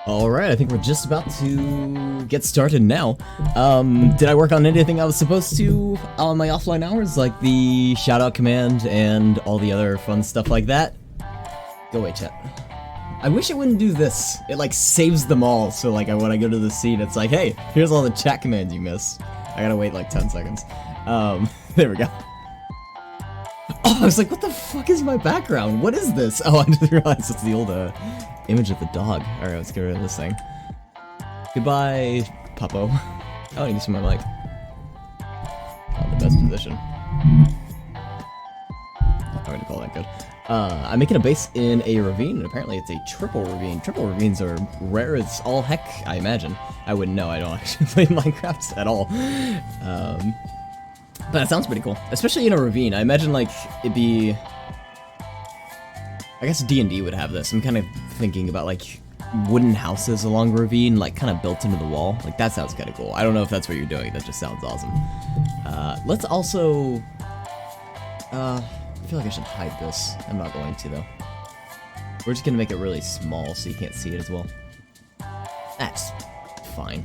Alright, I think we're just about to get started now. Did I work on anything I was supposed to on my offline hours, like the shoutout command and all the other fun stuff like that? Go away, chat. I wish it wouldn't do this. It like saves them all, so like when I go to the scene, it's like, hey, here's all the chat commands you missed. I gotta wait like 10 seconds. There we go. Oh, I was like, what the fuck is my background? What is this? Oh, I just realized it's the old image of the dog. Alright, let's get rid of this thing. Goodbye, Puppo. Oh, I need to use my mic. Not the best position. I'm gonna call that good. I'm making a base in a ravine, and apparently it's a triple ravine. Triple ravines are rare as all heck, I imagine. I wouldn't know, I don't actually play Minecraft at all. But that sounds pretty cool, especially in a ravine. I imagine like it'd be, I guess D&D would have this. I'm kind of thinking about like wooden houses along a ravine, like kind of built into the wall. Like that sounds kind of cool. I don't know if that's what you're doing. That just sounds awesome. Let's also, I feel like I should hide this. I'm not going to though. We're just gonna make it really small so you can't see it as well. That's fine.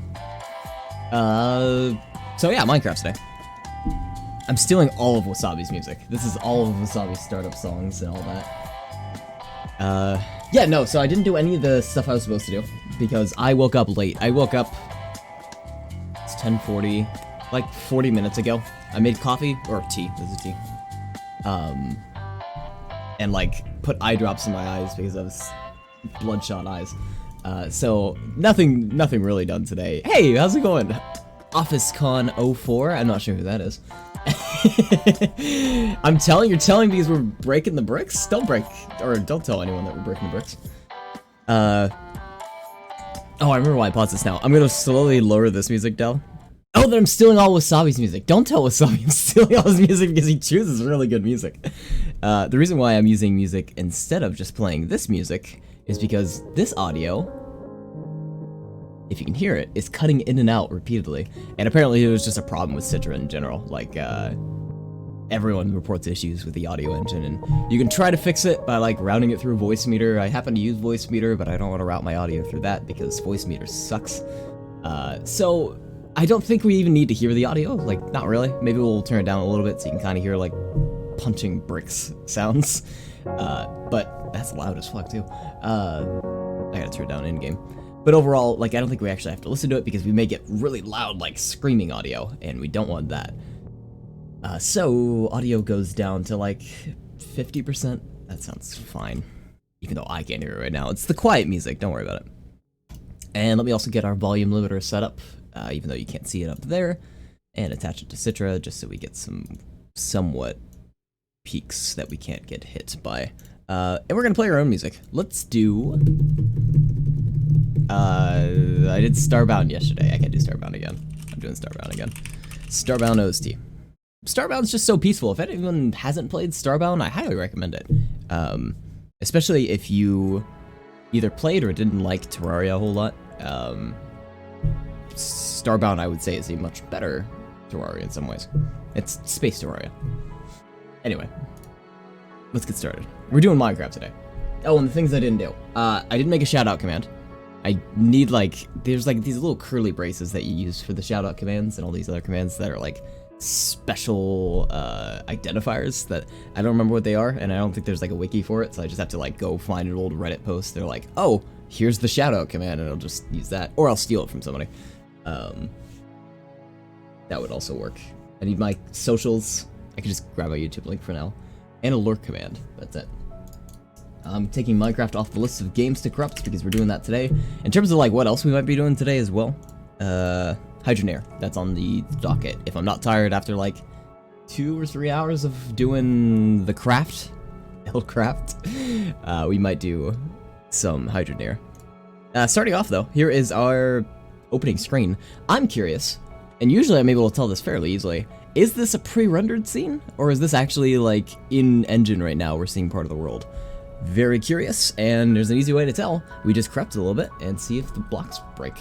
So yeah, Minecraft today. I'm stealing all of Wasabi's music. This is all of Wasabi's startup songs and all that. Yeah, no, so I didn't do any of the stuff I was supposed to do because I woke up late. I woke up, it's 10:40, like 40 minutes ago. I made coffee, or tea, this is tea. And like put eye drops in my eyes because I was bloodshot eyes. So nothing really done today. Hey, how's it going? OfficeCon04, I'm not sure who that is. You're telling me because we're breaking the bricks? Don't tell anyone that we're breaking the bricks. Oh, I remember why I paused this now. I'm gonna slowly lower this music down. Oh, then I'm stealing all Wasabi's music. Don't tell Wasabi I'm stealing all his music because he chooses really good music. The reason why I'm using music instead of just playing this music is because this audio, if you can hear it, is cutting in and out repeatedly. And apparently it was just a problem with Citra in general. Like, everyone reports issues with the audio engine, and you can try to fix it by like routing it through Voicemeeter. I happen to use Voicemeeter, but I don't want to route my audio through that because Voicemeeter sucks. So I don't think we even need to hear the audio, like, not really. Maybe we'll turn it down a little bit so you can kind of hear like punching bricks sounds. But that's loud as fuck too. I gotta turn it down in-game. But overall, like, I don't think we actually have to listen to it because we may get really loud, like, screaming audio, and we don't want that. So, audio goes down to, like, 50%. That sounds fine. Even though I can't hear it right now. It's the quiet music, don't worry about it. And let me also get our volume limiter set up, even though you can't see it up there, and attach it to Citra, just so we get some somewhat peaks that we can't get hit by. And we're gonna play our own music. Let's do... I did Starbound yesterday. I can't do Starbound again. I'm doing Starbound again. Starbound OST. Starbound's just so peaceful. If anyone hasn't played Starbound, I highly recommend it. Especially if you either played or didn't like Terraria a whole lot. Starbound, I would say, is a much better Terraria in some ways. It's space Terraria. Anyway, let's get started. We're doing Minecraft today. Oh, and the things I didn't do. I didn't make a shoutout command. I need, like, there's, like, these little curly braces that you use for the shoutout commands and all these other commands that are, like, special, identifiers that I don't remember what they are, and I don't think there's, like, a wiki for it, so I just have to, like, go find an old Reddit post. They're like, oh, here's the shoutout command, and I'll just use that, or I'll steal it from somebody. That would also work. I need my socials. I could just grab my YouTube link for now, and a lurk command. That's it. I'm taking Minecraft off the list of games to corrupt because we're doing that today. In terms of like what else we might be doing today as well, Hydronair, that's on the docket. If I'm not tired after like 2 or 3 hours of doing the craft, we might do some Hydronair. Starting off though, here is our opening screen. I'm curious, and usually I'm able to tell this fairly easily, is this a pre-rendered scene? Or is this actually like in engine right now, we're seeing part of the world? Very curious, and there's an easy way to tell. We just corrupt a little bit and see if the blocks break.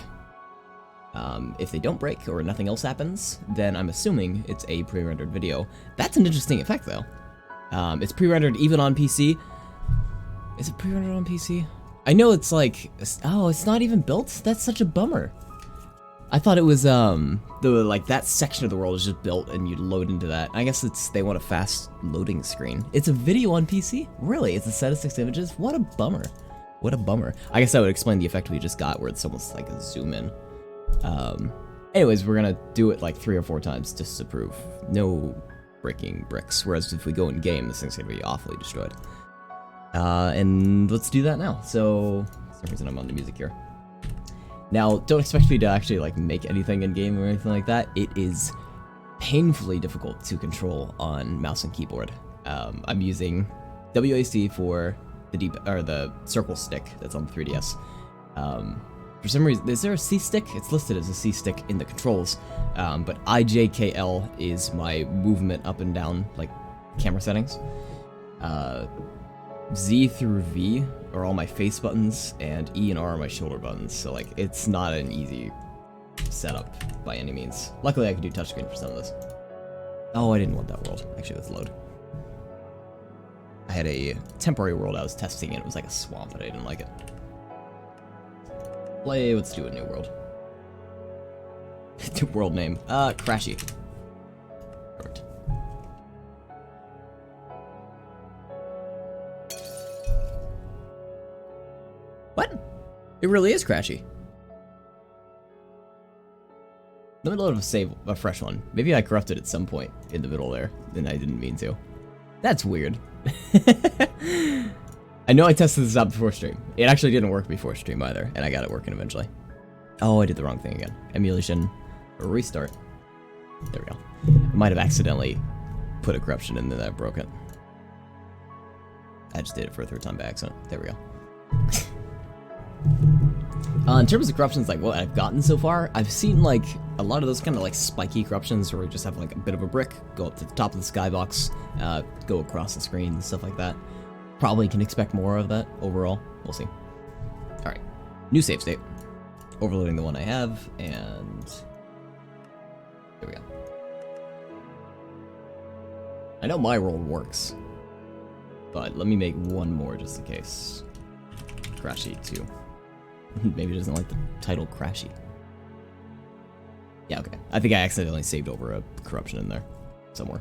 If they don't break or nothing else happens, then I'm assuming it's a pre-rendered video. That's an interesting effect though. It's pre-rendered even on PC. Is it pre-rendered on PC? I know it's like, oh, it's not even built? That's such a bummer. I thought it was, like, that section of the world is just built and you load into that. I guess they want a fast loading screen. It's a video on PC? Really? It's a set of 6 images? What a bummer. What a bummer. I guess that would explain the effect we just got where it's almost like a zoom in. Anyways, we're gonna do it like 3 or 4 times just to prove. No breaking bricks, whereas if we go in game, this thing's gonna be awfully destroyed. And let's do that now. So, for some reason I'm on the music here. Now, don't expect me to actually like make anything in game or anything like that. It is painfully difficult to control on mouse and keyboard. I'm using WASD for the circle stick that's on the 3DS. For some reason, is there a C stick? It's listed as a C stick in the controls, but IJKL is my movement up and down, like, camera settings. Z through V are all my face buttons, and E and R are my shoulder buttons, so, like, it's not an easy setup by any means. Luckily, I can do touchscreen for some of this. Oh, I didn't want that world. Actually, let's load. I had a temporary world I was testing, and it was like a swamp, and I didn't like it. Let's do a new world. New world name. Crashy. Perfect. What? It really is Crashy. Let me load a fresh one. Maybe I corrupted at some point in the middle there, and I didn't mean to. That's weird. I know I tested this out before stream. It actually didn't work before stream either, and I got it working eventually. Oh, I did the wrong thing again. Emulation, restart. There we go. I might have accidentally put a corruption in there that broke it. I just did it for a 3rd time by accident. There we go. In terms of corruptions, like what I've gotten so far, I've seen like a lot of those kind of like spiky corruptions where we just have like a bit of a brick, go up to the top of the skybox, go across the screen and stuff like that. Probably can expect more of that overall. We'll see. Alright, new save state. Overloading the one I have, and there we go. I know my world works, but let me make one more just in case. Crashy 2. Maybe it doesn't like the title Crashy. Yeah, okay. I think I accidentally saved over a corruption in there somewhere.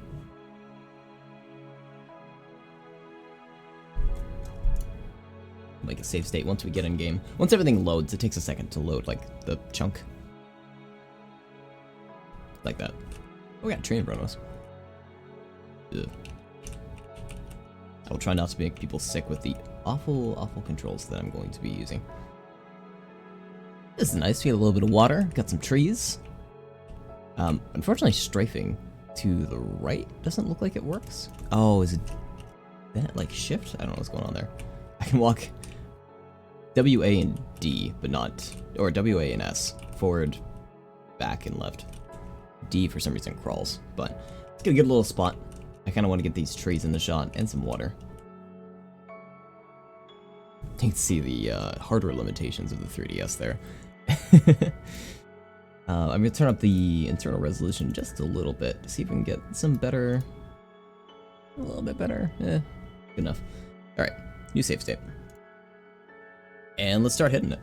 Make a save state once we get in game. Once everything loads, it takes a second to load, like, the chunk. Like that. Oh, we got a train in front of us. Ugh. I will try not to make people sick with the awful, awful controls that I'm going to be using. This is nice. We got a little bit of water. Got some trees. Unfortunately, strafing to the right doesn't look like it works. Oh, is it that, like, shift? I don't know what's going on there. I can walk W, A, and D, but not... Or W, A, and S. Forward, back, and left. D, for some reason, crawls. But it's gonna get a little spot. I kind of want to get these trees in the shot and some water. You can see the hardware limitations of the 3DS there. I'm going to turn up the internal resolution just a little bit to see if we can get some better... A little bit better. Good enough. Alright, new save state. And let's start hitting it.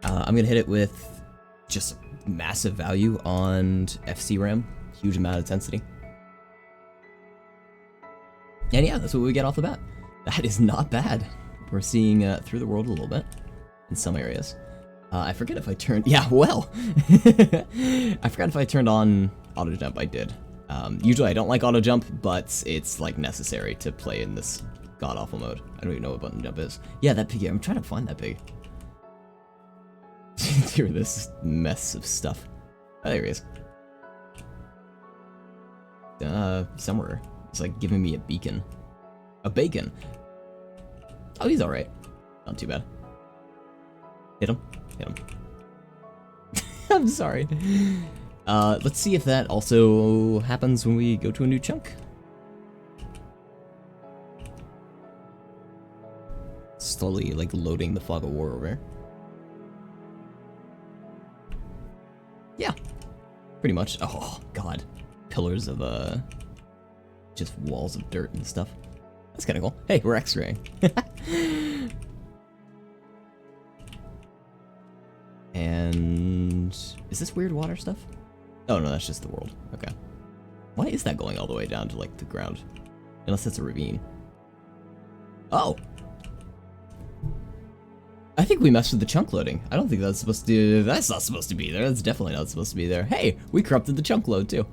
I'm going to hit it with just massive value on FC RAM. Huge amount of intensity. And yeah, that's what we get off the bat. That is not bad. We're seeing through the world a little bit in some areas. I forget if I turned... Yeah, well! I forgot if I turned on auto jump. I did. Usually I don't like auto jump, but it's like necessary to play in this god-awful mode. I don't even know what button jump is. Yeah, that pig. I'm trying to find that pig. Hear this mess of stuff. Oh, there he is. Somewhere. It's like giving me a beacon. A bacon. Oh, he's alright. Not too bad. Hit him. Hit him. I'm sorry. Let's see if that also happens when we go to a new chunk. Slowly, like, loading the fog of war over here. Yeah. Pretty much. Oh, God. Pillars of, just walls of dirt and stuff. That's kind of cool. Hey, we're X-raying. And is this weird water stuff? Oh no, that's just the world. Okay. Why is that going all the way down to like the ground? Unless it's a ravine. Oh! I think we messed with the chunk loading. I don't think that's supposed to... That's not supposed to be there. That's definitely not supposed to be there. Hey, we corrupted the chunk load too.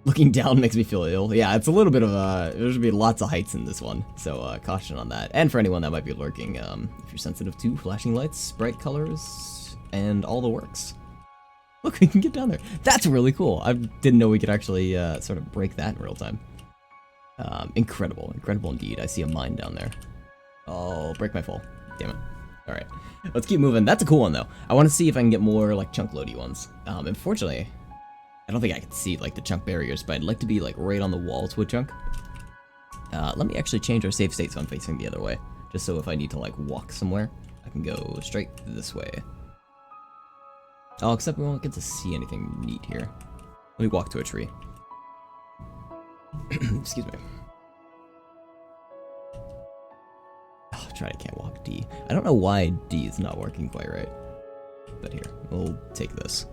Looking down makes me feel ill. Yeah, it's a little bit of a... There's gonna be lots of heights in this one, so caution on that. And for anyone that might be lurking, if you're sensitive to flashing lights, bright colors, and all the works. Look, we can get down there. That's really cool. I didn't know we could actually sort of break that in real time. Incredible. Incredible indeed. I see a mine down there. Oh, break my fall. Damn it. Alright. Let's keep moving. That's a cool one, though. I want to see if I can get more, like, chunk loady ones. Unfortunately, I don't think I can see, like, the chunk barriers, but I'd like to be, like, right on the wall to a chunk. Let me actually change our save state so I'm facing the other way. Just so if I need to, like, walk somewhere, I can go straight this way. Oh, except we won't get to see anything neat here. Let me walk to a tree. Excuse me. Oh, try I can't walk D. I don't know why D is not working quite right. But here, we'll take this.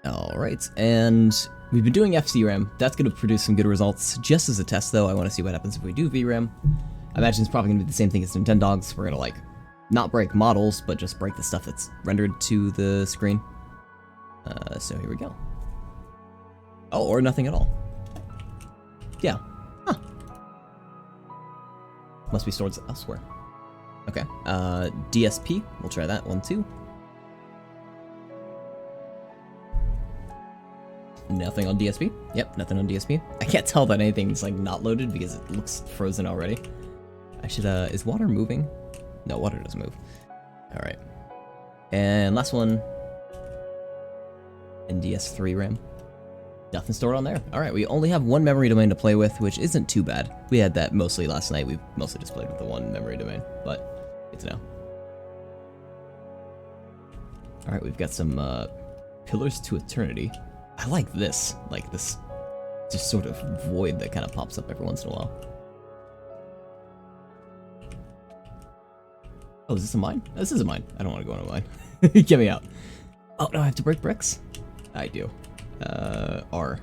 Alright, and we've been doing FCRAM. That's going to produce some good results. Just as a test, though, I want to see what happens if we do VRAM. I imagine it's probably going to be the same thing as Nintendogs. We're going to, like, not break models, but just break the stuff that's rendered to the screen. So here we go. Oh, or nothing at all. Yeah. Huh. Must be stored elsewhere. Okay. DSP. We'll try that one too. Nothing on DSP. Yep, nothing on DSP. I can't tell that anything's like not loaded because it looks frozen already. I should, is water moving? No, water doesn't move. Alright. And last one. NDS3 RAM. Nothing stored on there. Alright, we only have one memory domain to play with, which isn't too bad. We had that mostly last night. We mostly just played with the one memory domain, but good to know. Alright, we've got some Pillars to Eternity. I like this just sort of void that kind of pops up every once in a while. Oh, is this a mine? This is a mine. I don't want to go in a mine. Get me out. Oh, no, I have to break bricks? I do. R.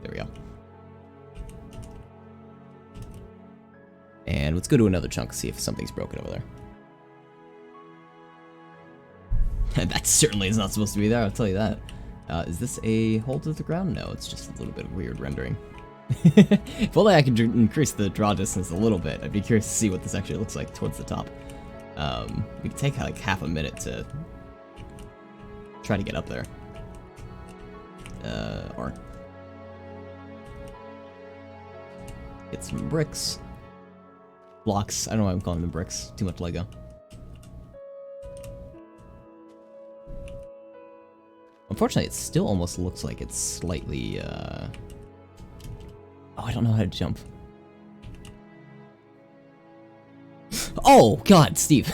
There we go. And let's go to another chunk, see if something's broken over there. That certainly is not supposed to be there, I'll tell you that. Is this a hole to the ground? No, it's just a little bit of weird rendering. If only I could increase the draw distance a little bit, I'd be curious to see what this actually looks like towards the top. We could take like half a minute to try to get up there. Or get some bricks. Blocks. I don't know why I'm calling them bricks. Too much Lego. Unfortunately, it still almost looks like it's slightly, Oh, I don't know how to jump. Oh, God, Steve.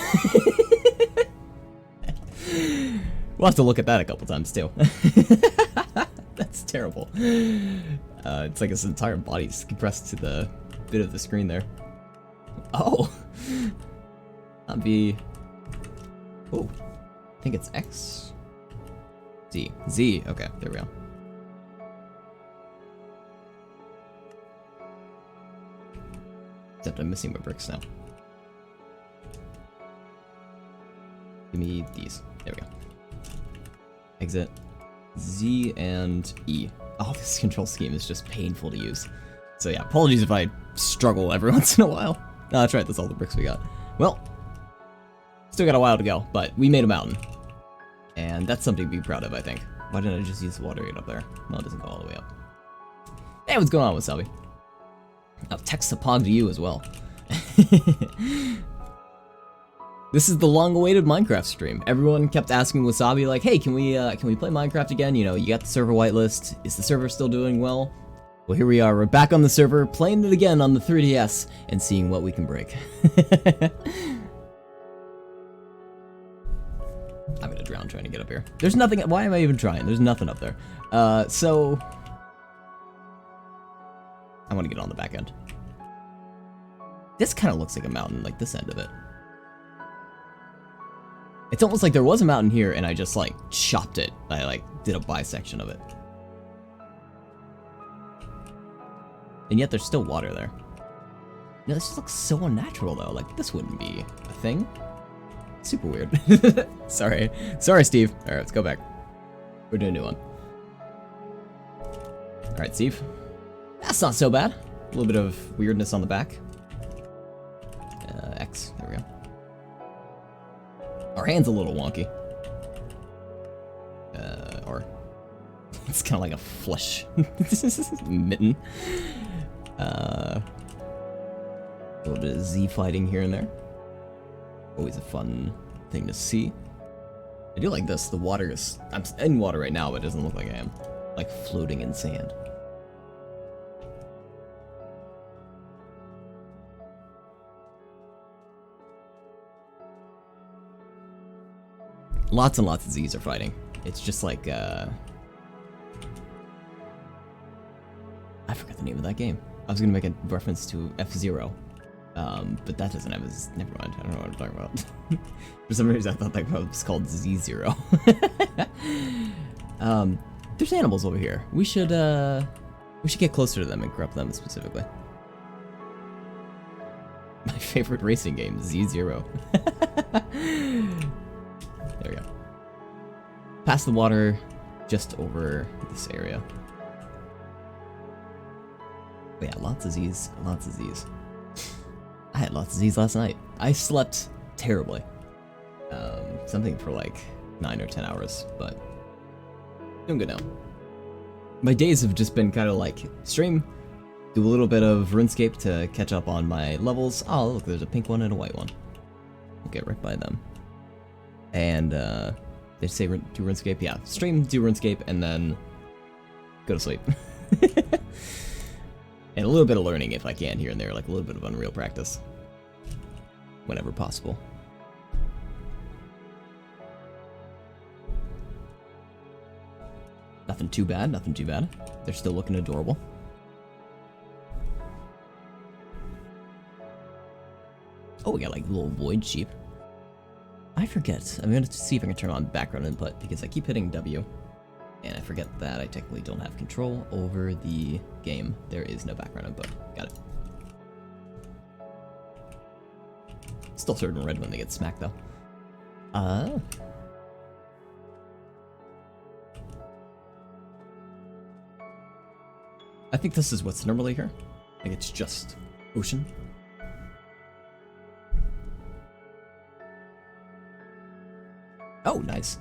We'll have to look at that a couple times, too. That's terrible. It's like his entire body's compressed to the bit of the screen there. Oh! That'd be... Oh, I think it's X. Z. Z. Okay, there we go. Except I'm missing my bricks now. Give me these. There we go. Exit. Z and E. Oh, this control scheme is just painful to use. So yeah, apologies if I struggle every once in a while. No, that's right, that's all the bricks we got. Well, still got a while to go, but we made a mountain. And that's something to be proud of, I think. Why didn't I just use the water right up there? Well, it doesn't go all the way up. Hey, what's going on, Wasabi? I'll text the pog to you as well. This is the long-awaited Minecraft stream. Everyone kept asking Wasabi, like, hey, can we play Minecraft again? You know, you got the server whitelist. Is the server still doing well? Well, here we are. We're back on the server, playing it again on the 3DS, and seeing what we can break. I'm gonna drown trying to get up here. There's nothing. Why am I even trying? There's nothing up there. So I want to get on the back end. This kind of looks like a mountain, like this end of it. It's almost like there was a mountain here and I just like chopped it. I like did a bisection of it. And yet there's still water there. No, this looks so unnatural though. Like this wouldn't be a thing. Super weird. Sorry. Sorry, Steve. Alright, let's go back. We're doing a new one. Alright, Steve. That's not so bad. A little bit of weirdness on the back. X. There we go. Our hand's a little wonky. Or it's kind of like a flesh mitten. A little bit of Z fighting here and there. Always a fun thing to see. I do like this. The water is... I'm in water right now, but it doesn't look like I am. Like floating in sand. Lots and lots of Z's are fighting. It's just like, I forgot the name of that game. I was gonna make a reference to F-Zero. But that doesn't have his... Never mind, I don't know what I'm talking about. For some reason I thought that was called Z-Zero. There's animals over here. We should get closer to them and corrupt them specifically. My favorite racing game, Z-Zero. There we go. Past the water, just over this area. But yeah, lots of Z's, lots of Z's. I had lots of Z's last night. I slept terribly. Something for like 9 or 10 hours, but doing good now. My days have just been kind of like stream, do a little bit of RuneScape to catch up on my levels. Oh, look, there's a pink one and a white one. We'll get right by them. And, they say do RuneScape? Yeah, stream, do RuneScape, and then go to sleep. And a little bit of learning if I can here and there, like a little bit of Unreal practice. Whenever possible. Nothing too bad, nothing too bad. They're still looking adorable. Oh, we got like little void sheep. I forget. I'm gonna see if I can turn on background input because I keep hitting W. And I forget that I technically don't have control over the game. There is no background input. Got it. Still turn red when they get smacked though. I think this is what's normally here. I think it's just ocean. Oh, nice.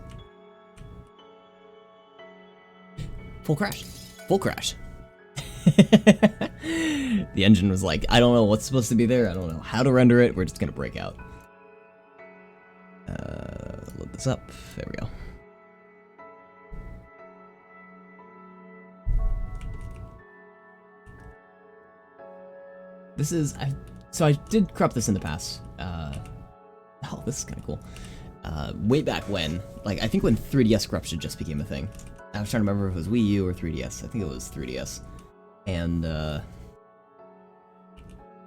Full crash. Full crash. The engine was like, I don't know what's supposed to be there. I don't know how to render it. We're just gonna break out. Load this up. There we go. This is... so I did crop this in the past. Oh, this is kind of cool. Way back when, like, I think when 3DS corruption just became a thing. I was trying to remember if it was Wii U or 3DS. I think it was 3DS. And,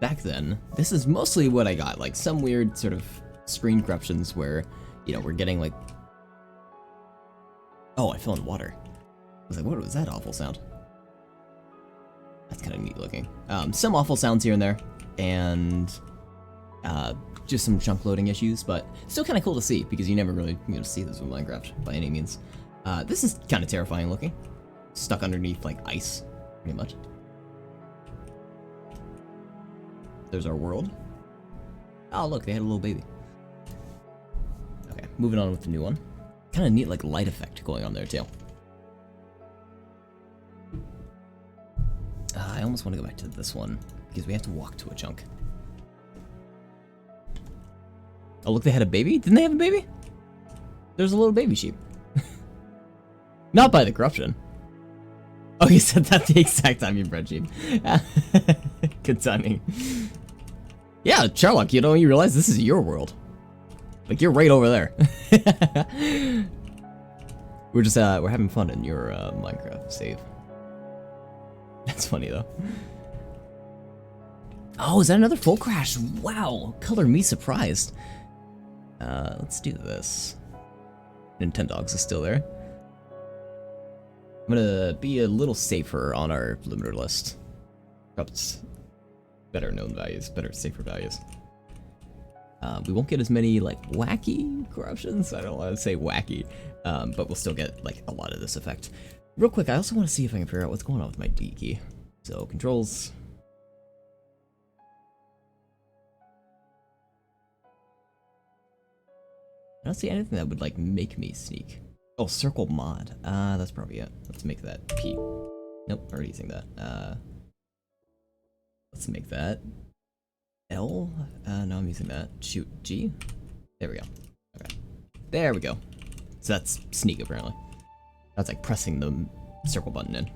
back then, this is mostly what I got. Like, some weird sort of screen corruptions where, you know, we're getting, like... Oh, I fell in water. I was like, what was that awful sound? That's kind of neat looking. Some awful sounds here and there. And, just some chunk loading issues, but still kind of cool to see because you never really see this with Minecraft by any means. This is kind of terrifying looking. Stuck underneath like ice, pretty much. There's our world. Oh look, they had a little baby. Okay, moving on with the new one. Kind of neat like light effect going on there too. I almost want to go back to this one because we have to walk to a chunk. Oh, look, they had a baby? Didn't they have a baby? There's a little baby sheep. Not by the corruption. Oh, you said that the exact time you bred sheep. Good timing. Yeah, Sherlock, you realize this is your world. Like, you're right over there. We're just, we're having fun in your, Minecraft save. That's funny, though. Oh, is that another full crash? Wow, color me surprised. Let's do this. Nintendogs is still there. I'm gonna be a little safer on our limiter list. Perhaps better known values, better safer values. We won't get as many like wacky corruptions. I don't want to say wacky, but we'll still get like a lot of this effect. Real quick, I also want to see if I can figure out what's going on with my D key. So controls. I don't see anything that would like make me sneak. Oh, circle mod. That's probably it. Let's make that P. Nope, already using that. Let's make that L. No, I'm using that. Shoot, G. There we go. Okay. There we go. So that's sneak apparently. That's like pressing the circle button in.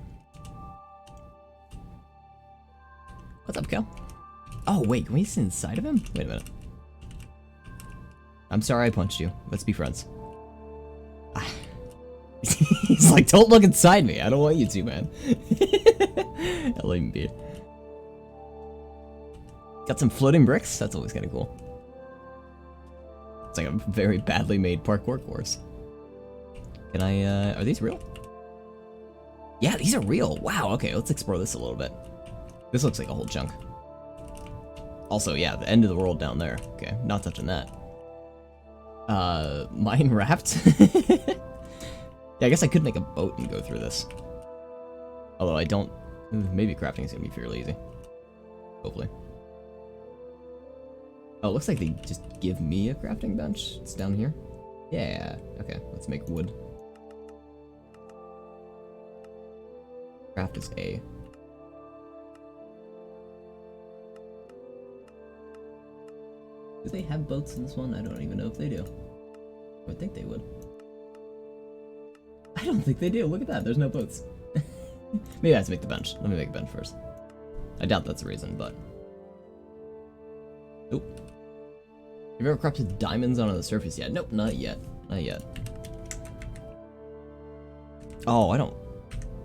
What's up, Cal? Oh, wait, can we see inside of him? Wait a minute. I'm sorry I punched you. Let's be friends. He's like, don't look inside me. I don't want you to, man. Let me be. Got some floating bricks? That's always kind of cool. It's like a very badly made parkour course. Can I, are these real? Yeah, these are real. Wow, okay, let's explore this a little bit. This looks like a whole chunk. Also, yeah, the end of the world down there. Okay, not touching that. Mine raft? Yeah, I guess I could make a boat and go through this. Although I don't... Maybe crafting is gonna be fairly easy. Hopefully. Oh, it looks like they just give me a crafting bench. It's down here. Yeah, okay, let's make wood. Craft is A. Do they have boats in this one? I don't even know if they do. I would think they would. I don't think they do. Look at that. There's no boats. Maybe I have to make the bench. Let me make a bench first. I doubt that's the reason, but... Nope. Have you ever crafted diamonds onto the surface yet? Nope, not yet. Not yet. Oh, I don't...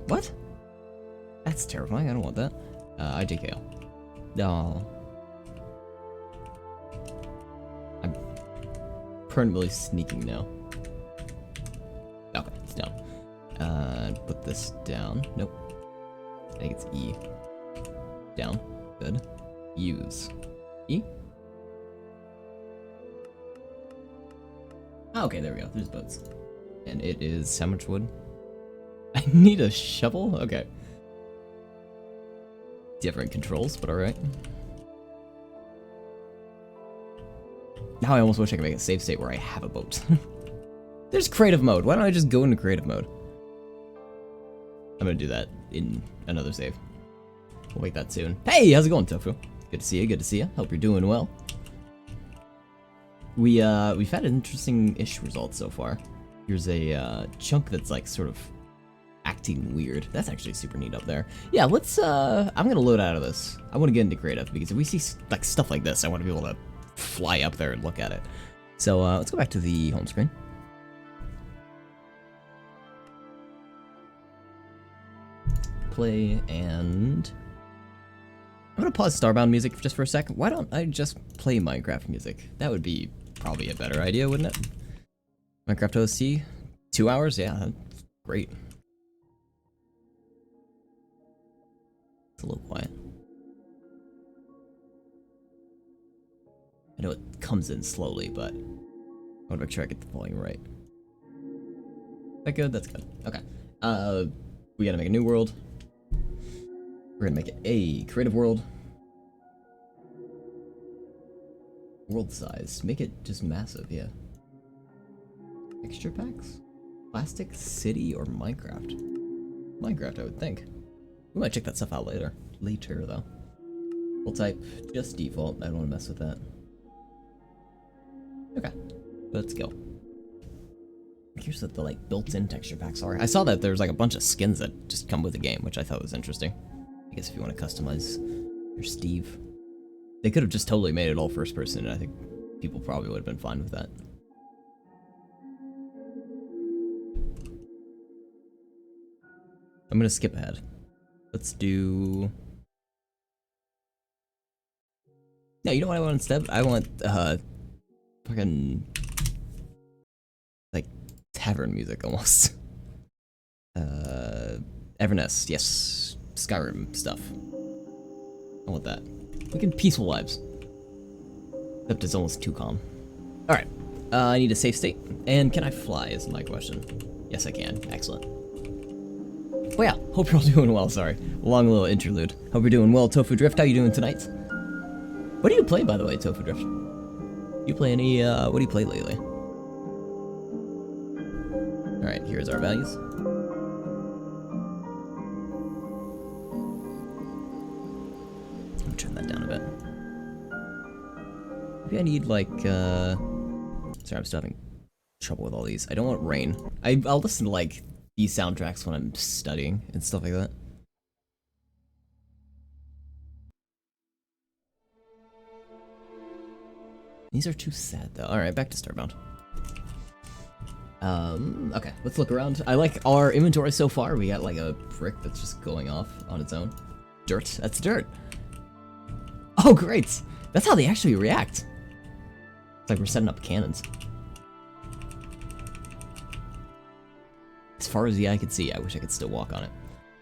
What? That's terrifying. I don't want that. IJKL. No. I'm permanently sneaking now. Okay, it's down. Put this down. Nope. I think it's E. Down. Good. Use. E? Oh, okay, there we go. There's boats. And it is how much wood? I need a shovel? Okay. Different controls, but alright. Now I almost wish I could make a save state where I have a boat. There's creative mode. Why don't I just go into creative mode? I'm gonna do that in another save. We'll make that soon. Hey, how's it going, Tofu? Good to see you, good to see you. Hope you're doing well. We've had an interesting-ish result so far. Here's a chunk that's like sort of acting weird. That's actually super neat up there. Yeah, let's I'm gonna load out of this. I want to get into creative because if we see like stuff like this, I want to be able to fly up there and look at it. So let's go back to the home screen. Play, and I'm gonna pause Starbound music just for a second. Why don't I just play Minecraft music? That would be probably a better idea, wouldn't it? Minecraft OST, 2 hours? Yeah, that's great. It's a little quiet. I know it comes in slowly, but I want to make sure I get the volume right. Is that good? That's good. Okay. We gotta make a new world. We're gonna make it a creative world. World size. Make it just massive, yeah. Texture packs? Plastic, city, or Minecraft? Minecraft, I would think. We might check that stuff out later. Later, though. We'll type just default. I don't want to mess with that. Okay. Let's go. Here's what the like built-in texture packs are. I saw that there's like a bunch of skins that just come with the game, which I thought was interesting. I guess if you want to customize your Steve. They could have just totally made it all first person, and I think people probably would have been fine with that. I'm gonna skip ahead. Let's do No, you know what I want instead? I want, fucking, like, tavern music, almost. Evernest, yes. Skyrim stuff. I want that. Fucking peaceful vibes. Except it's almost too calm. Alright. I need a safe state. And can I fly is my question. Yes, I can. Excellent. Oh yeah, hope you're all doing well, sorry. Long little interlude. Hope you're doing well, Tofu Drift. How you doing tonight? What do you play, by the way, Tofu Drift? You play any, what do you play lately? Alright, here's our values. I'll turn that down a bit. Maybe I need, like, sorry, I'm still having trouble with all these. I don't want rain. I'll listen to, like, these soundtracks when I'm studying and stuff like that. These are too sad, though. Alright, back to Starbound. Okay, let's look around. I like our inventory so far. We got, like, a brick that's just going off on its own. Dirt. That's dirt. Oh, great! That's how they actually react. It's like we're setting up cannons. As far as the eye can see, I wish I could still walk on it.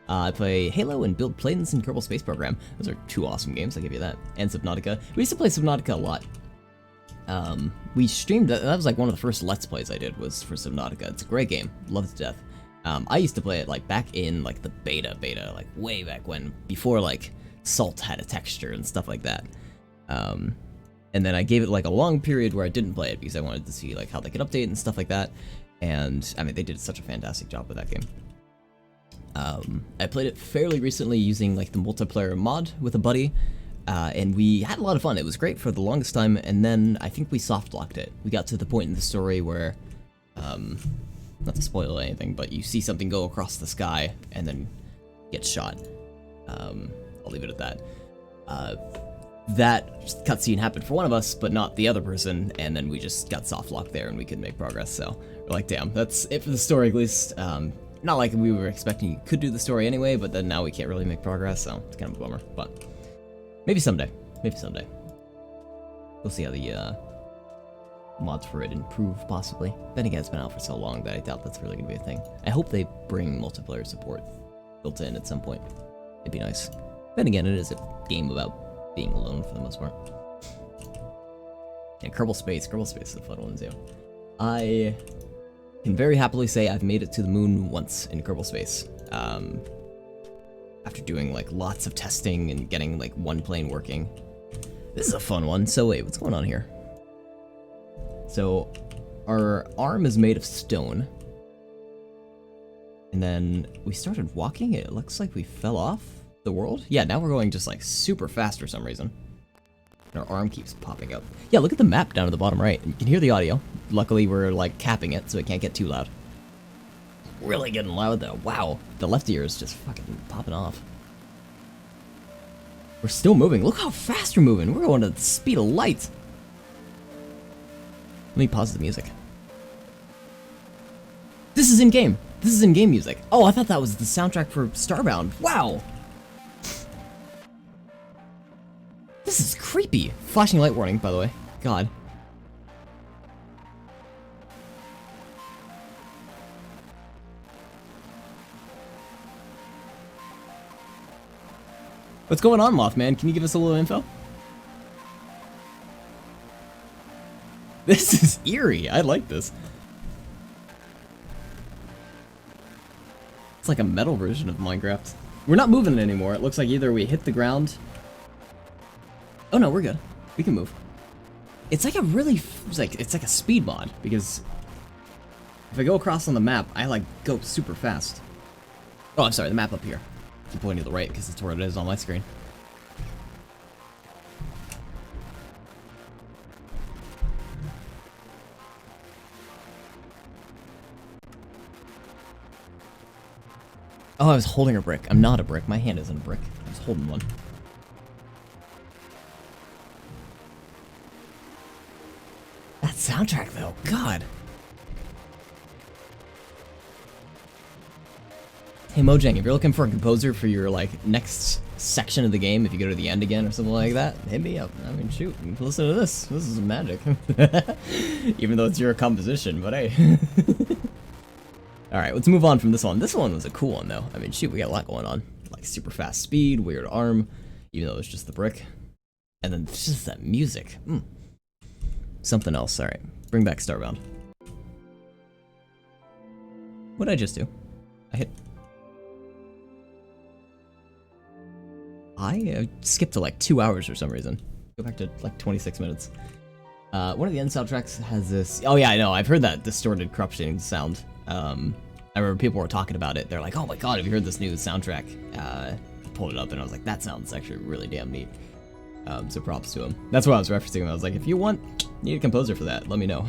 I play Halo and build planes in Kerbal Space Program. Those are two awesome games, I'll give you that. And Subnautica. We used to play Subnautica a lot. We streamed, that was like one of the first Let's Plays I did was for Subnautica. It's a great game, love it to death. I used to play it like back in like the beta, like way back when, before like Salt had a texture and stuff like that. And then I gave it like a long period where I didn't play it because I wanted to see like how they could update and stuff like that. And I mean, they did such a fantastic job with that game. I played it fairly recently using like the multiplayer mod with a buddy. And we had a lot of fun. It was great for the longest time, and then I think we soft-locked it. We got to the point in the story where, not to spoil anything, but you see something go across the sky and then get shot. I'll leave it at that. That cutscene happened for one of us, but not the other person, and then we just got soft-locked there and we couldn't make progress, so we're like, damn, that's it for the story at least. Not like we were expecting you could do the story anyway, but then now we can't really make progress, so it's kind of a bummer, but maybe someday. Maybe someday. We'll see how the mods for it improve, possibly. Then again, it's been out for so long that I doubt that's really going to be a thing. I hope they bring multiplayer support built in at some point. It'd be nice. Then again, it is a game about being alone for the most part. Yeah, Kerbal Space. Kerbal Space is a fun one, too. I can very happily say I've made it to the moon once in Kerbal Space. After doing like lots of testing and getting like one plane working. This is a fun one. So wait, what's going on here? So our arm is made of stone. And then we started walking. It looks like we fell off the world. Yeah, now we're going just like super fast for some reason. And our arm keeps popping up. Yeah, look at the map down at the bottom right. You can hear the audio. Luckily we're like capping it so it can't get too loud. Really getting loud though. Wow, the left ear is just fucking popping off. We're still moving. Look how fast we're moving. We're going at the speed of light. Let me pause the music. This is in-game. This is in-game music. Oh, I thought that was the soundtrack for Starbound. Wow. This is creepy. Flashing light warning, by the way. God. What's going on, Mothman? Can you give us a little info? This is eerie. I like this. It's like a metal version of Minecraft. We're not moving anymore. It looks like either we hit the ground. Oh no, we're good. We can move. It's like a really, it's like a speed mod because if I go across on the map, I like go super fast. Oh, I'm sorry, the map up here. I'm pointing to the right because that's where it is on my screen. Oh, I was holding a brick. I'm not a brick. My hand isn't a brick. I was holding one. That soundtrack, though. God. Hey Mojang, if you're looking for a composer for your like next section of the game, if you go to the end again or something like that, hit me up. I mean, shoot, listen to this. This is magic. Even though it's your composition, but hey. Alright, let's move on from this one. This one was a cool one though. I mean, shoot, we got a lot going on. Like super fast speed, weird arm, even though it's just the brick. And then just that music. Something else. Alright, bring back Starbound. What did I just do? I skipped to like 2 hours for some reason. Go back to like 26 minutes. One of the end soundtracks has this. Oh yeah, I know. I've heard that distorted corruption sound. I remember people were talking about it. They're like, "Oh my god, have you heard this new soundtrack?" I pulled it up and I was like, "That sounds actually really damn neat." So props to him. That's what I was referencing. I was like, "If you need a composer for that, let me know."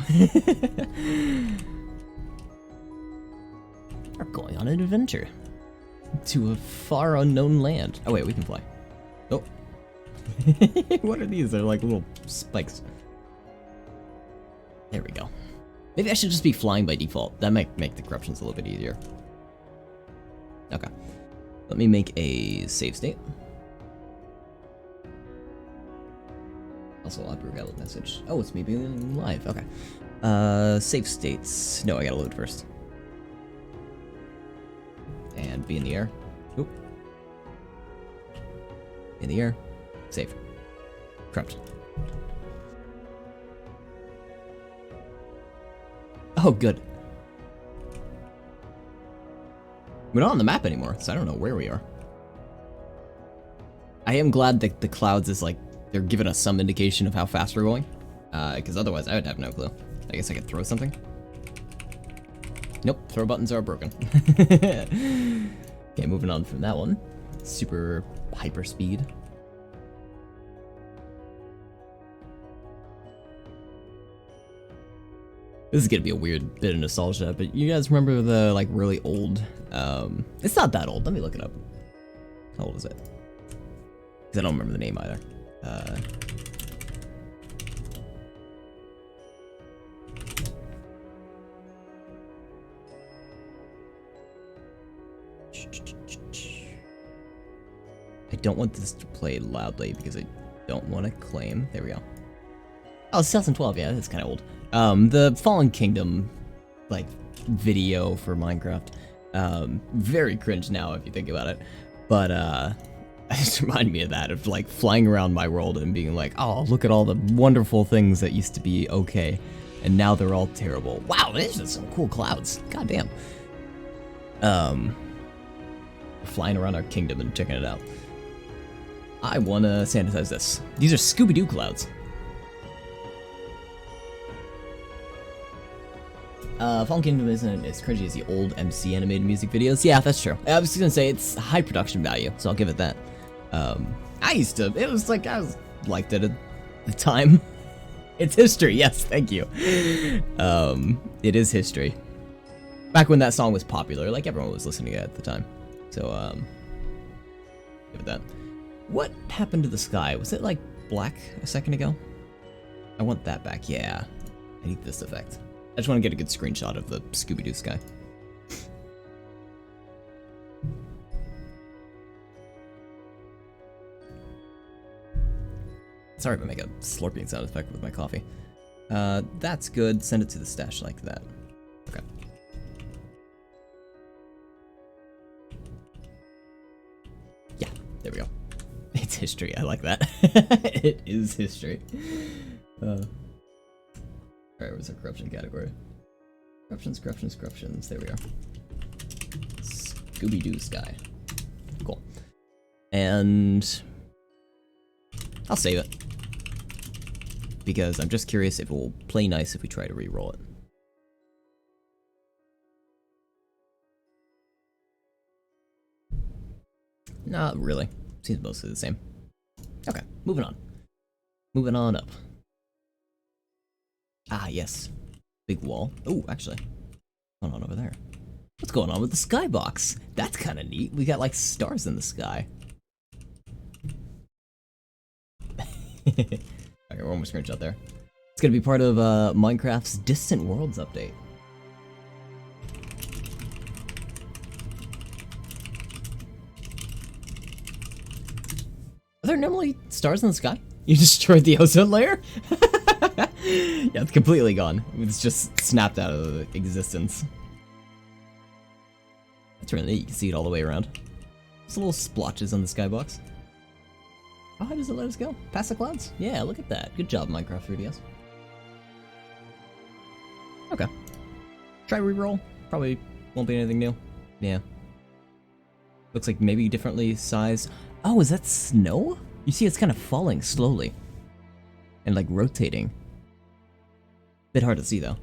We're going on an adventure to a far unknown land. Oh wait, we can fly. Oh. What are these? They're like little spikes. There we go. Maybe I should just be flying by default. That might make the corruptions a little bit easier. Okay. Let me make a save state. Also, I'll bring out a message. Oh, it's me being live. Okay. Save states. No, I gotta load first. And be in the air. Oop. In the air. Save. Corrupt. Oh, good. We're not on the map anymore, so I don't know where we are. I am glad that the clouds is like, they're giving us some indication of how fast we're going. Because otherwise I would have no clue. I guess I could throw something. Nope, throw buttons are broken. Okay, moving on from that one. Super hyper speed. This is gonna be a weird bit of nostalgia, but you guys remember the like really old, it's not that old, let me look it up. How old is it? Because I don't remember the name either. I don't want this to play loudly because I don't want to claim. There we go. Oh, it's 2012. Yeah, that's kind of old. The Fallen Kingdom, like, video for Minecraft. Very cringe now if you think about it. But, it just reminded me of that, of, like, flying around my world and being like, oh, look at all the wonderful things that used to be okay. And now they're all terrible. Wow, there's just some cool clouds. God damn. Flying around our kingdom and checking it out. I want to sanitize this. These are Scooby-Doo clouds. Fallen Kingdom isn't as cringy as the old MC animated music videos. Yeah, that's true. I was just gonna say it's high production value, so I'll give it that. It was like, I liked it at the time. It's history, yes, thank you. It is history. Back when that song was popular, like everyone was listening to it at the time. So, give it that. What happened to the sky? Was it like black a second ago? I want that back, yeah. I need this effect. I just want to get a good screenshot of the Scooby-Doo sky. Sorry if I make a slurping sound effect with my coffee. That's good. Send it to the stash like that. Okay. Yeah, there we go. It's history. I like that. It is history. Alright, where's our corruption category? Corruptions. There we are. Scooby-Doo sky. Cool. And I'll save it. Because I'm just curious if it will play nice if we try to re-roll it. Not really. Seems mostly the same. Okay, moving on. Moving on up. Ah, yes. Big wall. Oh, actually. What's going on over there? What's going on with the skybox? That's kind of neat. We got like stars in the sky. Okay, we're almost screenshot there. It's gonna be part of Minecraft's Distant Worlds update. Are there normally stars in the sky? You destroyed the ozone layer? Yeah, it's completely gone. It's just snapped out of existence. That's really neat. You can see it all the way around. There's little splotches on the skybox. Oh, how does it let us go? Past the clouds? Yeah, look at that. Good job, Minecraft 3DS. Okay. Try reroll. Probably won't be anything new. Yeah. Looks like maybe differently sized. Oh, is that snow? You see it's kind of falling slowly. And like rotating. Bit hard to see though.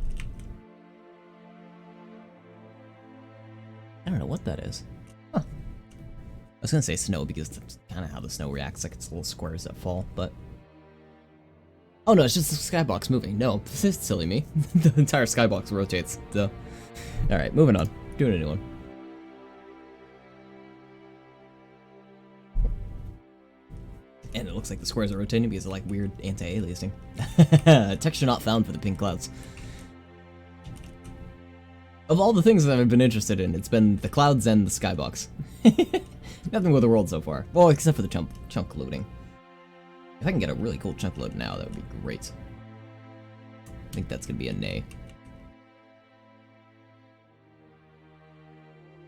I don't know what that is. Huh. I was gonna say snow because that's kind of how the snow reacts, like it's little squares that fall, but... Oh no, it's just the skybox moving. No, this is silly me. The entire skybox rotates, duh. Alright, moving on. Doing a new one. And it looks like the squares are rotating because of like weird anti-aliasing. Texture not found for the pink clouds. Of all the things that I've been interested in, it's been the clouds and the skybox. Nothing with the world so far. Well, except for the chunk loading. If I can get a really cool chunk load now, that would be great. I think that's gonna be a nay.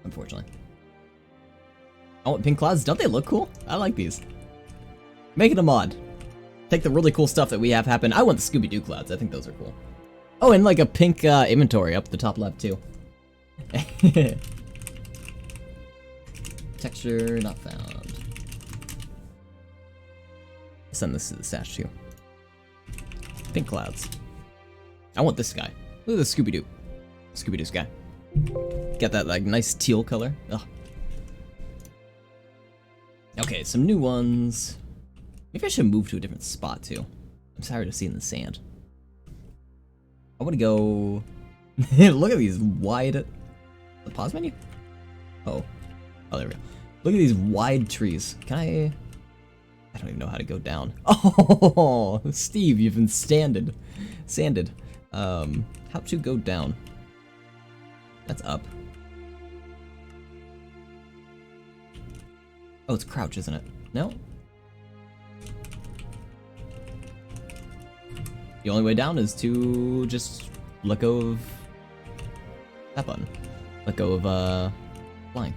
Unfortunately. Oh, pink clouds, don't they look cool? I like these. Make it a mod. Take the really cool stuff that we have happen. I want the Scooby-Doo clouds. I think those are cool. Oh, and like a pink inventory up the top left too. Texture not found. Send this to the stash too. Pink clouds. I want this guy. Look at the Scooby-Doo. Scooby-Doo's guy. Got that like nice teal color. Ugh. Okay, some new ones. Maybe I should move to a different spot too. I'm tired of seeing the sand. I want to go... Look at these wide... The pause menu? Oh. Oh, there we go. Look at these wide trees. Can I... I don't even know how to go down. Oh, Steve, you've been sanded. How to go down? That's up. Oh, it's crouch, isn't it? No? The only way down is to just let go of that button. Let go of, flying.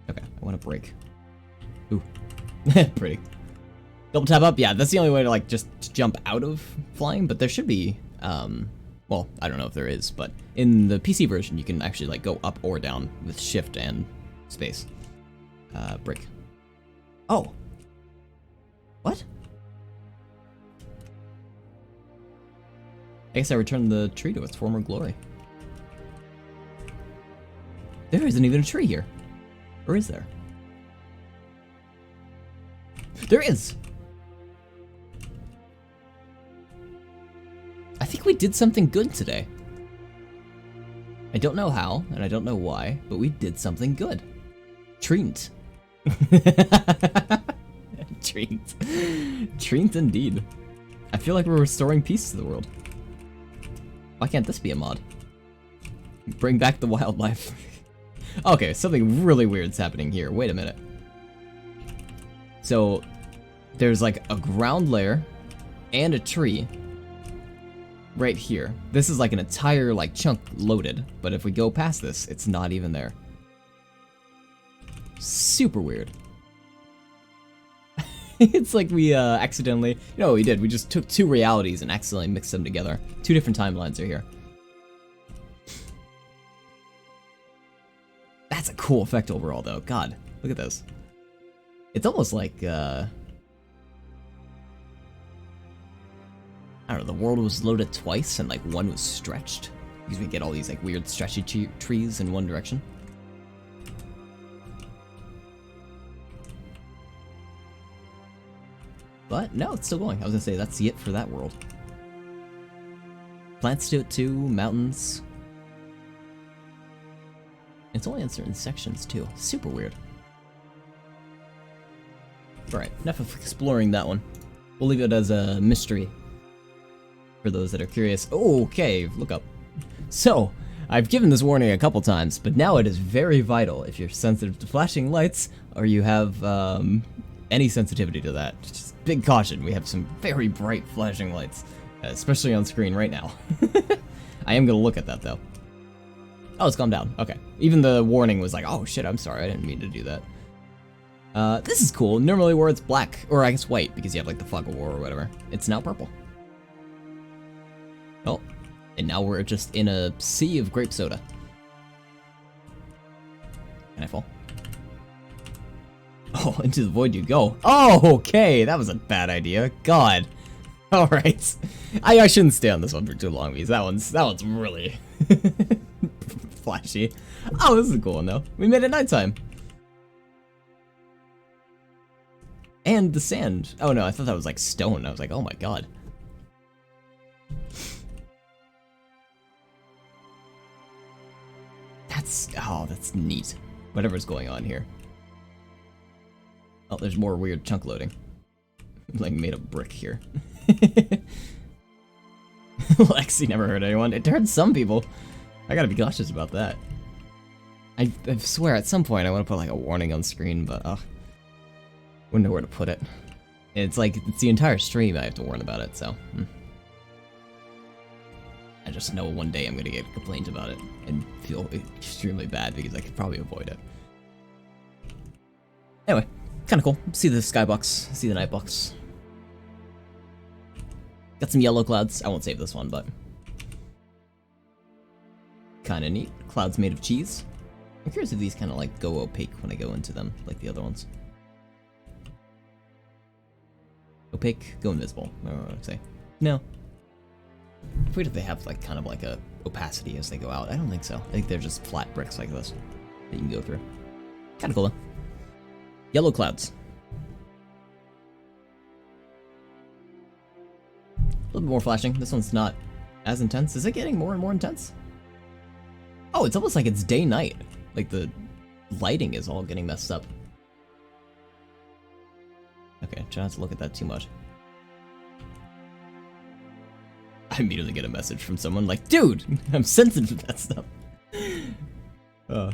Okay, I want to break. Ooh. Pretty. Double tap up? Yeah, that's the only way to, like, just jump out of flying, but there should be, well, I don't know if there is, but in the PC version, you can actually, like, go up or down with shift and space. Break. Oh! What? I guess I returned the tree to its former glory. There isn't even a tree here. Or is there? There is! I think we did something good today. I don't know how, and I don't know why, but we did something good. Treat. Treat indeed. I feel like we're restoring peace to the world. Why can't this be a mod? Bring back the wildlife. Okay, something really weird's happening here. Wait a minute. So, there's like a ground layer and a tree right here. This is like an entire like chunk loaded, but if we go past this, it's not even there. Super weird. It's like we accidentally, you know what we did? We just took two realities and accidentally mixed them together. Two different timelines are here. That's a cool effect overall though. God, look at this. It's almost like, I don't know, the world was loaded twice and like one was stretched. Because we get all these like weird stretchy trees in one direction. But no, it's still going. I was gonna say that's it for that world. Plants do it too, mountains. It's only in certain sections too. Super weird. Alright, enough of exploring that one. We'll leave it as a mystery for those that are curious. Oh, okay, look up. So, I've given this warning a couple times, but now it is very vital if you're sensitive to flashing lights or you have any sensitivity to that. Just big caution, we have some very bright flashing lights, especially on screen right now. I am gonna look at that though. Oh, it's calmed down. Okay. Even the warning was like, oh shit, I'm sorry, I didn't mean to do that. This is cool. Normally where it's black, or I guess white, because you have like the fog of war or whatever. It's now purple. Oh, and now we're just in a sea of grape soda. Can I fall? Oh, into the void you go. Oh, okay, that was a bad idea. God. Alright. I shouldn't stay on this one for too long, because that one's really flashy. Oh, this is a cool one though. We made it nighttime. And the sand. Oh no, I thought that was like stone. I was like, oh my god. That's neat. Whatever's going on here. Oh, there's more weird chunk loading. Like made of brick here. Lexi never hurt anyone. It hurt some people. I gotta be cautious about that. I swear at some point I want to put like a warning on screen, but wouldn't know where to put it. It's like, it's the entire stream I have to warn about it, so. I just know one day I'm gonna get complained about it and feel extremely bad because I could probably avoid it. Anyway, kinda cool. See the skybox, see the nightbox. Got some yellow clouds. I won't save this one, but kinda neat. Clouds made of cheese. I'm curious if these kinda like go opaque when I go into them, like the other ones. Opaque, go invisible. I don't know what I'd say. No. Wait if they have like kind of like a opacity as they go out. I don't think so. I think they're just flat bricks like this that you can go through. Kinda cool though. Yellow clouds. A little bit more flashing. This one's not as intense. Is it getting more and more intense? Oh, it's almost like it's day-night. Like the lighting is all getting messed up. Okay, try not to look at that too much. I immediately get a message from someone like, dude, I'm sensitive to that stuff. That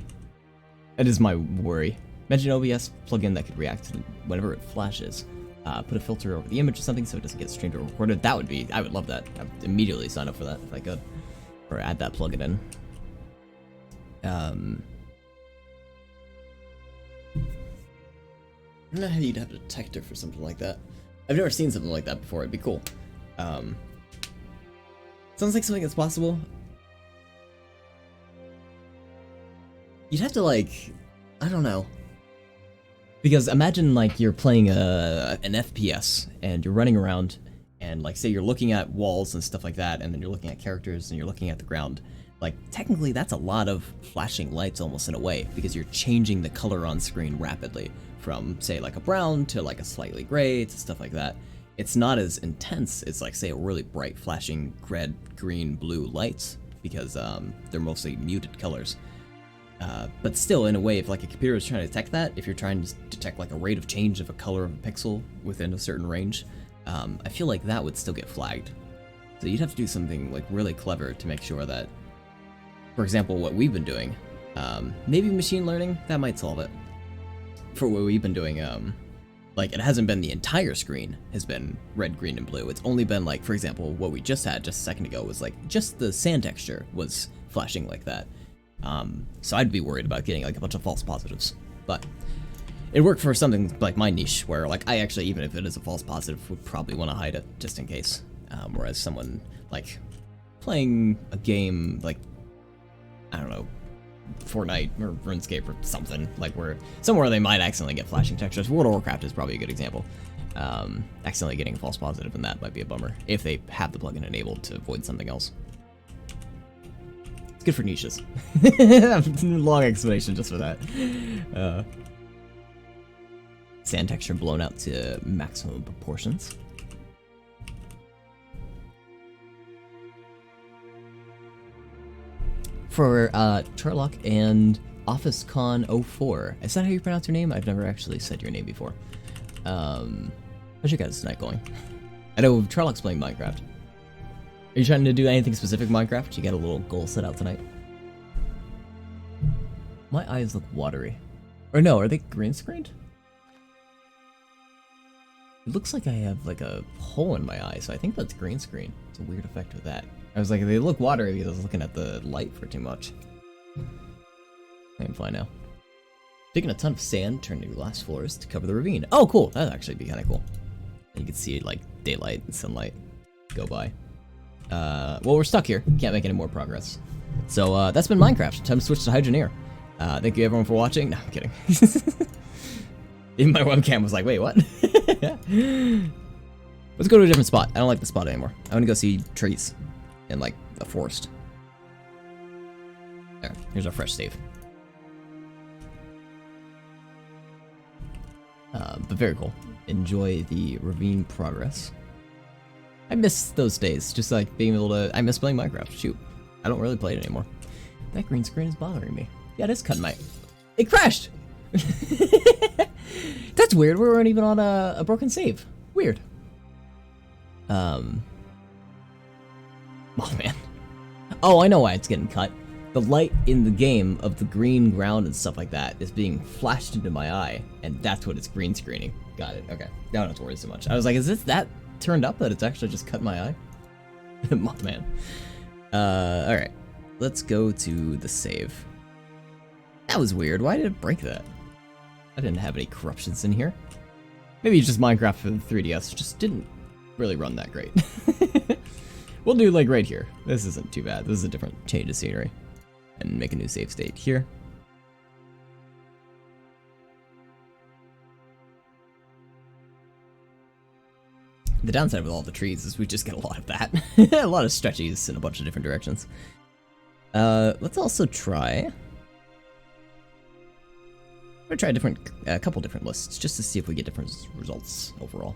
is my worry. Imagine an OBS plugin that could react to whenever it flashes. Put a filter over the image or something so it doesn't get streamed or recorded. That would be, I would love that. I would immediately sign up for that if I could. Or add that plugin in. I don't know how you'd have a detector for something like that. I've never seen something like that before. It'd be cool. Sounds like something that's possible. You'd have to like, I don't know. Because imagine like you're playing an FPS and you're running around and like say you're looking at walls and stuff like that and then you're looking at characters and you're looking at the ground. Like technically that's a lot of flashing lights almost in a way because you're changing the color on screen rapidly from say like a brown to like a slightly gray to stuff like that. It's not as intense as like say a really bright flashing red, green, blue lights because they're mostly muted colors. But still, in a way, if like a computer is trying to detect that, if you're trying to detect like a rate of change of a color of a pixel within a certain range, I feel like that would still get flagged. So you'd have to do something like really clever to make sure that, for example, what we've been doing, maybe machine learning, that might solve it. For what we've been doing, like it hasn't been the entire screen has been red, green, and blue. It's only been like, for example, what we just had just a second ago was like just the sand texture was flashing like that. So I'd be worried about getting like a bunch of false positives, but it worked for something like my niche where like I actually, even if it is a false positive, would probably want to hide it just in case. Whereas someone like playing a game like, I don't know, Fortnite or RuneScape or something like where somewhere they might accidentally get flashing textures. World of Warcraft is probably a good example. Accidentally getting a false positive and that might be a bummer if they have the plugin enabled to avoid something else. It's good for niches. Long explanation just for that. Sand texture blown out to maximum proportions. For Turlock and OfficeCon04. Is that how you pronounce your name? I've never actually said your name before. How's your guys' night going? I know Turlock's playing Minecraft. Are you trying to do anything specific Minecraft? You got a little goal set out tonight? My eyes look watery. Or no, are they green screened? It looks like I have like a hole in my eye, so I think that's green screen. It's a weird effect with that. I was like, they look watery because I was looking at the light for too much. I'm fine now. Digging a ton of sand, turning to glass floors to cover the ravine. Oh, cool. That'd actually be kind of cool. And you can see like daylight and sunlight go by. Well, we're stuck here. Can't make any more progress. So that's been Minecraft. Time to switch to Hydroneer. Thank you everyone for watching. No, I'm kidding. Even my webcam was like, wait, what? Let's go to a different spot. I don't like the spot anymore. I want to go see trees in like a forest. There, here's our fresh save. But very cool. Enjoy the ravine progress. I miss those days, just like being able to. I miss playing Minecraft. Shoot, I don't really play it anymore. That green screen is bothering me. Yeah, it is cutting my. It crashed. That's weird. We weren't even on a broken save. Weird. Oh man. Oh, I know why it's getting cut. The light in the game of the green ground and stuff like that is being flashed into my eye, and that's what it's green screening. Got it. Okay. I don't have to worry so much. I was like, is this that turned up that it's actually just cut my eye? Man. Alright. Let's go to the save. That was weird. Why did it break that? I didn't have any corruptions in here. Maybe it's just Minecraft for the 3DS just didn't really run that great. We'll do like right here. This isn't too bad. This is a different change of scenery. And make a new save state here. The downside with all the trees is we just get a lot of that. A lot of stretchies in a bunch of different directions. Let's also try... I'm gonna try a couple different lists just to see if we get different results overall.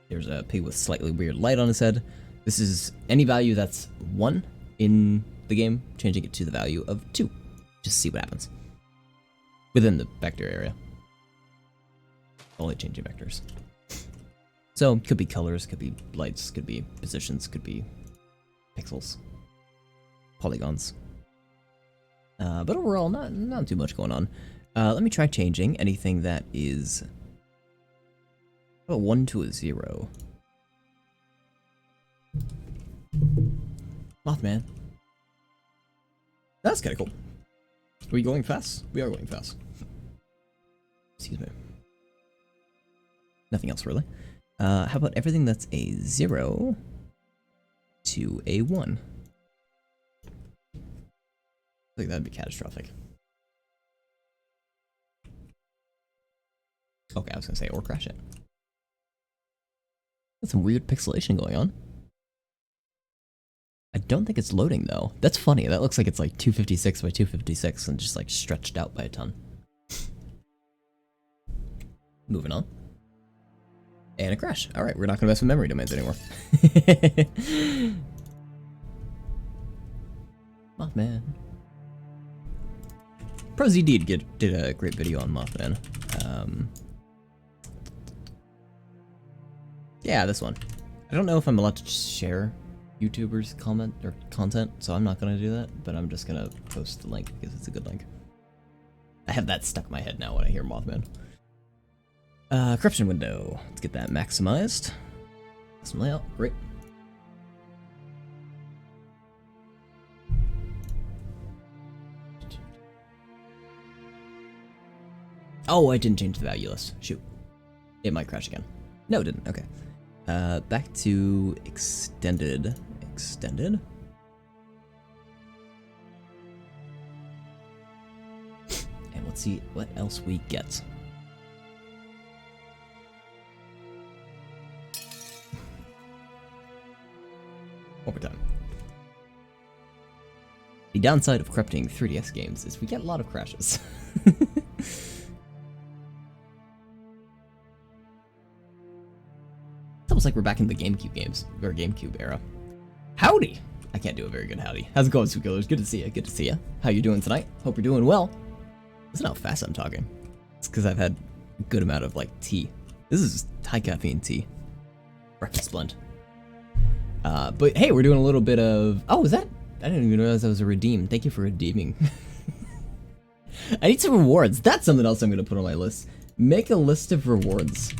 There's a pig with slightly weird light on his head. This is any value that's 1 in the game, changing it to the value of 2. Just see what happens. Within the vector area. Only changing vectors. So, could be colors, could be lights, could be positions, could be pixels. Polygons. But overall, not too much going on. Let me try changing anything that is... How about 1 to a 0? Mothman. That's kind of cool. Are we going fast? We are going fast. Excuse me. Nothing else really. How about everything that's a 0 to a 1? I think that'd be catastrophic. Okay, I was gonna say, or crash it. That's some weird pixelation going on. I don't think it's loading though. That's funny. That looks like it's like 256 by 256 and just like stretched out by a ton. Moving on. And a crash. Alright, we're not gonna mess with memory domains anymore. Mothman. ProZD did a great video on Mothman. Yeah, this one. I don't know if I'm allowed to share YouTubers' comment or content, so I'm not gonna do that, but I'm just gonna post the link because it's a good link. I have that stuck in my head now when I hear Mothman. Corruption window. Let's get that maximized. Custom layout, great. Oh, I didn't change the value list. Shoot. It might crash again. No, it didn't. Okay. Back to extended. Extended? And let's see what else we get. One more time. The downside of corrupting 3DS games is we get a lot of crashes. It's almost like we're back in the GameCube games, or GameCube era. Howdy! I can't do a very good howdy. How's it going, Sweet Killers? Good to see you. Good to see you. How you doing tonight? Hope you're doing well. Listen how fast I'm talking. It's because I've had a good amount of, like, tea. This is high caffeine tea. Breakfast blend. But hey, we're doing a little bit of... Oh, is that I didn't even realize that was a redeem. Thank you for redeeming. I need some rewards. That's something else I'm gonna put on my list. Make a list of rewards.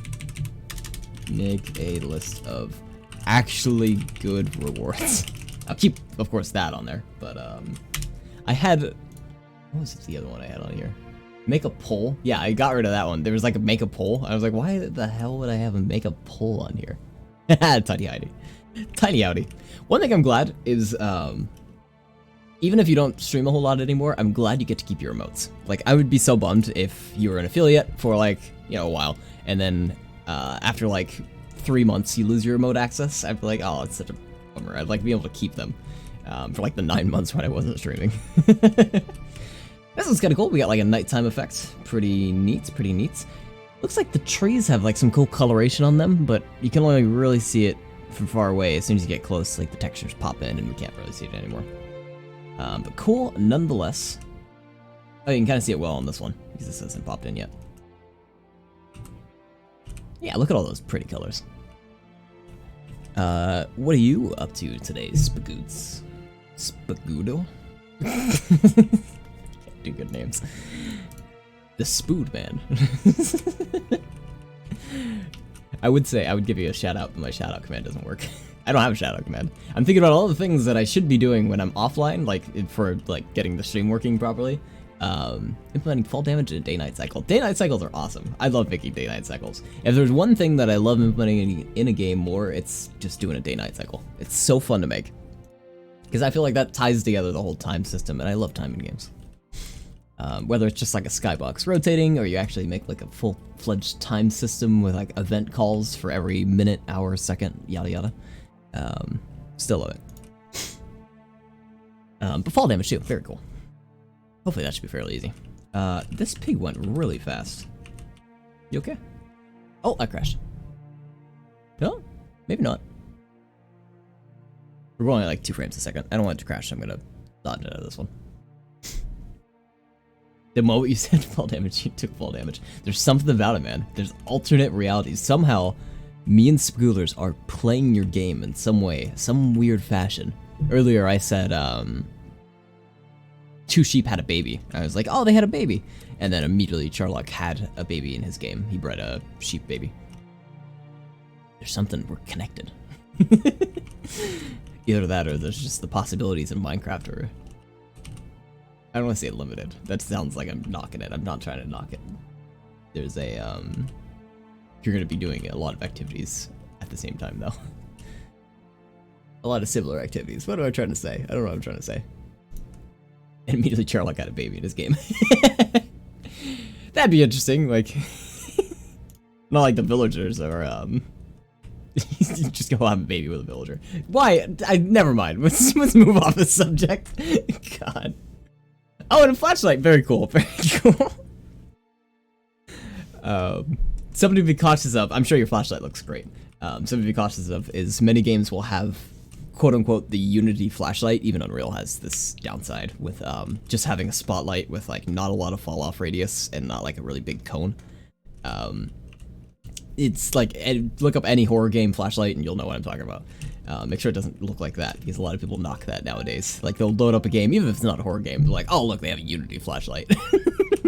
Make a list of actually good rewards. I'll keep, of course, that on there. But I had, what was the other one I had on here? Make a poll. Yeah, I got rid of that one. There was like a make a poll. I was like, why the hell would I have a make a poll on here? Tiny howdy. Tiny howdy. One thing I'm glad is, even if you don't stream a whole lot anymore, I'm glad you get to keep your emotes. Like, I would be so bummed if you were an affiliate for like, you know, a while, and then after like 3 months you lose your emote access. I'd be like, oh, it's such a bummer. I'd like to be able to keep them for like the 9 months when I wasn't streaming. This is kind of cool. We got like a nighttime effect. Pretty neat, pretty neat. Looks like the trees have like some cool coloration on them, but you can only really see it from far away. As soon as you get close, like the textures pop in and we can't really see it anymore. But cool nonetheless. Oh, you can kind of see it well on this one because this hasn't popped in yet. Yeah, look at all those pretty colors. What are you up to today, Spagoots? Spagudo? Do good names. The Spood Man. I would say I would give you a shout out, but my shout out command doesn't work. I don't have a shout out command. I'm thinking about all the things that I should be doing when I'm offline, like for like getting the stream working properly. Implementing fall damage in a day-night cycle. Day-night cycles are awesome. I love making day-night cycles. If there's one thing that I love implementing in a game more, it's just doing a day-night cycle. It's so fun to make. Because I feel like that ties together the whole time system, and I love time in games. Whether it's just like a skybox rotating, or you actually make like a full-fledged time system with like event calls for every minute, hour, second, yada yada. Still love it. But fall damage too, very cool. Hopefully that should be fairly easy. This pig went really fast. You okay? Oh, I crashed. No? Maybe not. We're going at like 2 frames a second. I don't want it to crash, so I'm gonna dodge it out of this one. The moment you said fall damage, you took fall damage. There's something about it, man. There's alternate realities. Somehow, me and Spoolers are playing your game in some way, some weird fashion. Earlier I said, 2 sheep had a baby. I was like, oh, they had a baby. And then immediately Charlock had a baby in his game. He bred a sheep baby. There's something, we're connected. Either that or there's just the possibilities in Minecraft are... I don't want to say limited. That sounds like I'm knocking it. I'm not trying to knock it. There's a, you're going to be doing a lot of activities at the same time, though. A lot of similar activities. What am I trying to say? I don't know what I'm trying to say. And immediately Charlock had a baby in his game. That'd be interesting, like... not like the villagers are, you just go have a baby with a villager. Why? Never mind. Let's move off the subject. God. Oh, and a flashlight. Very cool. Very cool. Something to be cautious of. I'm sure your flashlight looks great. Something to be cautious of is many games will have, quote unquote, the Unity flashlight. Even Unreal has this downside with just having a spotlight with like not a lot of fall off radius and not like a really big cone. It's like, look up any horror game flashlight and you'll know what I'm talking about. Make sure it doesn't look like that, because a lot of people knock that nowadays. Like, they'll load up a game, even if it's not a horror game, they're like, oh, look, they have a Unity flashlight.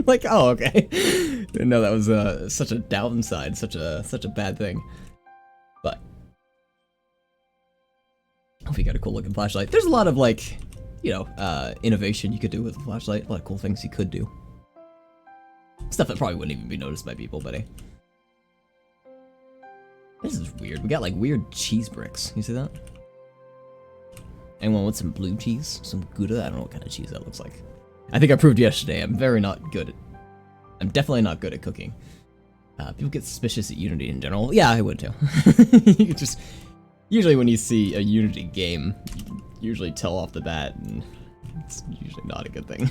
Like, oh, okay. Didn't know that was such a downside, such a bad thing. But, hope you got a cool looking flashlight. There's a lot of, like, you know, innovation you could do with a flashlight, a lot of cool things you could do. Stuff that probably wouldn't even be noticed by people, but hey. This is weird. We got like weird cheese bricks. You see that? Anyone want some blue cheese? Some Gouda? I don't know what kind of cheese that looks like. I think I proved yesterday I'm I'm definitely not good at cooking. People get suspicious at Unity in general. Yeah, I would too. You just... Usually when you see a Unity game, you usually tell off the bat, and it's usually not a good thing.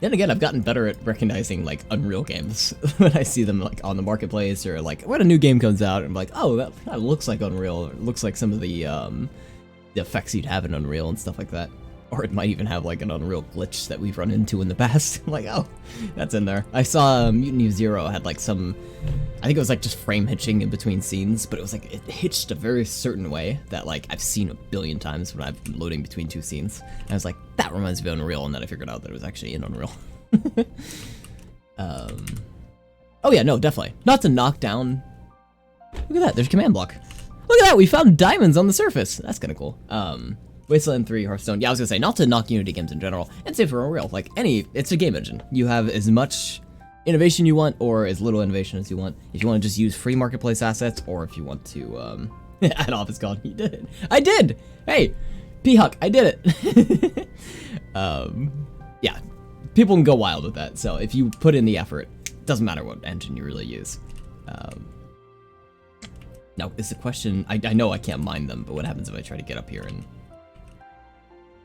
Then again, I've gotten better at recognizing, like, Unreal games when I see them, like, on the marketplace, or, like, when a new game comes out, and I'm like, oh, that looks like Unreal, or it looks like some of the effects you'd have in Unreal and stuff like that. Or it might even have like an Unreal glitch that we've run into in the past. Like, oh, that's in there. I saw Mutiny of Zero had like some, I think it was like just frame hitching in between scenes, but it was like, it hitched a very certain way that like I've seen a billion times when I'm loading between two scenes. And I was like, that reminds me of Unreal, and then I figured out that it was actually in Unreal. Oh yeah, no, definitely. Not to knock down, look at that, there's a command block. Look at that, we found diamonds on the surface. That's kind of cool. Wasteland 3, Hearthstone. Yeah, I was gonna say, not to knock Unity games in general, and say for Unreal, like it's a game engine. You have as much innovation you want, or as little innovation as you want. If you want to just use free marketplace assets, or if you want to, add office code, you did it. I did! Hey, P-Huck, I did it! Yeah, people can go wild with that, so if you put in the effort, doesn't matter what engine you really use. Now, is the question, I know I can't mine them, but what happens if I try to get up here and...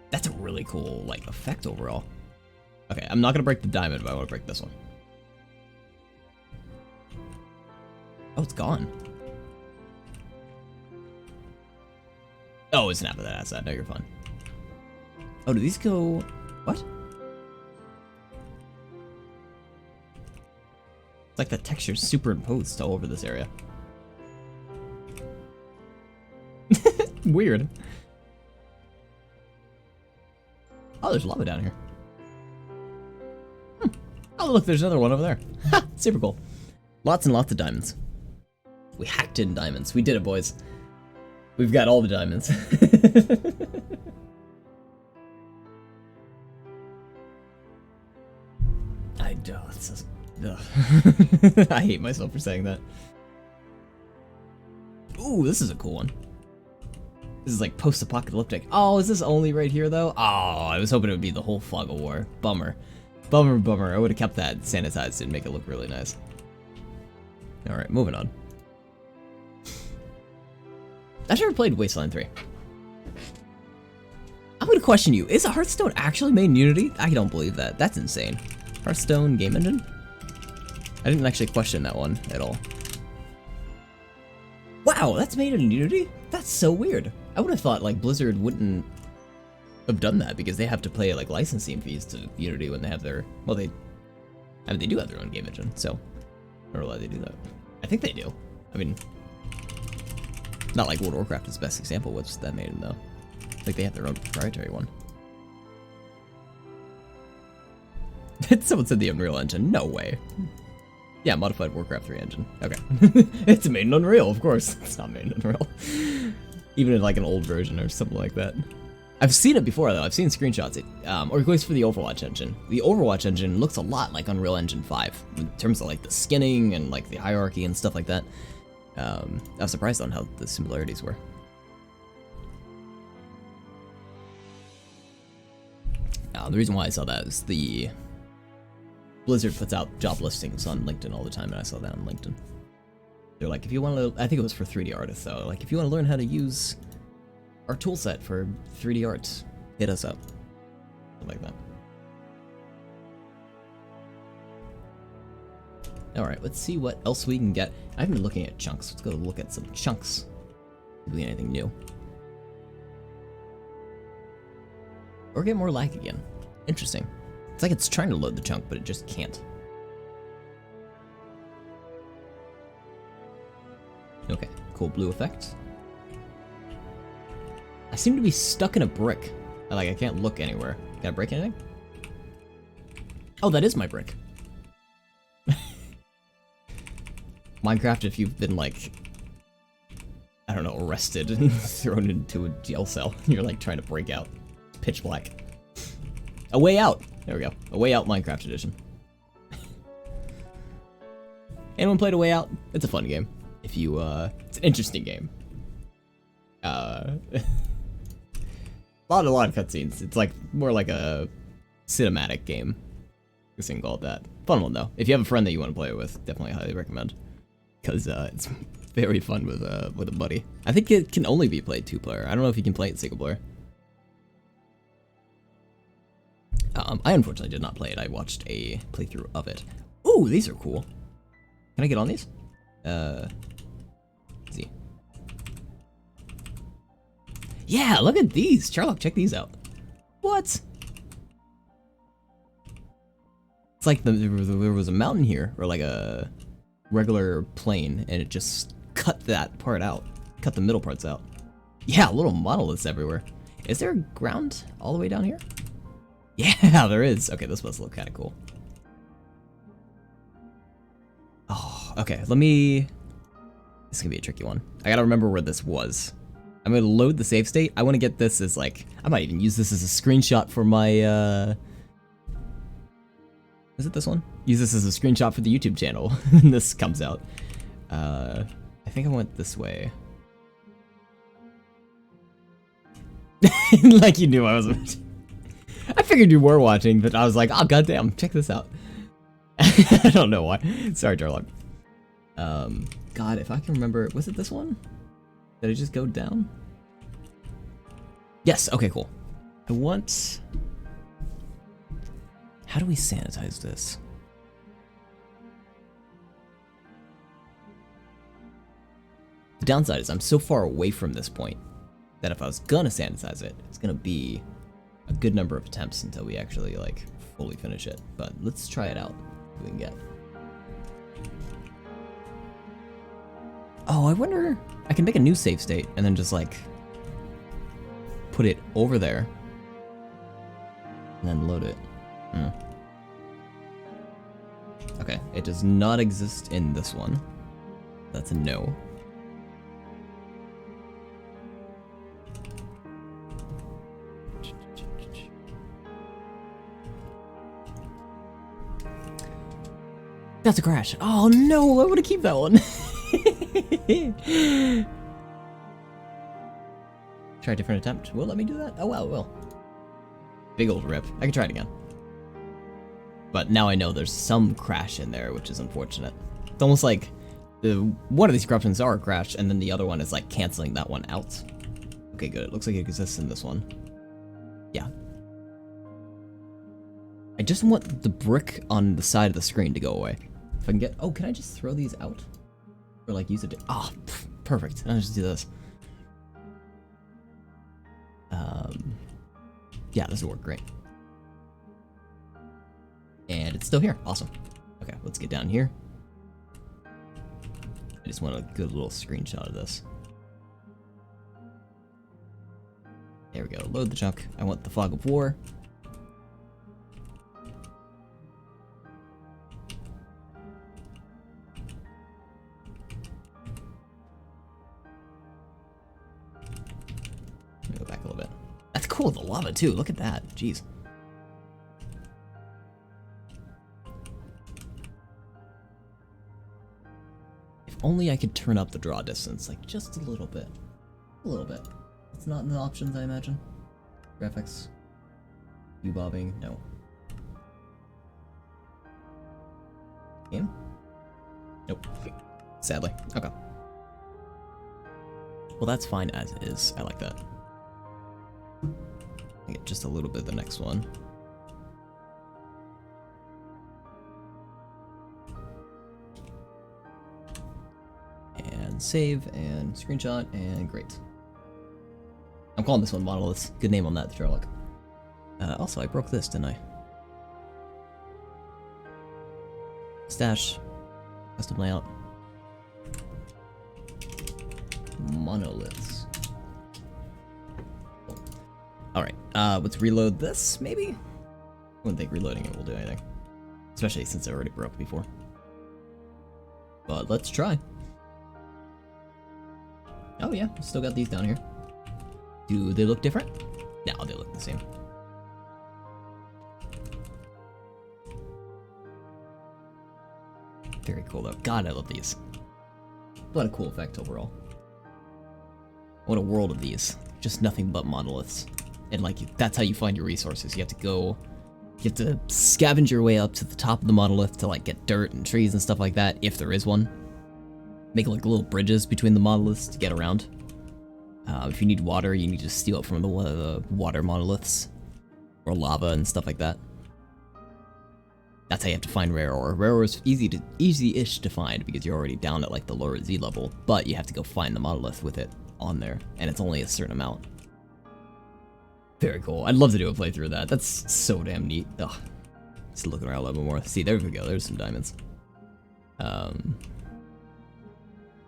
That's a really cool, like, effect overall. Okay, I'm not gonna break the diamond, but I want to break this one. Oh, it's gone. Oh, it's an app of that asset. No, you're fine. Oh, do these go... What? It's like the texture's superimposed all over this area. Weird. Oh, there's lava down here. Oh, look, there's another one over there. Ha! Super cool. Lots and lots of diamonds. We hacked in diamonds. We did it, boys. We've got all the diamonds. I hate myself for saying that. Ooh, this is a cool one. This is like post-apocalyptic. Oh, is this only right here though? Oh, I was hoping it would be the whole Fog of War. Bummer. Bummer, bummer. I would have kept that sanitized and make it look really nice. Alright, moving on. I've never played Wasteland 3. I'm gonna question you. Is Hearthstone actually made in Unity? I don't believe that. That's insane. Hearthstone game engine? I didn't actually question that one at all. Wow, that's made in Unity? That's so weird. I would have thought like Blizzard wouldn't have done that because they have to pay like licensing fees to Unity when they have their, well, they do have their own game engine, so I don't know why they do that. I think they do. I mean, not like World of Warcraft is the best example. What's that made in though? Like they have their own proprietary one. Someone said the Unreal Engine. No way. Yeah, modified Warcraft 3 engine. Okay. It's made in Unreal, of course. It's not made in Unreal. Even in like an old version or something like that. I've seen it before though. I've seen screenshots. Or it goes for the Overwatch engine. The Overwatch engine looks a lot like Unreal Engine 5 in terms of like the skinning and like the hierarchy and stuff like that. I was surprised on how the similarities were. The reason why I saw that is the Blizzard puts out job listings on LinkedIn all the time, and I saw that on LinkedIn. They're like, if you want to, I think it was for 3D artists though, like if you want to learn how to use our toolset for 3D arts, hit us up. Something like that. Alright, let's see what else we can get. I've been looking at chunks. Let's go look at some chunks. If we get anything new. Or get more lag again. Interesting. It's like it's trying to load the chunk, but it just can't. Okay, cool blue effect. I seem to be stuck in a brick. Like, I can't look anywhere. Can I break anything? Oh, that is my brick. Minecraft, if you've been, like, I don't know, arrested and thrown into a jail cell, you're, like, trying to break out. It's pitch black. A Way Out! There we go. A Way Out Minecraft edition. Anyone played A Way Out? It's a fun game. If you, it's an interesting game. A lot of cutscenes. It's like, more like a cinematic game. I guess you can call it that. Fun one, though. If you have a friend that you want to play it with, definitely highly recommend. Because, it's very fun with a buddy. I think it can only be played 2-player. I don't know if you can play it single player. I unfortunately did not play it. I watched a playthrough of it. Ooh, these are cool. Can I get on these? Let's see. Yeah, look at these. Sherlock, check these out. What? It's like there was a mountain here, or like a regular plane, and it just cut that part out. Cut the middle parts out. Yeah, little monoliths everywhere. Is there ground all the way down here? Yeah, there is. Okay, this must look kind of cool. Oh, okay, let me... This is gonna be a tricky one. I gotta remember where this was. I'm gonna load the save state. I wanna get this as like... I might even use this as a screenshot for my, Is it this one? Use this as a screenshot for the YouTube channel when this comes out. I think I went this way. Like you knew I was watching. I figured you were watching, but I was like, oh goddamn, check this out. I don't know why. Sorry, Jarlock. God, if I can remember, was it this one? Did I just go down? Yes, okay, cool. I want... How do we sanitize this? The downside is I'm so far away from this point that if I was gonna sanitize it, it's gonna be a good number of attempts until we actually, like, fully finish it. But let's try it out. What we can get. Oh, I wonder... I can make a new save state and then just, like, put it over there. And then load it. Okay, it does not exist in this one. That's a no. That's a crash. Oh no, I want to keep that one. Try a different attempt. Will it let me do that? Oh well, it will. Big old rip. I can try it again. But now I know there's some crash in there, which is unfortunate. It's almost like one of these corruptions are a crash, and then the other one is like canceling that one out. Okay, good. It looks like it exists in this one. Yeah. I just want the brick on the side of the screen to go away. If I can get... Oh, can I just throw these out? Or like use it to... Oh, perfect. I'll just do this. Yeah, this will work great. And it's still here. Awesome. Okay, let's get down here. I just want a good little screenshot of this. There we go. Load the chunk. I want the fog of war. Let me go back a little bit. That's cool, the lava too. Look at that. Jeez. If only I could turn up the draw distance, like just a little bit. A little bit. It's not in the options, I imagine. Graphics. U-bobbing, no. Game? Nope. Sadly. Okay. Well, that's fine as is. I like that. I get just a little bit of the next one. And save, and screenshot, and great. I'm calling this one Monoliths. Good name on that, Sherlock. Also, I broke this, didn't I? Stash. Custom layout. Monoliths. Alright, let's reload this, maybe? I wouldn't think reloading it will do anything. Especially since it already broke before. But let's try. Oh yeah, still got these down here. Do they look different? No, they look the same. Very cool though. God, I love these. What a cool effect overall. What a world of these. Just nothing but monoliths. And like, that's how you find your resources. You have to go, you have to scavenge your way up to the top of the monolith to like get dirt and trees and stuff like that, if there is one. Make like little bridges between the monoliths to get around. If you need water, you need to steal it from the water monoliths. Or lava and stuff like that. That's how you have to find rare ore. Rare ore is easy-ish to find because you're already down at like the lower Z level, but you have to go find the monolith with it on there, and it's only a certain amount. Very cool. I'd love to do a playthrough of that. That's so damn neat. Ugh. Just looking around a little bit more. See, there we go. There's some diamonds. A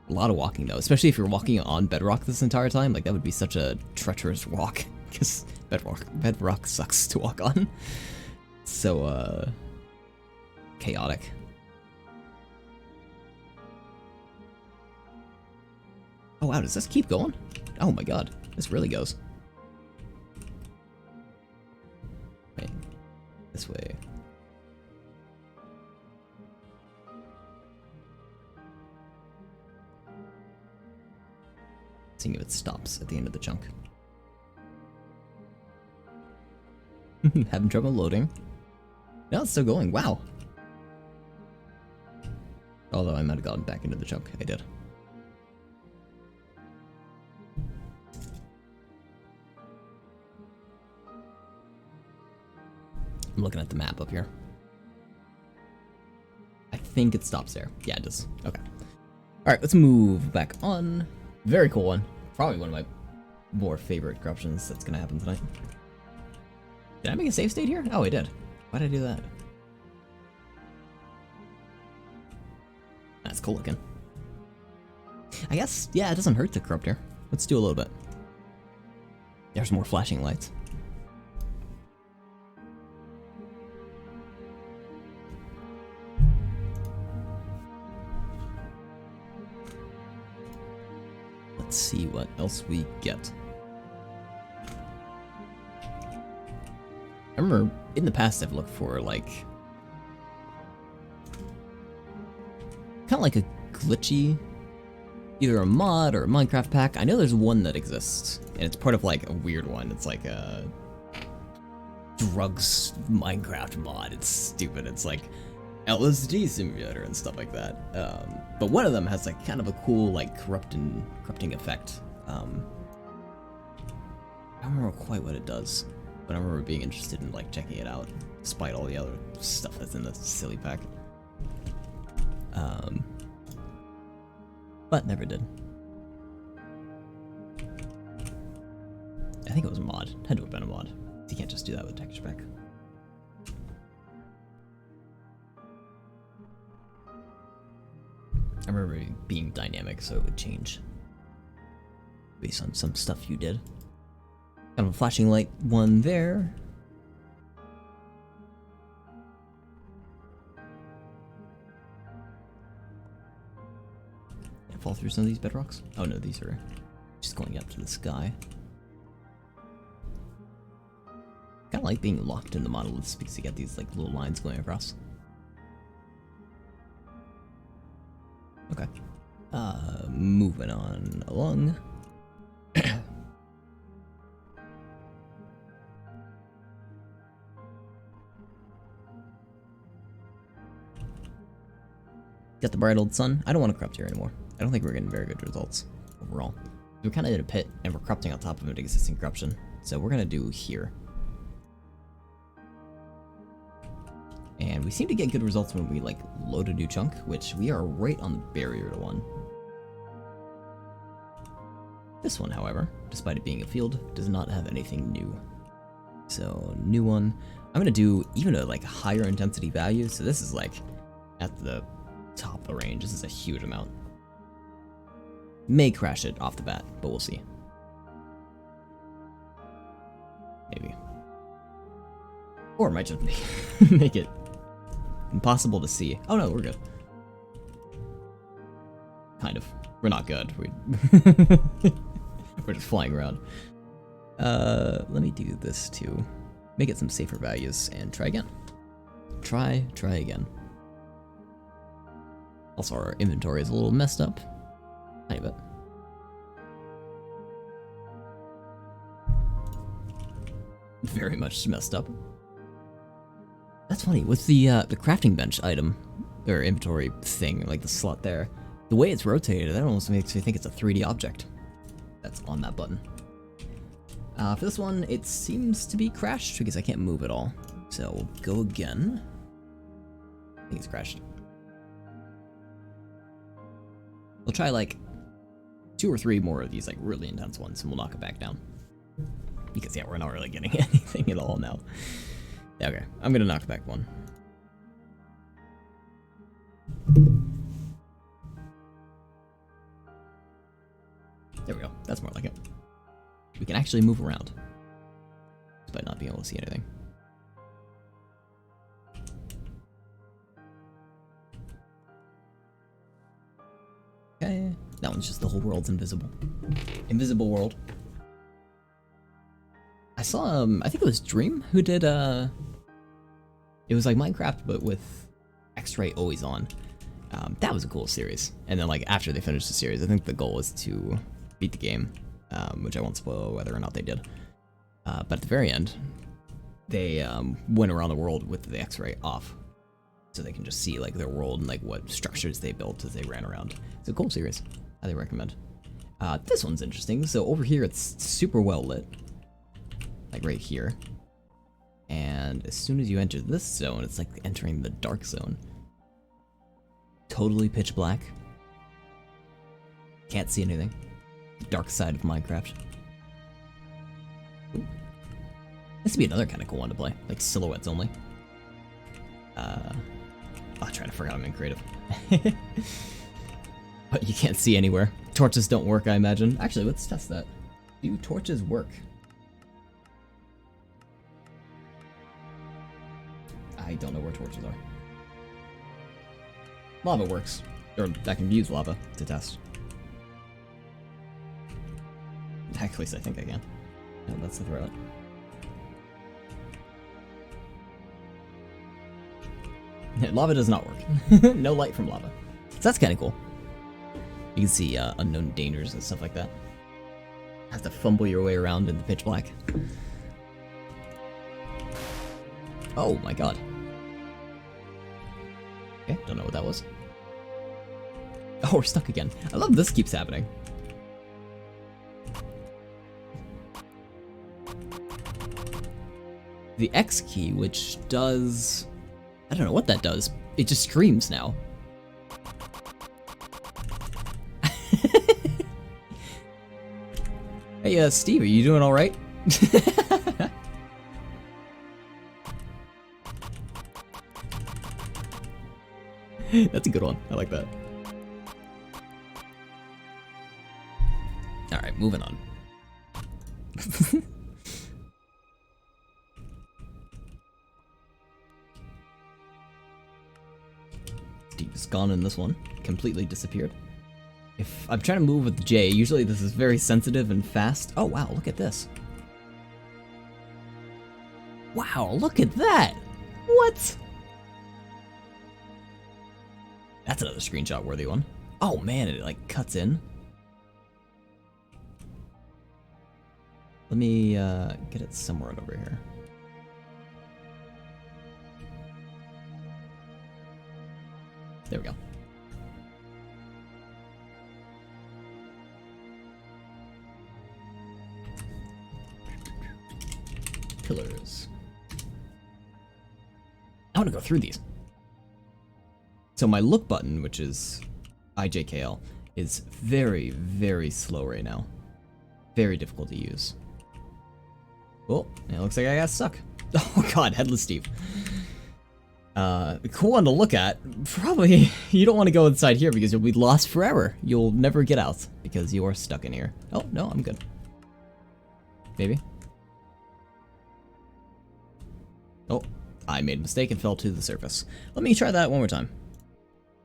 lot of walking though, especially if you're walking on bedrock this entire time. Like that would be such a treacherous walk because bedrock sucks to walk on. So chaotic. Oh wow, does this keep going? Oh my god, this really goes. Wait, this way. Seeing if it stops at the end of the chunk. Having trouble loading. No, it's still going. Wow. Although I might have gotten back into the chunk. I did. I'm looking at the map up here. I think it stops there. Yeah, it does. Okay. Alright, let's move back on. Very cool one. Probably one of my more favorite corruptions that's gonna happen tonight. Did I make a save state here? Oh, I did. Why did I do that? That's cool looking. I guess, yeah, it doesn't hurt to corrupt here. Let's do a little bit. There's more flashing lights. Let's see what else we get. I remember in the past I've looked for like kind of like a glitchy, either a mod or a Minecraft pack. I know there's one that exists, and it's part of like a weird one. It's like a drugs Minecraft mod. It's stupid. It's like LSD simulator and stuff like that. But one of them has like kind of a cool like corrupting effect. I don't remember quite what it does, but I remember being interested in like checking it out, despite all the other stuff that's in the silly pack. But never did. I think it was a mod. Had to have been a mod. You can't just do that with texture pack. I remember it being dynamic, so it would change based on some stuff you did. Kind of a flashing light one there. Did I fall through some of these bedrocks? Oh no, these are just going up to the sky. Kind of like being locked in the monoliths because you get these like little lines going across. Okay. Moving on along. Got the bright old sun. I don't want to corrupt here anymore. I don't think we're getting very good results overall. We're kind of in a pit and we're corrupting on top of an existing corruption. So we're going to do here. And we seem to get good results when we like load a new chunk, which we are right on the barrier to one. This one, however, despite it being a field, does not have anything new. So new one. I'm gonna do even a like higher intensity value. So this is like at the top of the range. This is a huge amount. May crash it off the bat, but we'll see. Maybe. Or it might just make it impossible to see. Oh no, we're good. Kind of. We're not good. We're just flying around. Let me do this too. Make it some safer values and try again. Try again. Also, our inventory is a little messed up. Tiny bit. Very much messed up. That's funny. With the crafting bench item or inventory thing, like the slot there, the way it's rotated, that almost makes me think it's a 3D object that's on that button. For this one, it seems to be crashed because I can't move at all. So we'll go again. I think it's crashed. We'll try like 2 or 3 more of these like really intense ones and we'll knock it back down. Because, yeah, we're not really getting anything at all now. Yeah, okay. I'm gonna knock back one. There we go. That's more like it. We can actually move around. Despite not being able to see anything. Okay. That one's just the whole world's invisible. Invisible world. I saw, I think it was Dream who did, it was like Minecraft, but with X-ray always on. That was a cool series. And then, like, after they finished the series, I think the goal was to beat the game, which I won't spoil whether or not they did. But at the very end, they went around the world with the X-ray off, so they can just see, like, their world and, like, what structures they built as they ran around. It's a cool series. Highly recommend. This one's interesting. So over here, it's super well lit. Like right here. And as soon as you enter this zone, it's like entering the dark zone. Totally pitch black. Can't see anything. Dark side of Minecraft. Ooh. This would be another kind of cool one to play. Like silhouettes only. I'm trying to figure out I'm in creative. But you can't see anywhere. Torches don't work, I imagine. Actually, let's test that. Do torches work? I don't know where torches are. Lava works. Or I can use lava to test. At least I think I can. No, that's the throw it. Lava does not work. No light from lava. So that's kind of cool. You can see unknown dangers and stuff like that. Have to fumble your way around in the pitch black. Oh my god. Okay, don't know what that was. Oh, we're stuck again. I love this keeps happening. The X key, which does... I don't know what that does. It just screams now. Hey, Steve, are you doing all right? That's a good one. I like that. All right, moving on. Steve is gone in this one. Completely disappeared. If I'm trying to move with J, usually this is very sensitive and fast. Oh, wow, look at this. Wow, look at that! What? That's another screenshot worthy one. Oh man, it like cuts in. Let me get it somewhere over here. There we go. Pillars. I want to go through these. So my look button, which is IJKL, is very, very slow right now. Very difficult to use. Oh, it looks like I got stuck. Oh god, Headless Steve. Cool one to look at. Probably, you don't want to go inside here because you'll be lost forever. You'll never get out because you are stuck in here. Oh, no, I'm good. Maybe. Oh, I made a mistake and fell to the surface. Let me try that one more time.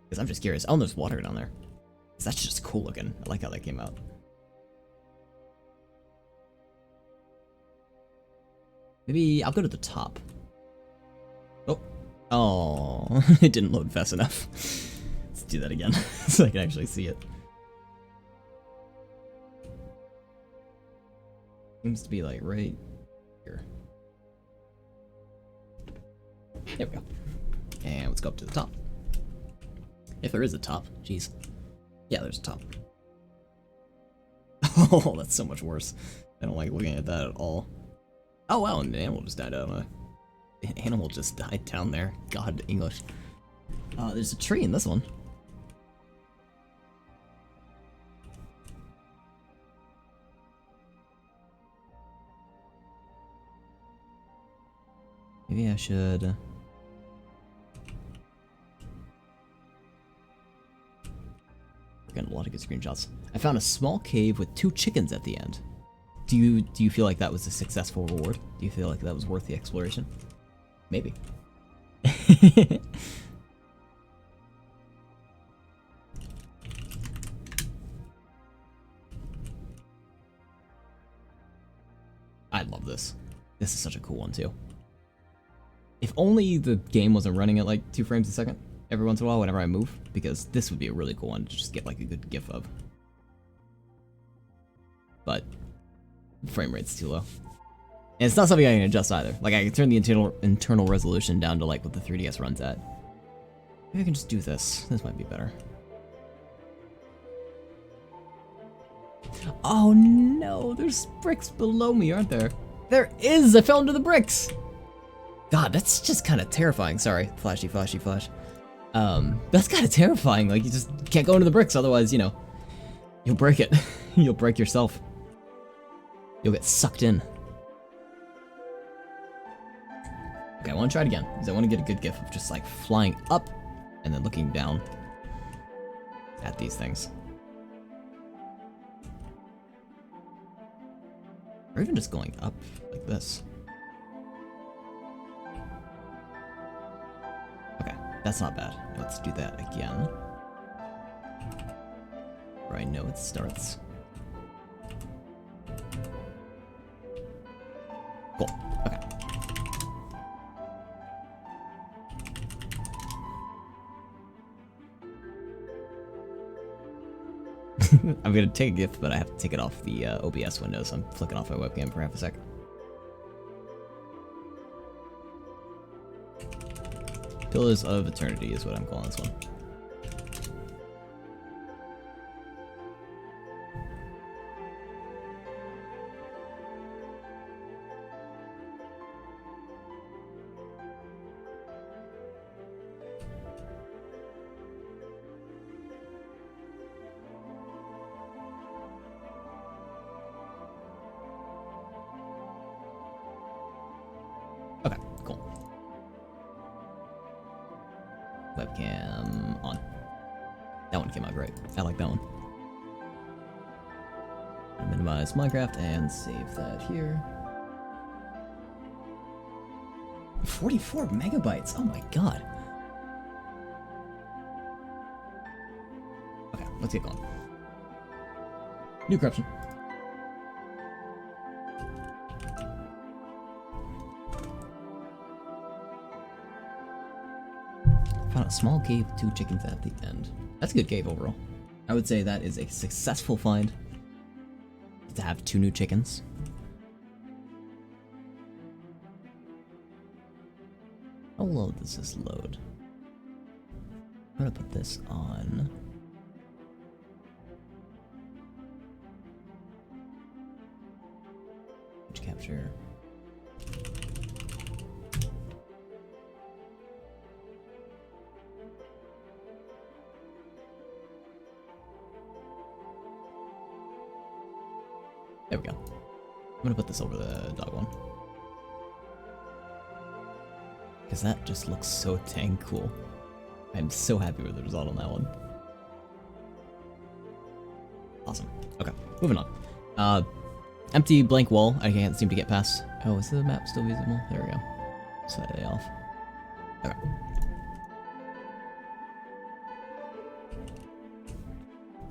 Because I'm just curious. Oh, there's water down there. That's just cool looking. I like how that came out. Maybe I'll go to the top. Oh. Oh, it didn't load fast enough. Let's do that again so I can actually see it. Seems to be like right here. There we go. And let's go up to the top. If there is a top. Jeez. Yeah, there's a top. Oh, that's so much worse. I don't like looking at that at all. Oh wow, and an animal just died out. An animal just died down there. God, English. There's a tree in this one. Maybe I should... Getting a lot of good screenshots. I found a small cave with 2 chickens at the end. Do you feel like that was a successful reward? Do you feel like that was worth the exploration? Maybe. I love this. This is such a cool one too. If only the game wasn't running at like 2 frames a second every once in a while whenever I move, because this would be a really cool one to just get like a good gif of. But frame rate's too low. And it's not something I can adjust either. Like I can turn the internal resolution down to like what the 3DS runs at. Maybe I can just do this. This might be better. Oh no, there's bricks below me, aren't there? There is! I fell into the bricks! God, that's just kind of terrifying. Sorry, flashy, flashy, flash. That's kind of terrifying. Like, you just can't go into the bricks, otherwise, you know, you'll break it. You'll break yourself. You'll get sucked in. Okay, I want to try it again, because I want to get a good gif of just, like, flying up and then looking down at these things. Or even just going up like this. Okay, that's not bad. Let's do that again. Where I know it starts. Cool. Okay. I'm gonna take a GIF, but I have to take it off the OBS window, so I'm flicking off my webcam for half a sec. Pillars of Eternity is what I'm calling this one. Okay, cool. Webcam on. That one came out great. I like that one. I'll minimize Minecraft and save that here. 44 megabytes. Oh my god. Okay, let's get going. New corruption. Found a small cave with 2 chickens at the end. That's a good cave overall. I would say that is a successful find to have 2 new chickens. How low does this load? I'm gonna put this on. Image capture. There we go. I'm gonna put this over the dog one. Because that just looks so dang cool. I'm so happy with the result on that one. Awesome. Okay, moving on. Empty blank wall. I can't seem to get past. Oh, is the map still visible? There we go. Slightly off. Okay.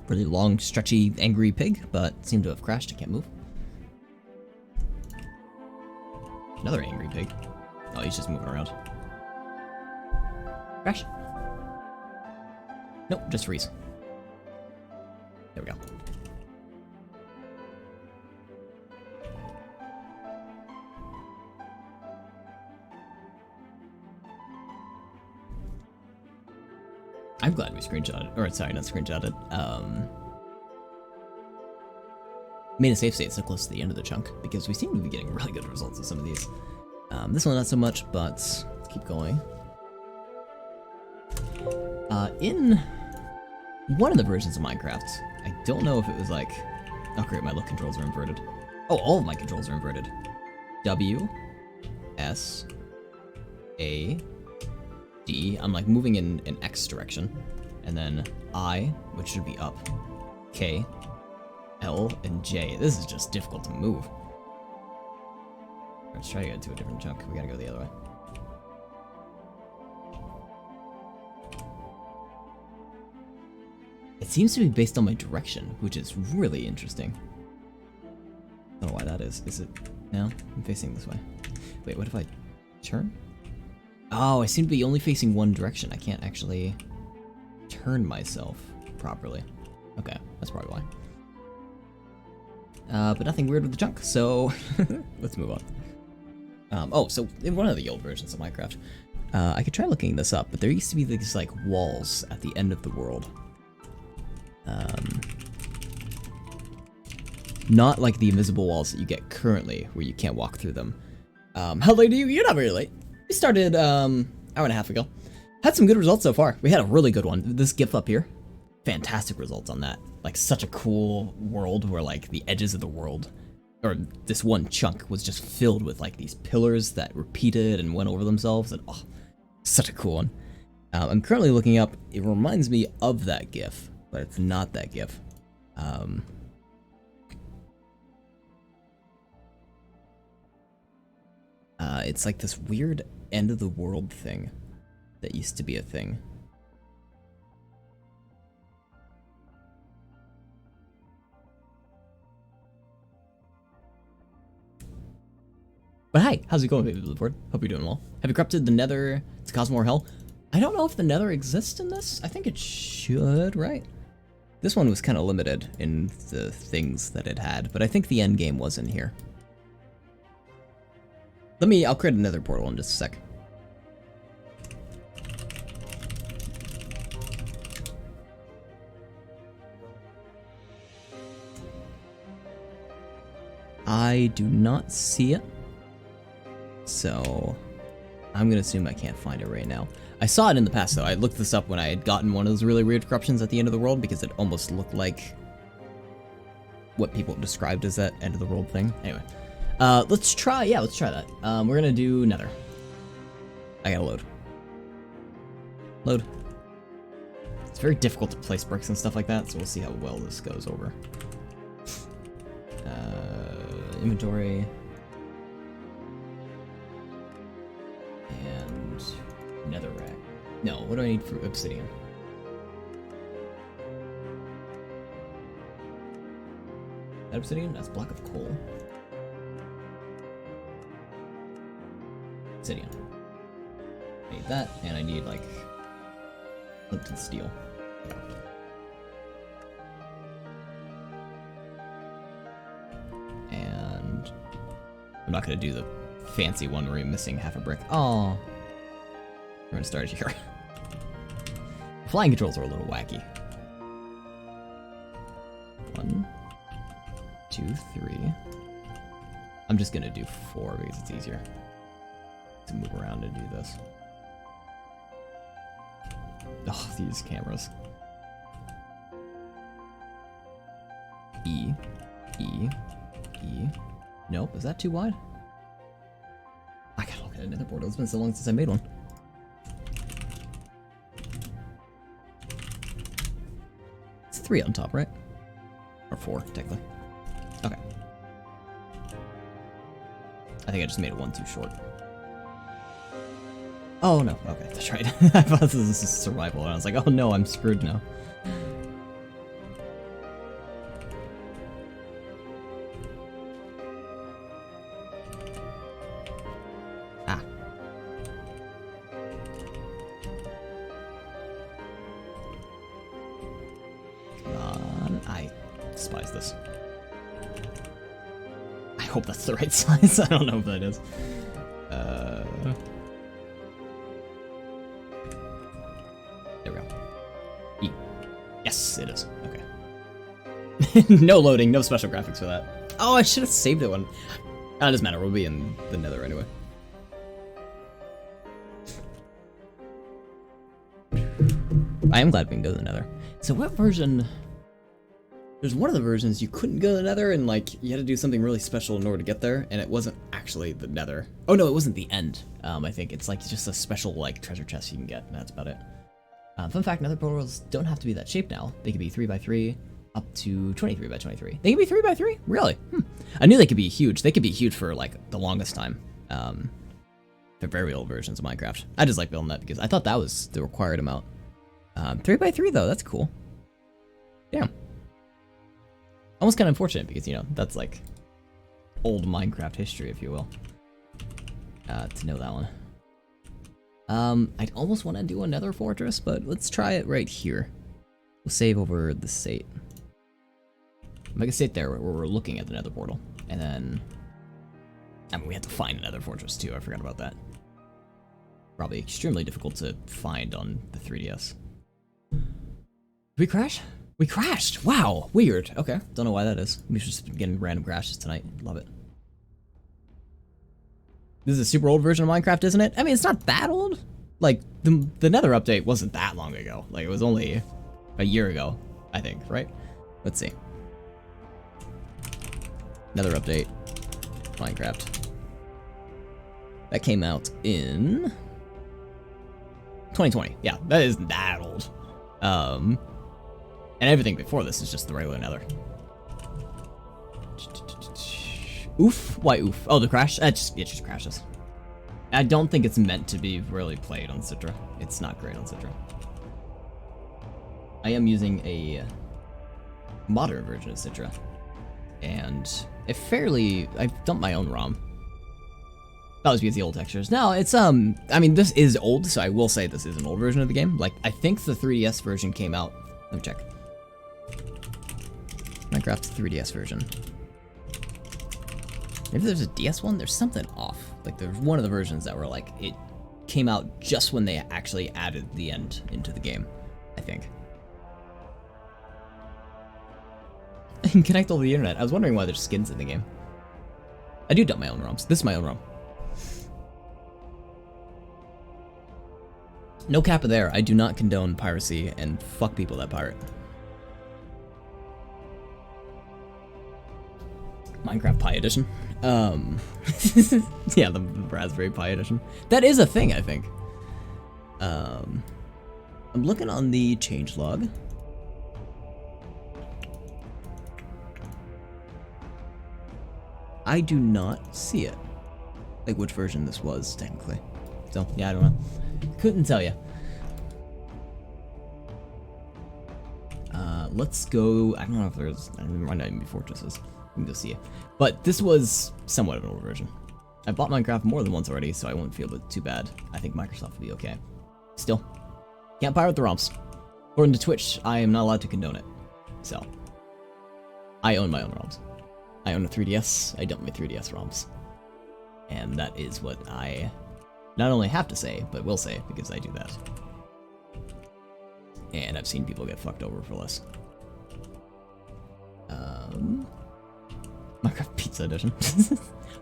Really long, stretchy, angry pig, but seemed to have crashed. I can't move. Another angry pig. Oh, he's just moving around. Crash. Nope, just freeze. There we go. I'm glad we screenshotted, or sorry, not screenshotted. Made a safe state so close to the end of the chunk, because we seem to be getting really good results with some of these. This one not so much, but let's keep going. In one of the versions of Minecraft, I don't know if it was like, oh great, my look controls are inverted. Oh, all of my controls are inverted. W, S, A, D. I'm like moving in an X direction. And then I, which should be up. K, L, and J. This is just difficult to move. Let's try to get to a different chunk. We gotta go the other way. It seems to be based on my direction, which is really interesting. I don't know why that is. Is it? No, I'm facing this way. Wait, what if I turn? Oh, I seem to be only facing one direction. I can't actually turn myself properly. Okay, that's probably why. But nothing weird with the junk, so let's move on. Oh, so in one of the old versions of Minecraft, I could try looking this up, but there used to be these like walls at the end of the world. Not like the invisible walls that you get currently, where you can't walk through them. How late are you? You're not very late. We started, hour and a half ago. Had some good results so far. We had a really good one. This GIF up here, fantastic results on that. Like, such a cool world where, like, the edges of the world, or this one chunk, was just filled with, like, these pillars that repeated and went over themselves, and, oh, such a cool one. I'm currently looking up, it reminds me of that GIF, but it's not that GIF. It's like this weird end of the world thing that used to be a thing. But hi, how's it going, baby Billboard? Hope you're doing well. Have you corrupted the Nether to cause more hell? I don't know if the Nether exists in this. I think it should, right? This one was kind of limited in the things that it had, but I think the end game was in here. I'll create another portal in just a sec. I do not see it, so I'm gonna assume I can't find it right now. I saw it in the past though. I looked this up when I had gotten one of those really weird corruptions at the end of the world because it almost looked like what people described as that end of the world thing. Anyway. Let's try that. We're gonna do Nether. I gotta load. Load. It's very difficult to place bricks and stuff like that, so we'll see how well this goes over. Inventory. And Nether rack. No, what do I need for obsidian? That obsidian? That's block of coal. Obsidian. I need that, and I need, like, flint and steel. Yeah. And I'm not gonna do the fancy one where you're missing half a brick. Oh, we're gonna start here. Flying controls are a little wacky. 1, 2, 3. I'm just gonna do 4 because it's easier to move around and do this. Oh, these cameras. E. Nope, is that too wide? I gotta look at another portal. It's been so long since I made one. It's 3 on top, right? Or 4, technically. Okay. I think I just made it 1 too short. Oh no, okay, that's right. I thought this was survival, and I was like, oh no, I'm screwed now. Ah. Come on, I despise this. I hope that's the right size. I don't know if that is. There we go. E. Yes, it is. Okay. No loading, no special graphics for that. Oh, I should have saved it when... it doesn't matter, we'll be in the Nether anyway. I am glad we can go to the Nether. So what version... There's one of the versions you couldn't go to the Nether and like you had to do something really special in order to get there, and it wasn't actually the nether. Oh no, it wasn't the end. I think it's like just a special like treasure chest you can get, and that's about it. Fun fact, nether portals don't have to be that shape now. They can be 3x3 up to 23x23. They can be 3x3? Really? I knew they could be huge. They could be huge for like the longest time. For very old versions of Minecraft. I just like building that because I thought that was the required amount. 3x3 though, that's cool. Damn. Almost kind of unfortunate because, you know, that's like old Minecraft history, if you will. To know that one. I'd almost want to do another fortress, but let's try it right here. We'll save over the state. Make a state there where we're looking at the nether portal. And then... I mean, we have to find another fortress too, I forgot about that. Probably extremely difficult to find on the 3DS. Did we crash? We crashed! Wow, weird. Okay, don't know why that is. We've just been getting random crashes tonight. Love it. This is a super old version of Minecraft, isn't it? I mean, it's not that old. Like, the Nether update wasn't that long ago. Like, it was only a year ago, I think, right? Let's see. Nether update. Minecraft. That came out in 2020. Yeah, that isn't that old. And everything before this is just the regular Nether. Oof? Why oof? Oh, the crash? It just crashes. I don't think it's meant to be really played on Citra. It's not great on Citra. I am using a modern version of Citra. And I've dumped my own ROM. That was because the old textures. No, it's, I mean, this is old, so I will say this is an old version of the game. Like, I think the 3DS version came out. Let me check. Minecraft 3DS version. Maybe there's a DS one? There's something off. Like, there's one of the versions that were like, it came out just when they actually added the end into the game, I think. Connect all the internet. I was wondering why there's skins in the game. I do dump my own ROMs. This is my own ROM. No kappa there. I do not condone piracy and fuck people that pirate. Minecraft Pi Edition. Yeah, the Raspberry Pi Edition. That is a thing, I think. I'm looking on the changelog. I do not see it. Like which version this was, technically. So, yeah, I don't know. Couldn't tell you. Let's go. I don't know if there's. There might not even be fortresses. We can go see it. But this was somewhat of an old version. I bought Minecraft more than once already, so I won't feel too bad. I think Microsoft will be okay. Still, can't pirate the ROMs. According to Twitch, I am not allowed to condone it. So, I own my own ROMs. I own a 3DS. I dump my 3DS ROMs. And that is what I not only have to say, but will say, because I do that. And I've seen people get fucked over for less. Minecraft Pizza Edition.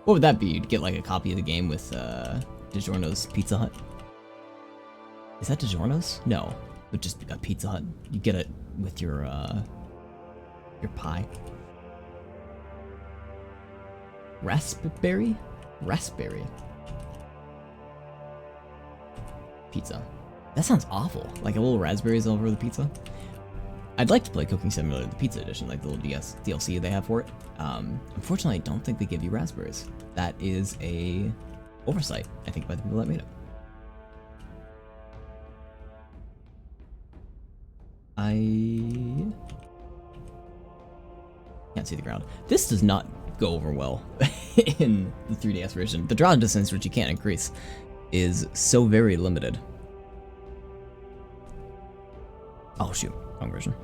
What would that be? You'd get like a copy of the game with DiGiorno's Pizza Hut. Is that DiGiorno's? No, it would just be a Pizza Hut. You get it with your pie. Raspberry? Raspberry. Pizza. That sounds awful. Like a little raspberries all over the pizza. I'd like to play Cooking Simulator, the Pizza Edition, like the little DLC they have for it. Unfortunately, I don't think they give you raspberries. That is a oversight, I think, by the people that made it. I can't see the ground. This does not go over well in the 3DS version. The draw distance, which you can't increase, is so very limited. Oh shoot, wrong version.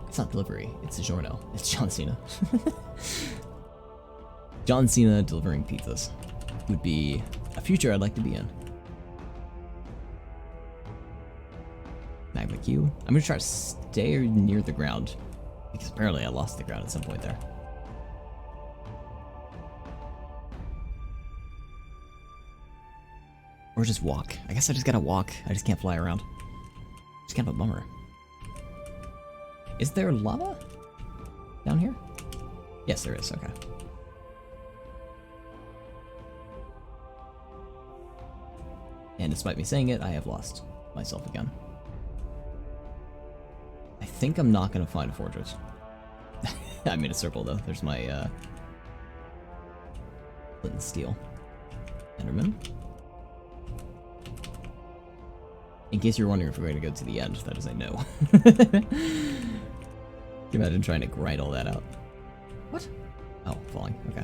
It's not delivery, it's DiGiorno. It's John Cena. John Cena delivering pizzas would be a future I'd like to be in. Magma Q. I'm gonna try to stay near the ground, because apparently I lost the ground at some point there. Or just walk. I guess I just gotta walk. I just can't fly around. It's kind of a bummer. Is there lava down here? Yes, there is. Okay. And despite me saying it, I have lost myself again. I think I'm not gonna find a fortress. I made a circle though. There's my flint and steel. Enderman. In case you're wondering if we're going to go to the end, that is a no. Can you imagine trying to grind all that out? What? Oh, falling. Okay.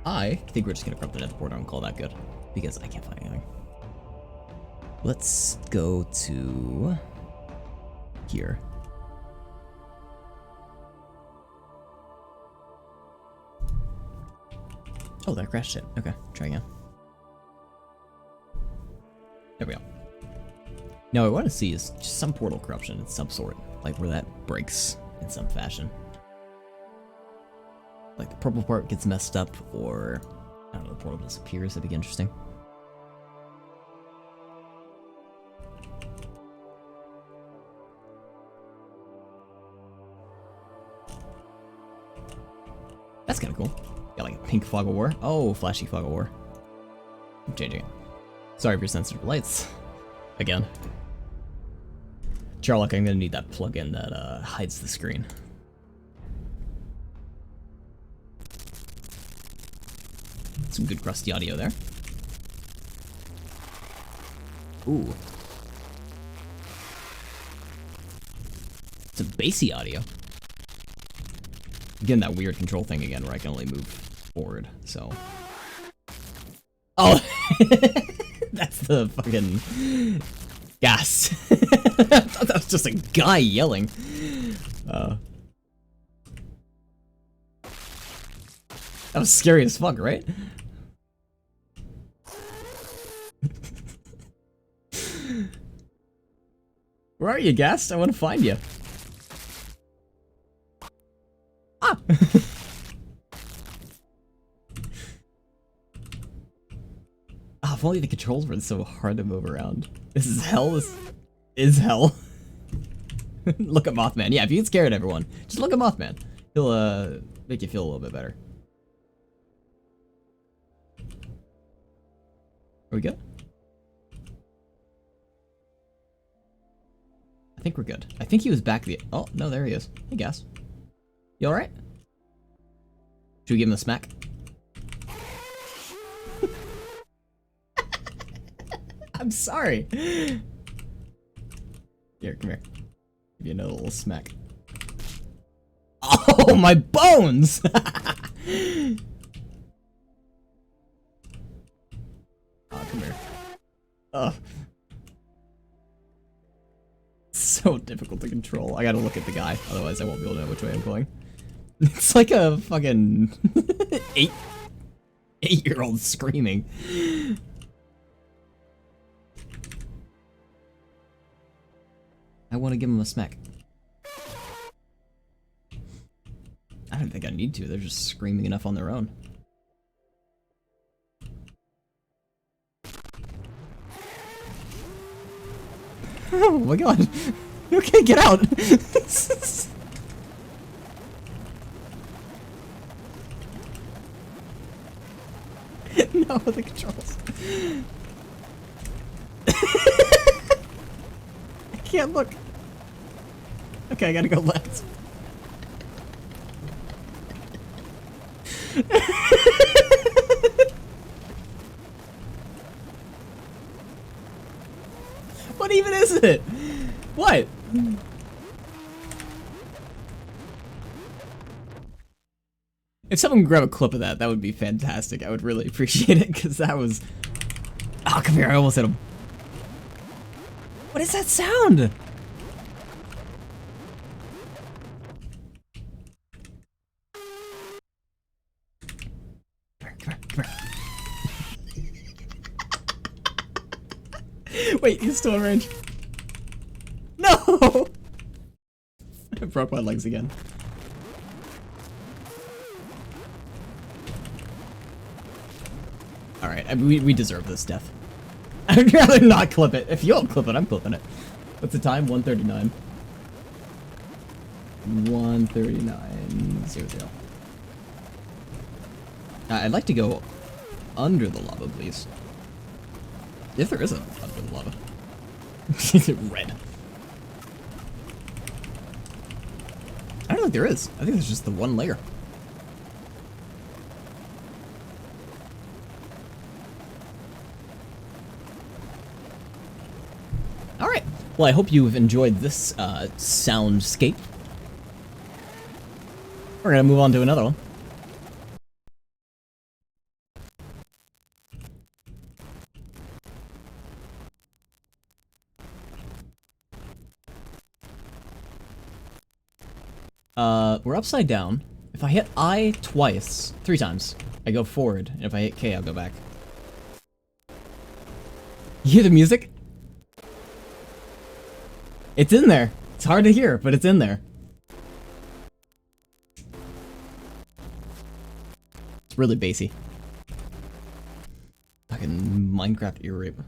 I think we're just gonna corrupt the nether portal and call that good, because I can't find anything. Let's go to here. Oh, that crashed it. Okay, try again. There we go. Now, what I want to see is just some portal corruption of some sort, like where that breaks in some fashion. Like the purple part gets messed up, or I don't know, the portal disappears. That'd be interesting. That's kind of cool. Got like a pink fog of war. Oh, flashy fog of war. I'm changing it. Sorry for your sensitive lights. Again. Charlock, I'm gonna need that plugin that hides the screen. Some good crusty audio there. Ooh. Some bassy audio. Again, that weird control thing again where I can only move forward, so. Oh! That's the fucking gas. I thought that was just a guy yelling. That was scary as fuck, right? Where are you, Ghast? I want to find you. Ah! Oh, if only the controls weren't so hard to move around. This is hell. This is hell. Look at Mothman. Yeah, if you get scared, everyone, just look at Mothman. He'll make you feel a little bit better. Are we good? I think we're good. I think he was back the— oh, no, there he is. Hey, Gas. You alright? Should we give him a smack? I'm sorry. Here, come here. Give you another little smack. Oh, my bones! Oh, come here. Oh. So difficult to control. I gotta look at the guy, otherwise I won't be able to know which way I'm going. It's like a fucking eight-year-old screaming. I want to give him a smack. I don't think I need to. They're just screaming enough on their own. Oh my god. Okay, get out. No, the controls. I can't look. Okay, I gotta go left. What even is it? What? If someone could grab a clip of that, that would be fantastic. I would really appreciate it, because that was— oh, come here, I almost hit him. What is that sound? Come here, come here. Wait, he's still in range. No! I broke my legs again. Alright, we deserve this death. I'd rather not clip it. If you don't clip it, I'm clipping it. What's the time? 1:39. 1:39:00. I'd like to go under the lava, please. If there is a under the lava. Red. I don't think there is. I think there's just the one layer. Alright. Well, I hope you've enjoyed this soundscape. We're gonna move on to another one. We're upside down. If I hit I twice, 3 times, I go forward, and if I hit K, I'll go back. You hear the music? It's in there. It's hard to hear, but it's in there. It's really bassy. Fucking Minecraft ear rape.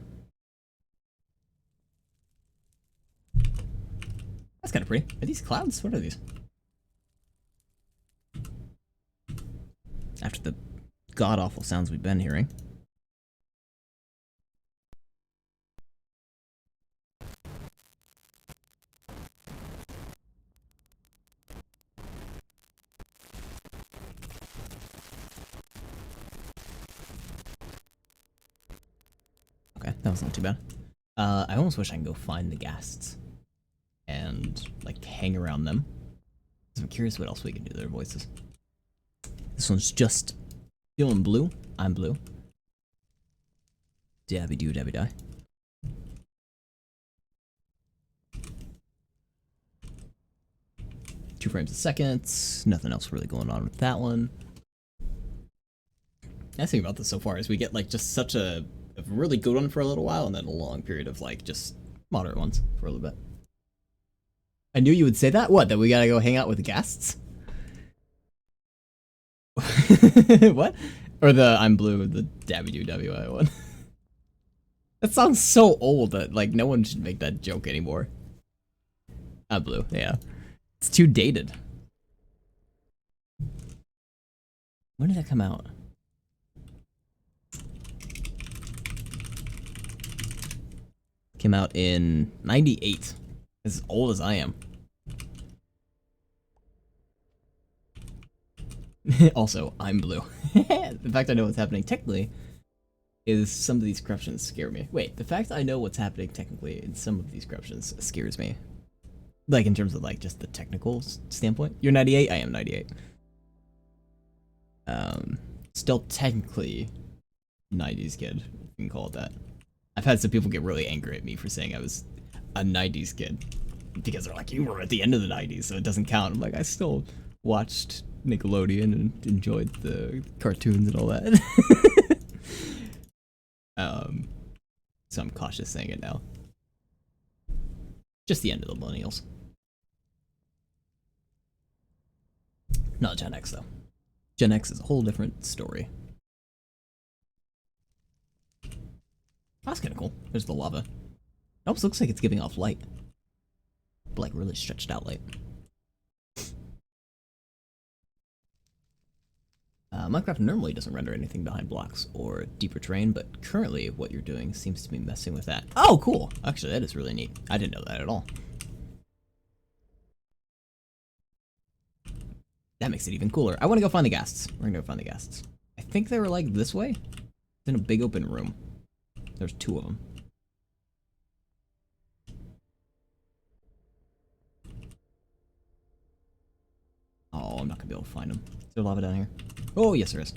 That's kind of pretty. Are these clouds? What are these? After the god-awful sounds we've been hearing. Okay, that was not too bad. I almost wish I could go find the ghasts and, like, hang around them. I'm curious what else we can do to their voices. This one's just feeling blue. I'm blue. Dabby do, dabby die. Two frames a second. Nothing else really going on with that one. Nice thing about this so far is we get like just such a really good one for a little while and then a long period of like just moderate ones for a little bit. I knew you would say that. What? That we gotta go hang out with the guests? What? Or the I'm blue, the WWI one. That sounds so old that like no one should make that joke anymore. I'm blue, yeah. It's too dated. When did that come out? Came out in 98. As old as I am. Also, I'm blue. The fact I know what's happening technically is some of these corruptions scare me. Wait, the fact I know what's happening technically in some of these corruptions scares me. Like in terms of like just the technical standpoint. You're 98? I am 98. Still technically 90s kid, if you can call it that. I've had some people get really angry at me for saying I was a 90s kid. Because they're like, you were at the end of the 90s, so it doesn't count. I'm like, I still watched Nickelodeon and enjoyed the cartoons and all that. So I'm cautious saying it now. Just the end of the millennials. Not Gen X, though. Gen X is a whole different story. That's kind of cool. There's the lava. It almost looks like it's giving off light. But like really stretched out light. Minecraft normally doesn't render anything behind blocks or deeper terrain, but currently what you're doing seems to be messing with that. Oh, cool! Actually, that is really neat. I didn't know that at all. That makes it even cooler. I want to go find the ghasts. We're gonna go find the ghasts. I think they were like this way. It's in a big open room. There's 2 of them. Oh, I'm not gonna be able to find them. Is there lava down here? Oh, yes there is.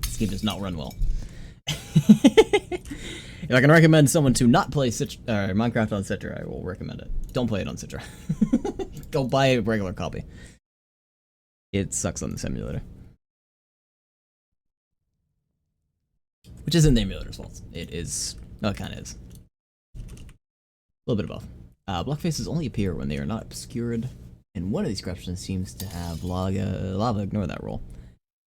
This game does not run well. If I can recommend someone to not play Minecraft on Citra, I will recommend it. Don't play it on Citra. Go buy a regular copy. It sucks on the simulator. Which isn't the emulator's fault. It is... Oh, it kind of is. A little bit of both. Block faces only appear when they are not obscured, and one of these corruptions seems to have lava. Ignore that roll.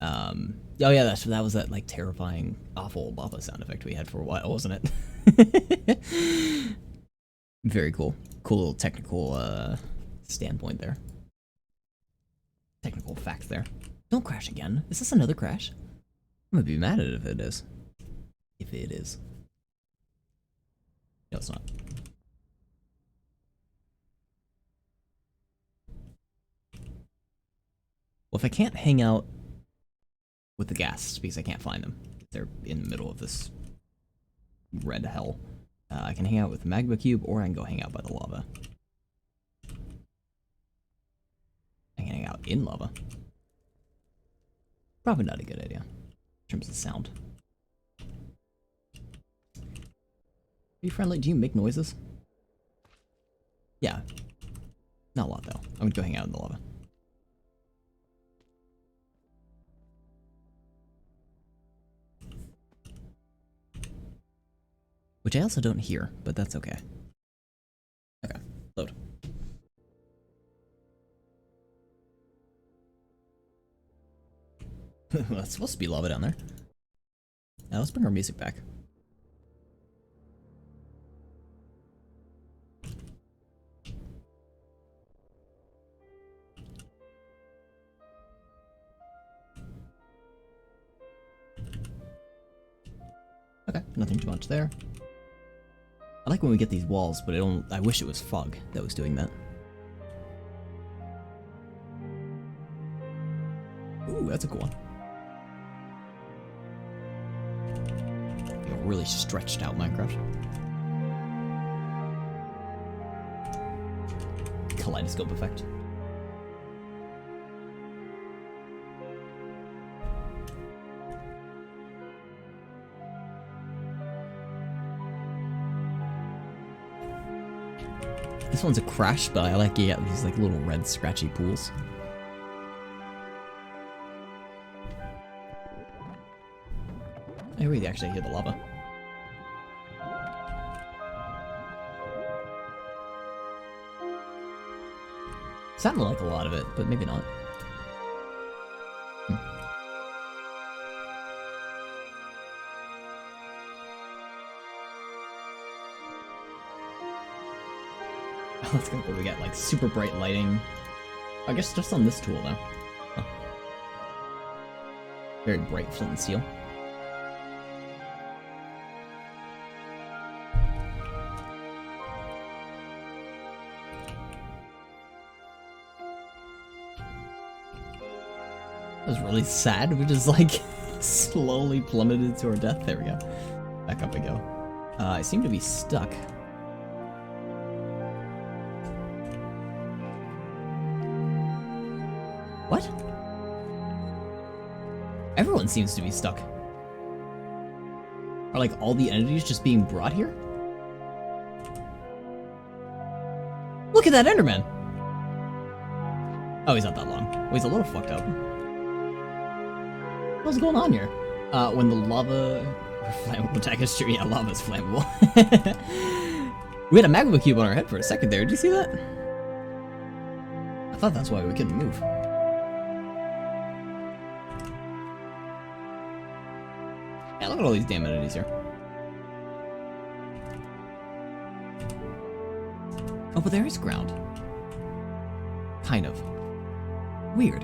Oh yeah, that was that like terrifying, awful lava sound effect we had for a while, wasn't it? Very cool. Cool little technical standpoint there. Technical fact there. Don't crash again. Is this another crash? I'm gonna be mad at it if it is. If it is. No, it's not. Well, if I can't hang out with the gas because I can't find them, they're in the middle of this red hell. I can hang out with the magma cube, or I can go hang out by the lava. I can hang out in lava. Probably not a good idea in terms of sound. Are you friendly? Do you make noises? Yeah. Not a lot though. I'm gonna go hang out in the lava. Which I also don't hear, but that's okay. Okay, load. Well, it's supposed to be lava down there. Now let's bring our music back. Okay, nothing too much there. I like when we get these walls, but I wish it was fog that was doing that. Ooh, that's a cool one. Like a really stretched out Minecraft. Kaleidoscope effect. This one's a crash, but I like these like little red scratchy pools. Hey, we actually hear the lava. Sounded like a lot of it, but maybe not. That's kind of cool. We got like super bright lighting. I guess just on this tool though. Huh. Very bright flint and steel. That was really sad. We just like slowly plummeted to our death. There we go. Back up we go. I seem to be stuck. What? Everyone seems to be stuck. Are like all the entities just being brought here? Look at that Enderman! Oh, he's not that long. Well, he's a little fucked up. What's going on here? When the lava... Flammable texture, yeah, lava's flammable. We had a magma cube on our head for a second there. Did you see that? I thought that's why we couldn't move. Yeah, look at all these damn entities here. Oh, but there is ground. Kind of. Weird.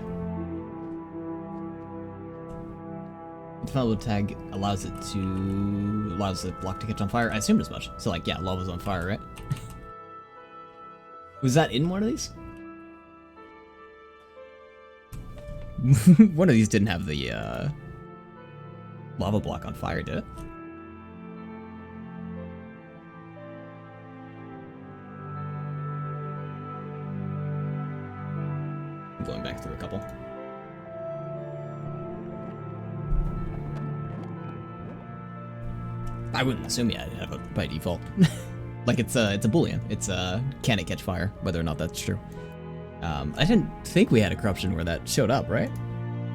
The flammable tag allows the block to catch on fire. I assumed as much. So like, yeah, lava's on fire, right? Was that in one of these? One of these didn't have the lava block on fire, did it? I'm going back through a couple. I wouldn't assume yeah, I'd have it by default. Like it's a boolean. It's can it catch fire? Whether or not that's true. I didn't think we had a corruption where that showed up, right?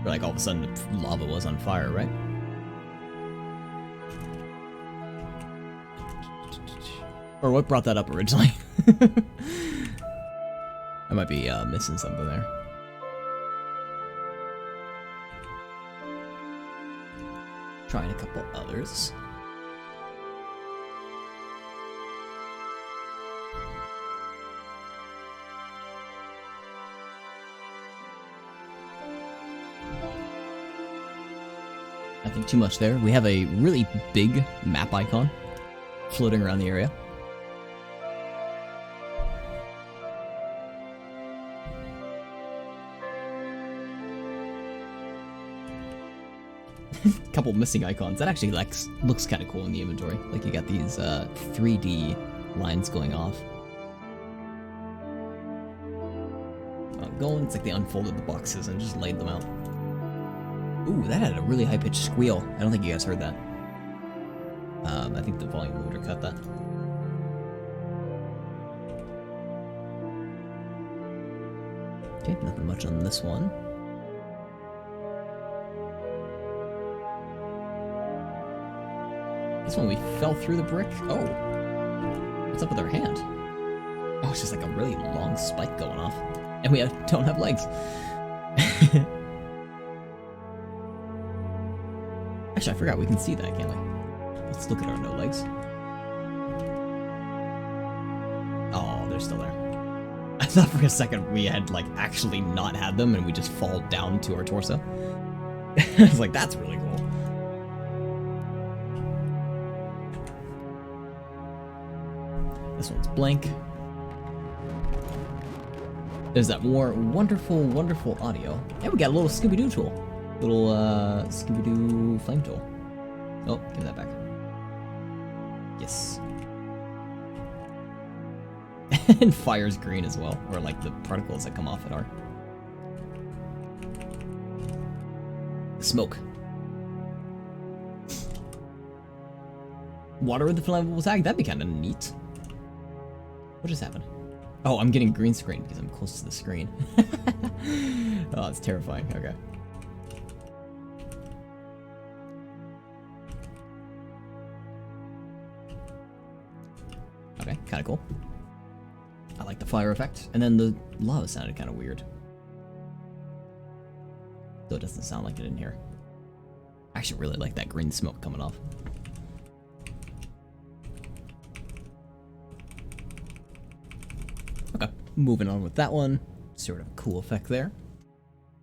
Where like all of a sudden lava was on fire, right? Or what brought that up originally? I might be missing something there. Trying a couple others. Nothing too much there. We have a really big map icon floating around the area. Couple missing icons. That actually looks kind of cool in the inventory. Like you got these 3D lines going off. Going, it's like they unfolded the boxes and just laid them out. Ooh, that had a really high-pitched squeal. I don't think you guys heard that. I think the volume limiter cut that. Okay, nothing much on this one. This one we fell through the brick. Oh. What's up with our hand? Oh, it's just like a really long spike going off. And we don't have legs. Actually, I forgot we can see that, can't we? Let's look at our no legs. Oh, they're still there. I thought for a second we had, like, actually not had them and we just fall down to our torso. I was like, that's really cool. This one's blank. There's that more wonderful, wonderful audio. And we got a little Scooby-Doo tool. Little Scooby-Doo flame tool. Oh, give me that back. Yes. And fire's green as well, or like the particles that come off it are. Smoke. Water with the flammable tag, that'd be kind of neat. What just happened? Oh, I'm getting green screen because I'm close to the screen. Oh, it's terrifying. Okay. Okay, kind of cool. I like the fire effect. And then the lava sounded kind of weird. Though it doesn't sound like it in here. I actually really like that green smoke coming off. Okay, moving on with that one. Sort of a cool effect there.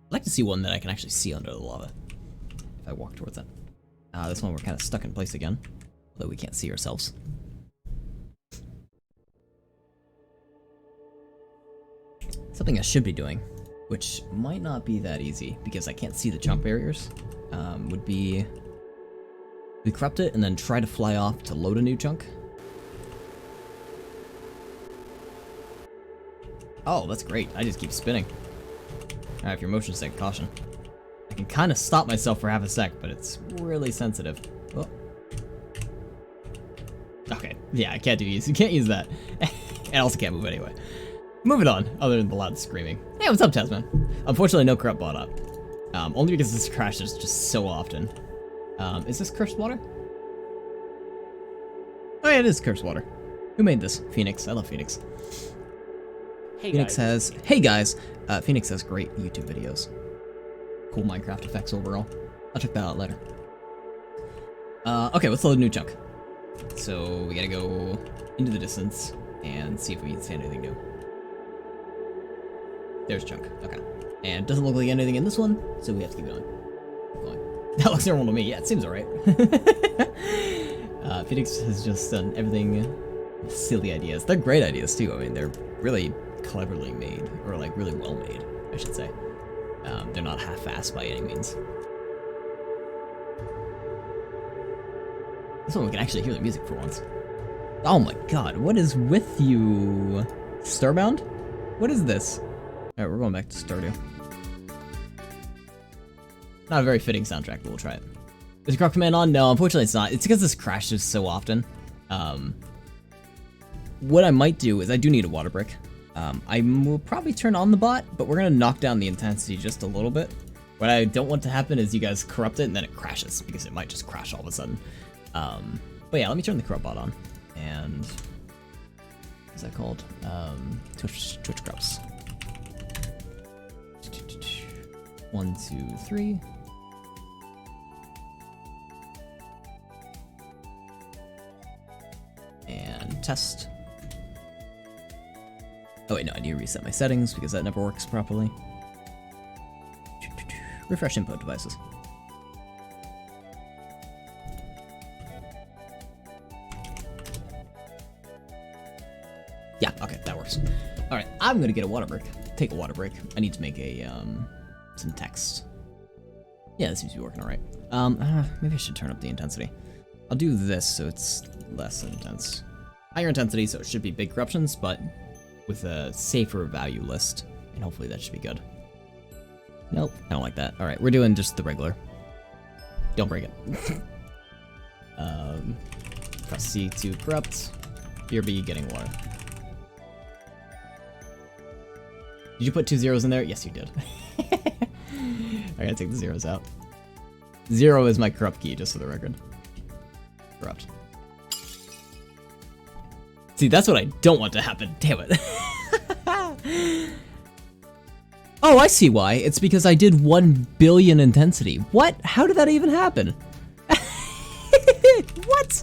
I'd like to see one that I can actually see under the lava. If I walk towards it. This one we're kind of stuck in place again. Although we can't see ourselves. Something I should be doing, which might not be that easy because I can't see the jump barriers, would be we corrupt it and then try to fly off to load a new chunk. Oh, that's great. I just keep spinning. Alright, if your motion state, caution. I can kind of stop myself for half a sec, but it's really sensitive. Oh. Okay, yeah, I can't use that. And I also can't move anyway. Moving on, other than the loud screaming. Hey, what's up, Tasman? Unfortunately, no corrupt bought up. Only because this crashes just so often. Is this cursed water? Oh yeah, it is cursed water. Who made this? Phoenix. I love Phoenix. Hey Phoenix guys. has... Hey guys! Phoenix has great YouTube videos. Cool Minecraft effects overall. I'll check that out later. Okay, let's load a new chunk. So, we gotta go into the distance and see if we can see anything new. There's chunk. Okay. And it doesn't look like anything in this one, so we have to keep going. Keep going. That looks normal to me. Yeah, it seems alright. Phoenix has just done everything with silly ideas. They're great ideas too. I mean, they're really cleverly made, or like really well made, I should say. They're not half-assed by any means. This one we can actually hear the music for once. Oh my god, what is with you? Starbound? What is this? Alright, we're going back to Stardew. Not a very fitting soundtrack, but we'll try it. Is the corrupt command on? No, unfortunately it's not. It's because this crashes so often. What I might do is I do need a water brick. I will probably turn on the bot, but we're gonna knock down the intensity just a little bit. What I don't want to happen is you guys corrupt it and then it crashes, because it might just crash all of a sudden. But yeah, let me turn the corrupt bot on. And What's that called? Twitch crops. 1, 2, 3. And test. Oh wait, no, I need to reset my settings because that never works properly. Refresh input devices. Yeah, okay, that works. Alright, I'm gonna get a water break. Take a water break. I need to make a, some text. Yeah, this seems to be working alright. Maybe I should turn up the intensity. I'll do this so it's less intense. Higher intensity, so it should be big corruptions, but with a safer value list. And hopefully that should be good. Nope, I don't like that. Alright, we're doing just the regular. Don't break it. Press C to corrupt. BRB getting water. Did you put 2 zeros in there? Yes, you did. I gotta take the zeros out. 0 is my corrupt key, just for the record. Corrupt. See, that's what I don't want to happen. Damn it. Oh, I see why. It's because I did 1 billion intensity. What? How did that even happen? What?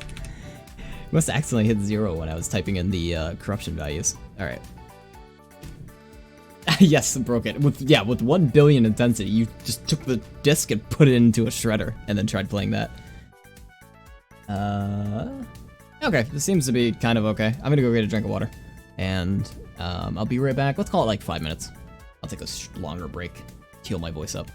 Must have accidentally hit 0 when I was typing in the corruption values. Alright. Yes, broke it. With 1 billion intensity, you just took the disc and put it into a shredder, and then tried playing that. Okay, this seems to be kind of okay. I'm gonna go get a drink of water, and I'll be right back. Let's call it like 5 minutes. I'll take a longer break, heal my voice up.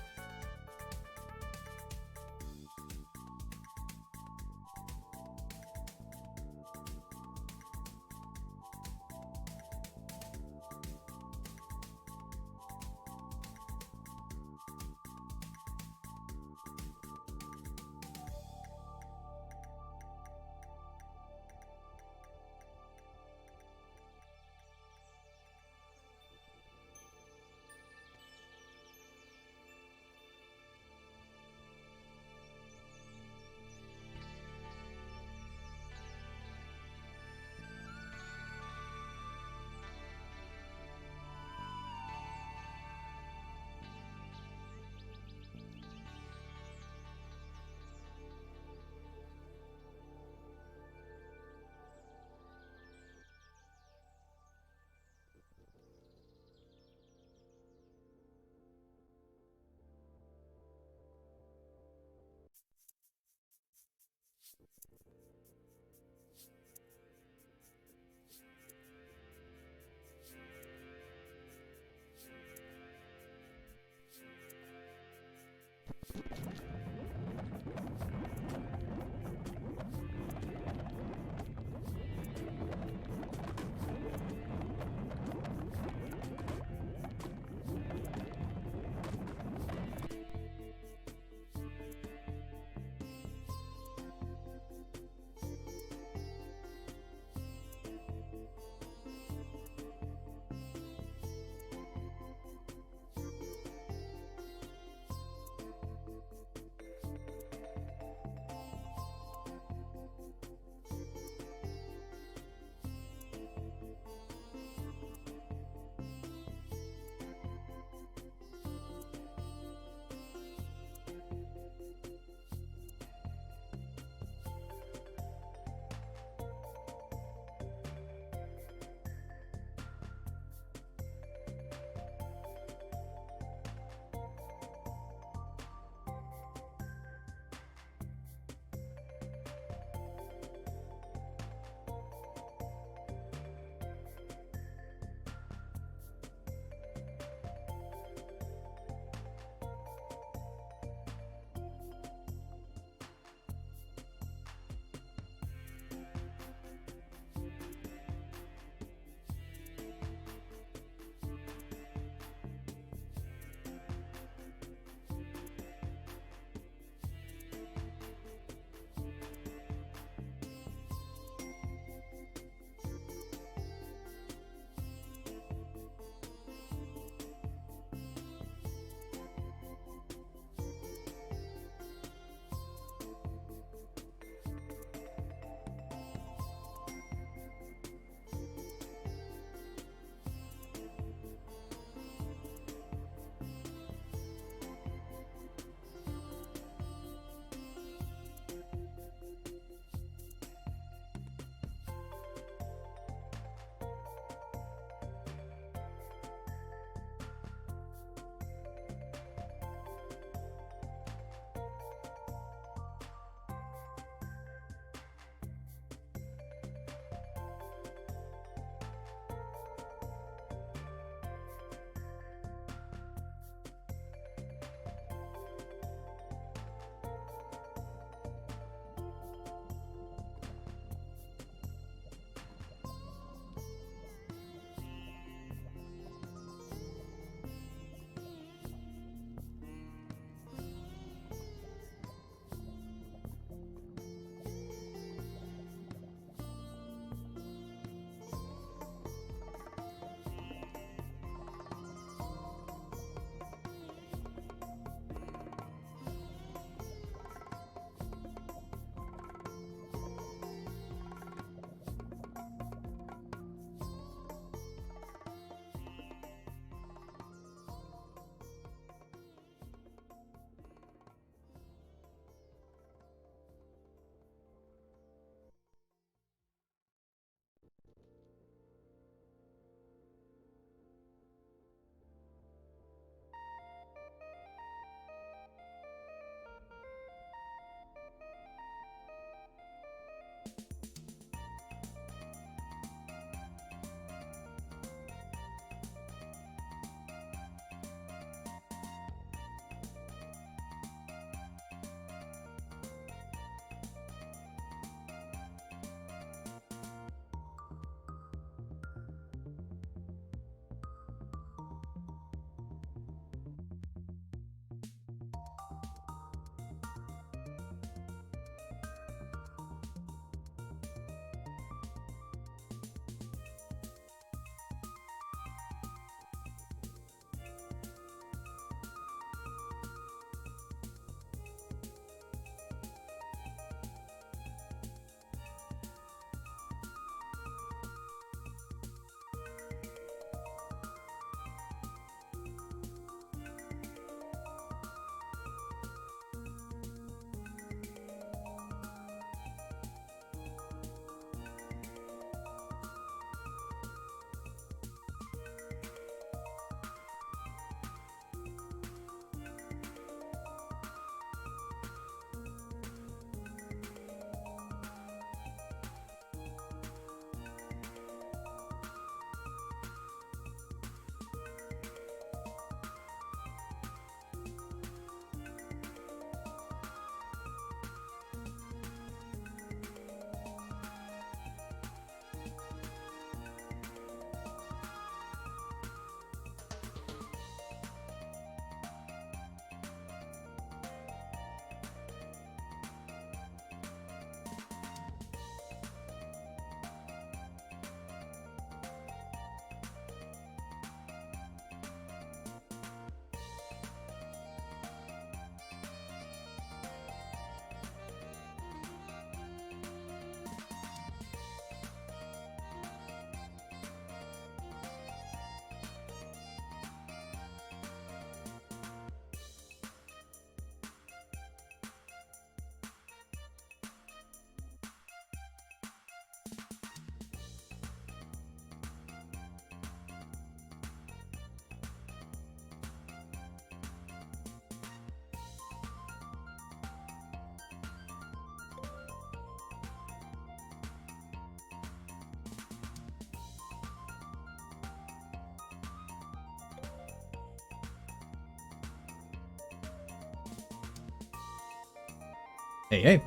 Hey, hey.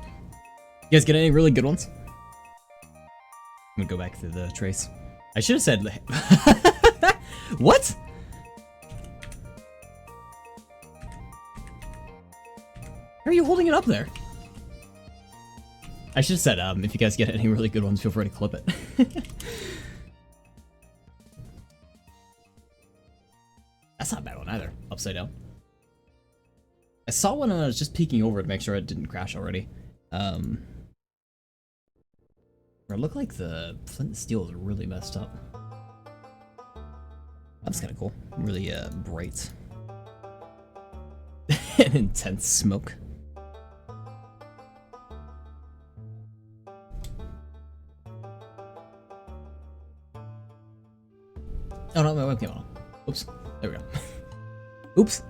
You guys get any really good ones? I'm gonna go back through the trace. I should have said... What? How are you holding it up there? I should have said, if you guys get any really good ones, feel free to clip it. That's not a bad one either. Upside down. I saw one and I was just peeking over to make sure it didn't crash already. It looked like the flint and steel is really messed up. That's kind of cool. Really bright. And intense smoke. Oh no, my webcam on. Oops. There we go. Oops.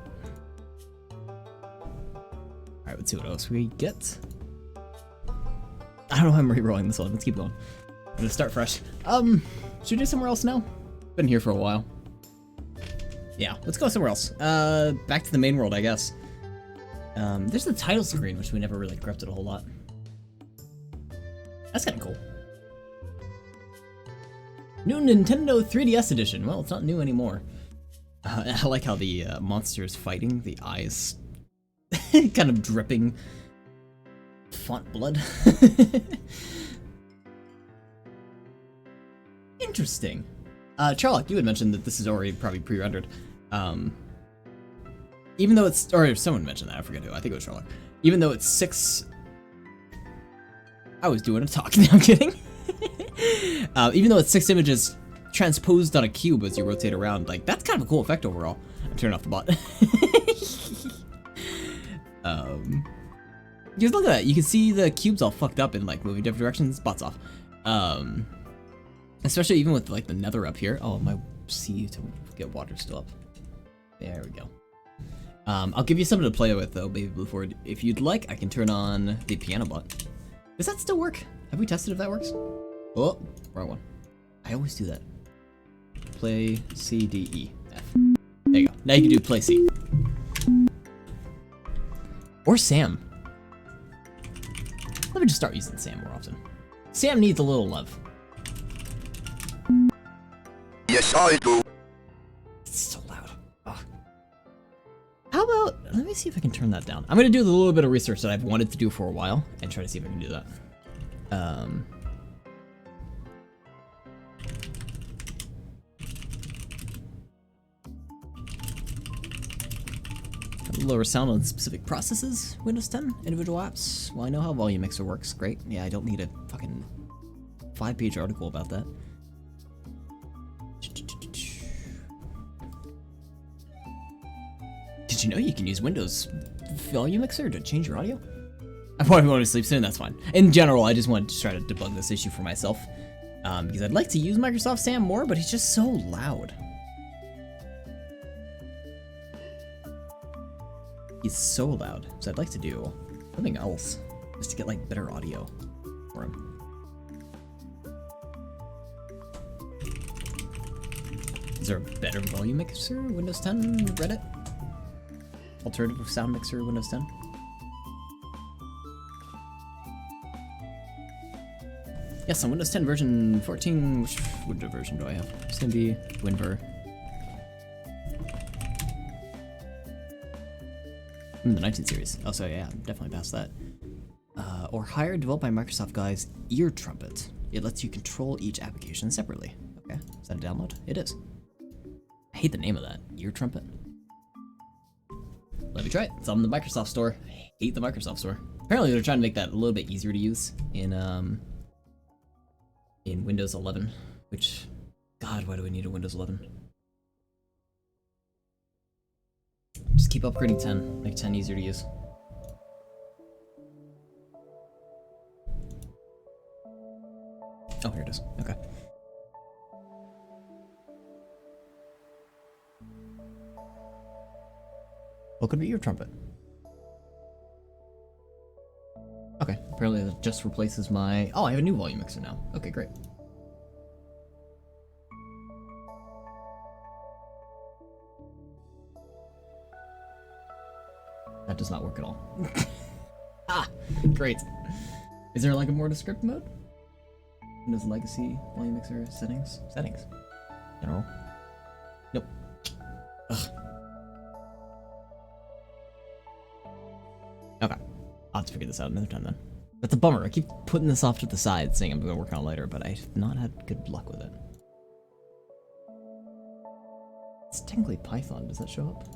Alright, let's see what else we get. I don't know how I'm re-rolling this one. Let's keep going. I'm gonna start fresh. Should we do somewhere else now? Been here for a while. Yeah, let's go somewhere else. Back to the main world, I guess. There's the title screen, which we never really corrupted a whole lot. That's kind of cool. New Nintendo 3DS edition. Well, it's not new anymore. I like how the monsters fighting, the eyes kind of dripping font blood. Interesting. Charlock, you had mentioned that this is already probably pre-rendered. Even though it's, or someone mentioned that, I forget who, I think it was Charlock. Even though it's 6... I was doing a talk, now I'm kidding. Even though it's 6 images transposed on a cube as you rotate around, like, that's kind of a cool effect overall. I'm turning off the bot. Just look at that. You can see the cubes all fucked up and like moving different directions. Bot's off. Especially even with like the nether up here. Oh, my sea to get water still up. There we go. I'll give you something to play with though, Baby Blue Ford. If you'd like, I can turn on the piano bot. Does that still work? Have we tested if that works? Oh, wrong one. I always do that. Play C, D, E, F. There you go. Now you can do play C. Or Sam. Let me just start using Sam more often. Sam needs a little love. Yes, I do. It's so loud. Ugh. How about, let me see if I can turn that down. I'm gonna do the little bit of research that I've wanted to do for a while and try to see if I can do that. Lower sound on specific processes, Windows 10, individual apps. Well, I know how Volume Mixer works, great. Yeah, I don't need a fucking 5-page article about that. Did you know you can use Windows Volume Mixer to change your audio? I probably want to sleep soon, that's fine. In general, I just wanted to try to debug this issue for myself. Because I'd like to use Microsoft Sam more, but he's just so loud. He's so loud, so I'd like to do something else, just to get like better audio for him. Is there a better volume mixer, Windows 10, Reddit? Alternative sound mixer, Windows 10? Yes, on Windows 10 version 14, which Windows version do I have? It's gonna be WinVer. The 19 series. Oh, so yeah, I'm definitely past that. Or higher, developed by Microsoft guys, Ear Trumpet. It lets you control each application separately. Okay, is that a download? It is. I hate the name of that, Ear Trumpet. Let me try it. It's on the Microsoft Store. I hate the Microsoft Store. Apparently they're trying to make that a little bit easier to use in Windows 11, which, God, why do we need a Windows 11? Just keep upgrading 10, make 10 easier to use. Oh, here it is. Okay. What could be your trumpet? Okay, apparently that just replaces my... Oh, I have a new volume mixer now. Okay, great. That does not work at all. Ah! Great. Is there like a more descriptive mode? Windows Legacy, Volume Mixer, Settings? Settings. General. Nope. Ugh. Okay. I'll have to figure this out another time then. That's a bummer. I keep putting this off to the side, saying I'm going to work on it later, but I've not had good luck with it. It's technically Python. Does that show up?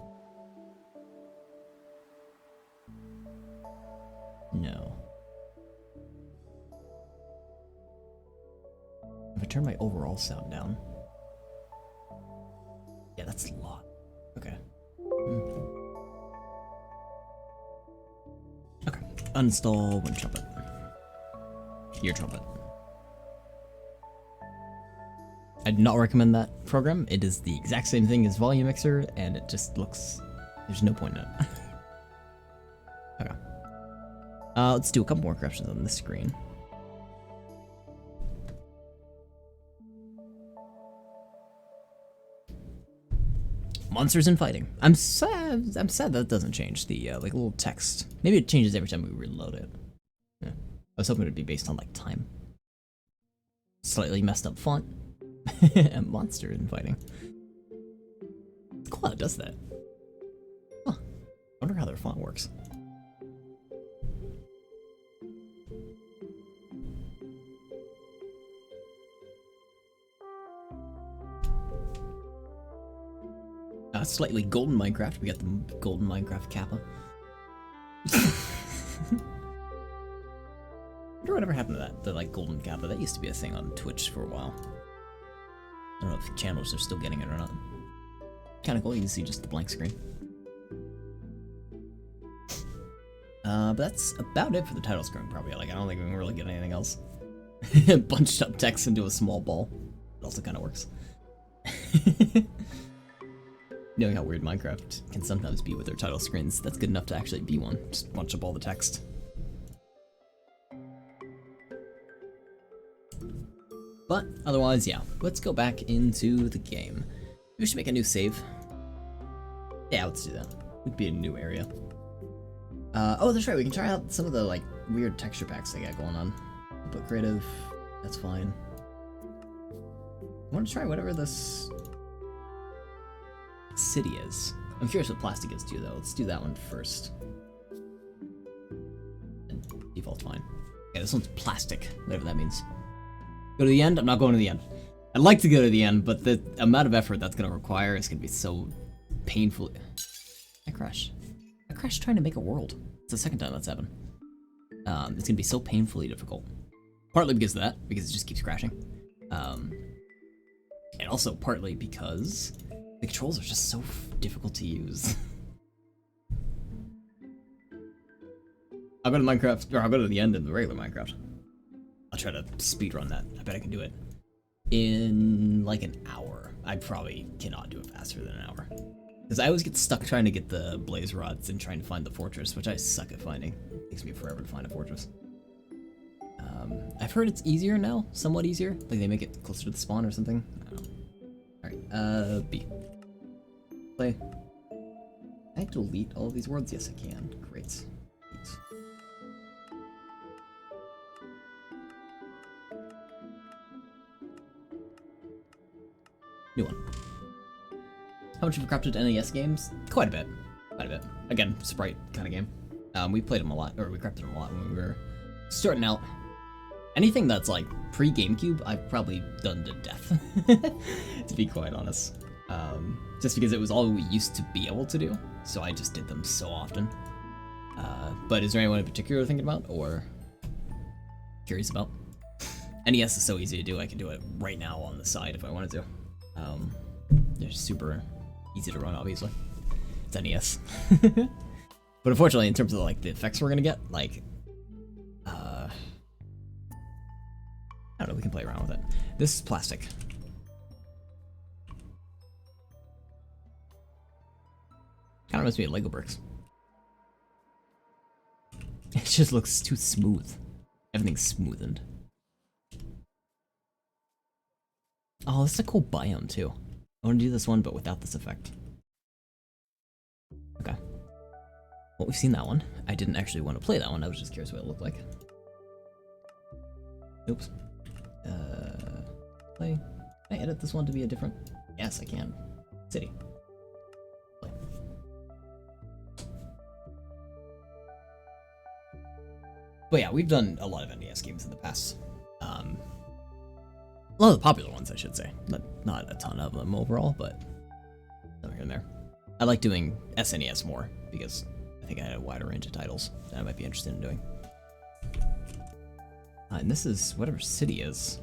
No. If I turn my overall sound down. Yeah, that's a lot. Okay. Okay. Uninstall Wind Trumpet. Ear Trumpet. I'd not recommend that program. It is the exact same thing as Volume Mixer, and it just looks... There's no point in it. Okay. Let's do a couple more corrections on this screen. Monsters and fighting. I'm sad that doesn't change the like little text. Maybe it changes every time we reload it. Yeah. I was hoping it'd be based on like time. Slightly messed up font. And monster and fighting. It's cool how it does that. Huh. I wonder how their font works. Slightly golden Minecraft. We got the golden Minecraft Kappa. I wonder whatever happened to that, the like golden Kappa. That used to be a thing on Twitch for a while. I don't know if channels are still getting it or not. Kinda cool, you can see just the blank screen. But that's about it for the title screen, probably. Like, I don't think we can really get anything else. Bunched up text into a small ball. It also kinda works. Knowing how weird Minecraft can sometimes be with their title screens, that's good enough to actually be one. Just bunch up all the text. But otherwise, yeah. Let's go back into the game. We should make a new save. Yeah, let's do that. It'd be a new area. Oh, that's right. We can try out some of the like weird texture packs they got going on. But creative, that's fine. I want to try whatever this city is. I'm curious what plastic is too, though. Let's do that one first. And default's fine. Okay, this one's plastic, whatever that means. Go to the end? I'm not going to the end. I'd like to go to the end, but the amount of effort that's going to require is going to be so painful. I crashed. I crashed trying to make a world. It's the second time that's happened. It's going to be so painfully difficult. Partly because of that, because it just keeps crashing. And also partly because the controls are just so difficult to use. I'll go to Minecraft, or I'll go to the end of the regular Minecraft. I'll try to speedrun that. I bet I can do it in like an hour. I probably cannot do it faster than an hour. Because I always get stuck trying to get the blaze rods and trying to find the fortress, which I suck at finding. It takes me forever to find a fortress. I've heard it's easier now, somewhat easier. Like they make it closer to the spawn or something. I don't know. Alright, B. Play. Can I delete all of these words? Yes, I can. Great. Neat. New one. How much have you crafted NES games? Quite a bit. Quite a bit. Again, Sprite kind of game. We played them a lot, or we crafted them a lot when we were starting out. Anything that's like pre-GameCube, I've probably done to death, to be quite honest. Just because it was all we used to be able to do, so I just did them so often. But is there anyone in particular you're thinking about, or curious about? NES is so easy to do, I can do it right now on the side if I wanted to. They're super easy to run, obviously. It's NES. But unfortunately, in terms of like the effects we're gonna get, like, I don't know, we can play around with it. This is plastic. Kinda reminds me of Lego bricks. It just looks too smooth. Everything's smoothened. Oh, this is a cool biome too. I want to do this one, but without this effect. Okay. Well, we've seen that one. I didn't actually want to play that one. I was just curious what it looked like. Oops. Play. Can I edit this one to be a different? Yes, I can. City. Play. But yeah, we've done a lot of NES games in the past. A lot of the popular ones, I should say. Not a ton of them overall, but some here and there. I like doing SNES more because I think I had a wider range of titles that I might be interested in doing. And this is whatever city is.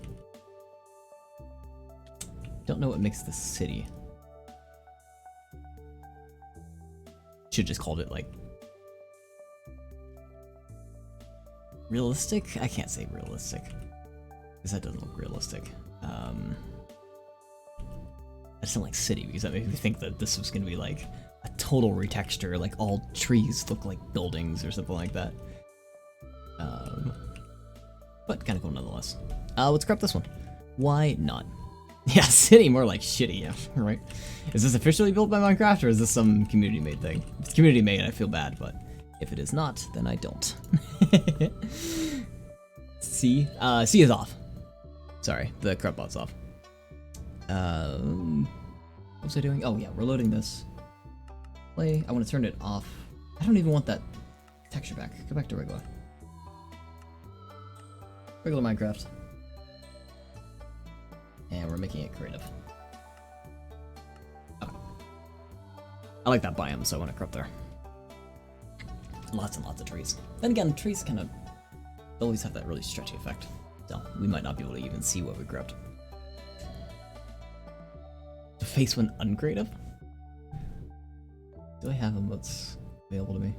Don't know what makes the city. Should just called it like realistic? I can't say realistic because that doesn't look realistic. I just don't like city because that made me think that this was gonna be like a total retexture, like all trees look like buildings or something like that. But kind of cool nonetheless. Let's grab this one. Why not? Yeah, city more like shitty, yeah, right? Is this officially built by Minecraft or is this some community-made thing? If it's community-made, I feel bad, but if it is not, then I don't. C? C is off. Sorry, the corrupt bot's off. What was I doing? Oh yeah, we're loading this. Play. I want to turn it off. I don't even want that texture back. Go back to regular. Regular Minecraft. And we're making it creative. Okay. I like that biome, so I want to crop there. Lots and lots of trees. Then again, trees kind of always have that really stretchy effect. So we might not be able to even see what we grabbed. The face when uncreative? Do I have them what's available to me?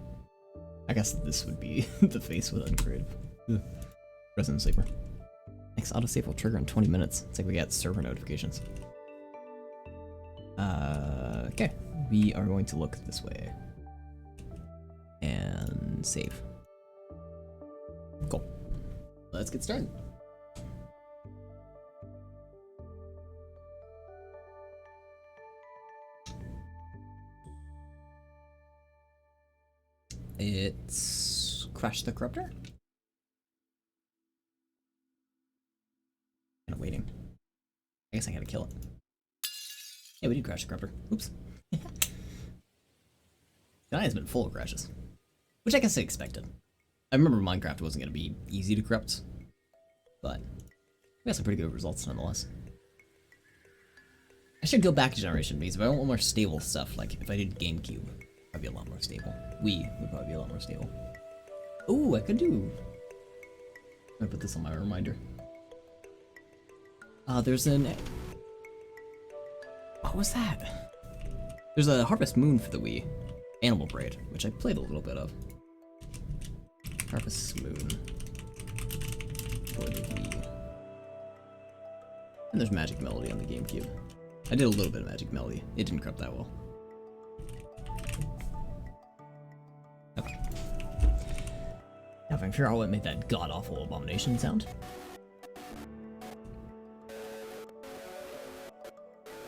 I guess this would be the face with uncreative. Ugh. Resident Sleeper. Next autosave will trigger in 20 minutes. It's like we got server notifications. Okay. We are going to look this way. And save. Cool. Let's get started. It's Crash the Corruptor. Kind of waiting. I guess I gotta kill it. Yeah, we did crash the Corruptor. Oops. Tonight has been full of crashes, which I guess I expected. I remember Minecraft wasn't gonna be easy to corrupt, but we got some pretty good results nonetheless. I should go back a generation because if I want more stable stuff, like if I did GameCube, it'd be a lot more stable. Wii would probably be a lot more stable. Ooh, I could do. I'm gonna put this on my reminder. There's an. What was that? There's a Harvest Moon for the Wii. Animal Braid, which I played a little bit of. Harvest Moon for the Wii. And there's Magic Melody on the GameCube. I did a little bit of Magic Melody. It didn't corrupt that well. Okay. Now if I can figure out what made that god-awful abomination sound.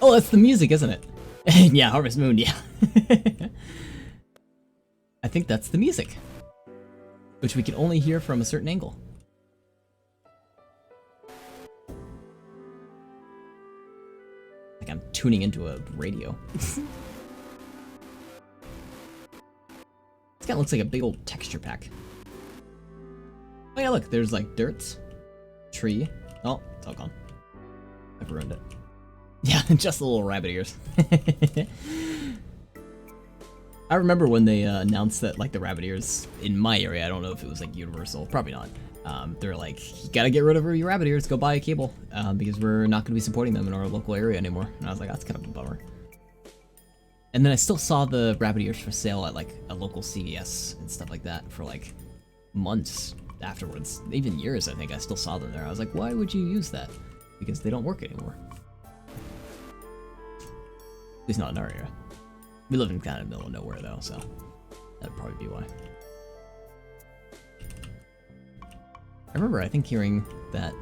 Oh, that's the music, isn't it? Yeah, Harvest Moon, yeah. I think that's the music, which we can only hear from a certain angle. Like I'm tuning into a radio. This guy looks like a big old texture pack. Oh yeah, look, there's like dirt, tree. Oh, it's all gone. I've ruined it. Yeah, just the little rabbit ears. I remember when they announced that like the rabbit ears in my area, I don't know if it was like universal, probably not. They're like, you gotta get rid of your rabbit ears, go buy a cable, because we're not gonna be supporting them in our local area anymore. And I was like, that's kind of a bummer. And then I still saw the rabbit ears for sale at like a local CVS and stuff like that for like months afterwards, even years I think I still saw them there. I was like, why would you use that? Because they don't work anymore. At least not in our area. We live in kind of the middle of nowhere though, so that'd probably be why. I remember, I think, hearing that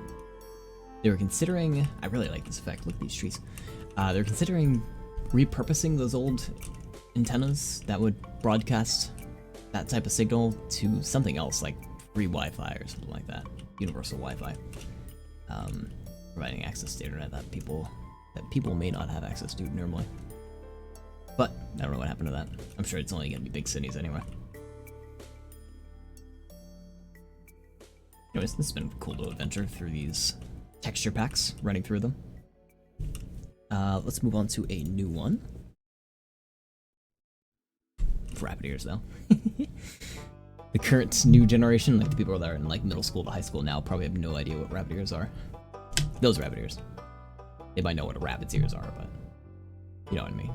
they were considering, I really like this effect, look at these trees. They're considering repurposing those old antennas that would broadcast that type of signal to something else like free Wi-Fi or something like that, universal Wi-Fi, providing access to internet that people may not have access to normally. But I don't know what happened to that. I'm sure it's only gonna be big cities anyway. Anyways, this has been a cool little adventure through these texture packs, running through them. Let's move on to a new one. Rabbit ears, though. The current new generation, like the people that are in like middle school to high school now, probably have no idea what rabbit ears are. Those rabbit ears. They might know what a rabbit's ears are, but you know what I mean.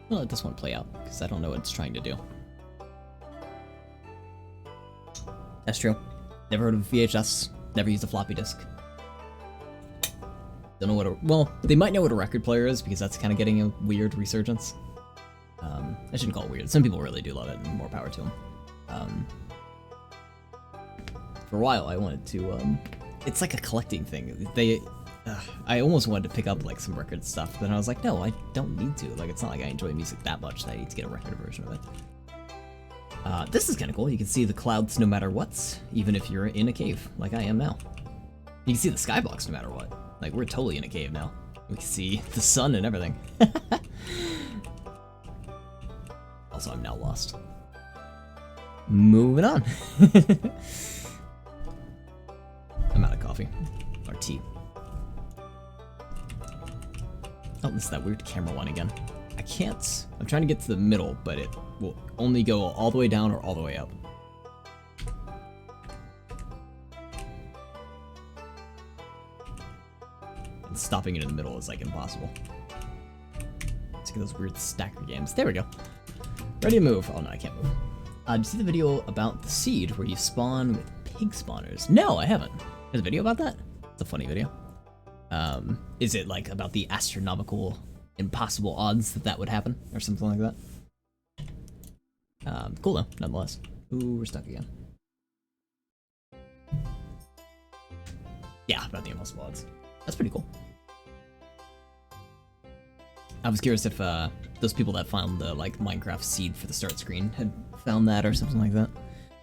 I'll let this one play out, because I don't know what it's trying to do. That's true. Never heard of VHS. Never used a floppy disk. Don't know what a... Well, they might know what a record player is, because that's kind of getting a weird resurgence. I shouldn't call it weird. Some people really do love it, and more power to them. For a while, I wanted to... it's like a collecting thing. I almost wanted to pick up like some record stuff, but I was like, no, I don't need to. Like, it's not like I enjoy music that much that I need to get a record version of it. This is kind of cool. You can see the clouds no matter what, even if you're in a cave, like I am now. You can see the skybox no matter what. Like, we're totally in a cave now. We can see the sun and everything. Also, I'm now lost. Moving on. I'm out of coffee. Or tea. Oh, this is that weird camera one again. I can't... I'm trying to get to the middle, but it will only go all the way down or all the way up. And stopping it in the middle is, like, impossible. Let's get those weird stacker games. There we go. Ready to move. Oh, no, I can't move. Did you see the video about the seed where you spawn with pig spawners? No, I haven't. There's a video about that? It's a funny video. Is it like about the astronomical, impossible odds that would happen, or something like that? Cool though, nonetheless. Ooh, we're stuck again. Yeah, about the impossible odds. That's pretty cool. I was curious if those people that found the like Minecraft seed for the start screen had found that or something like that.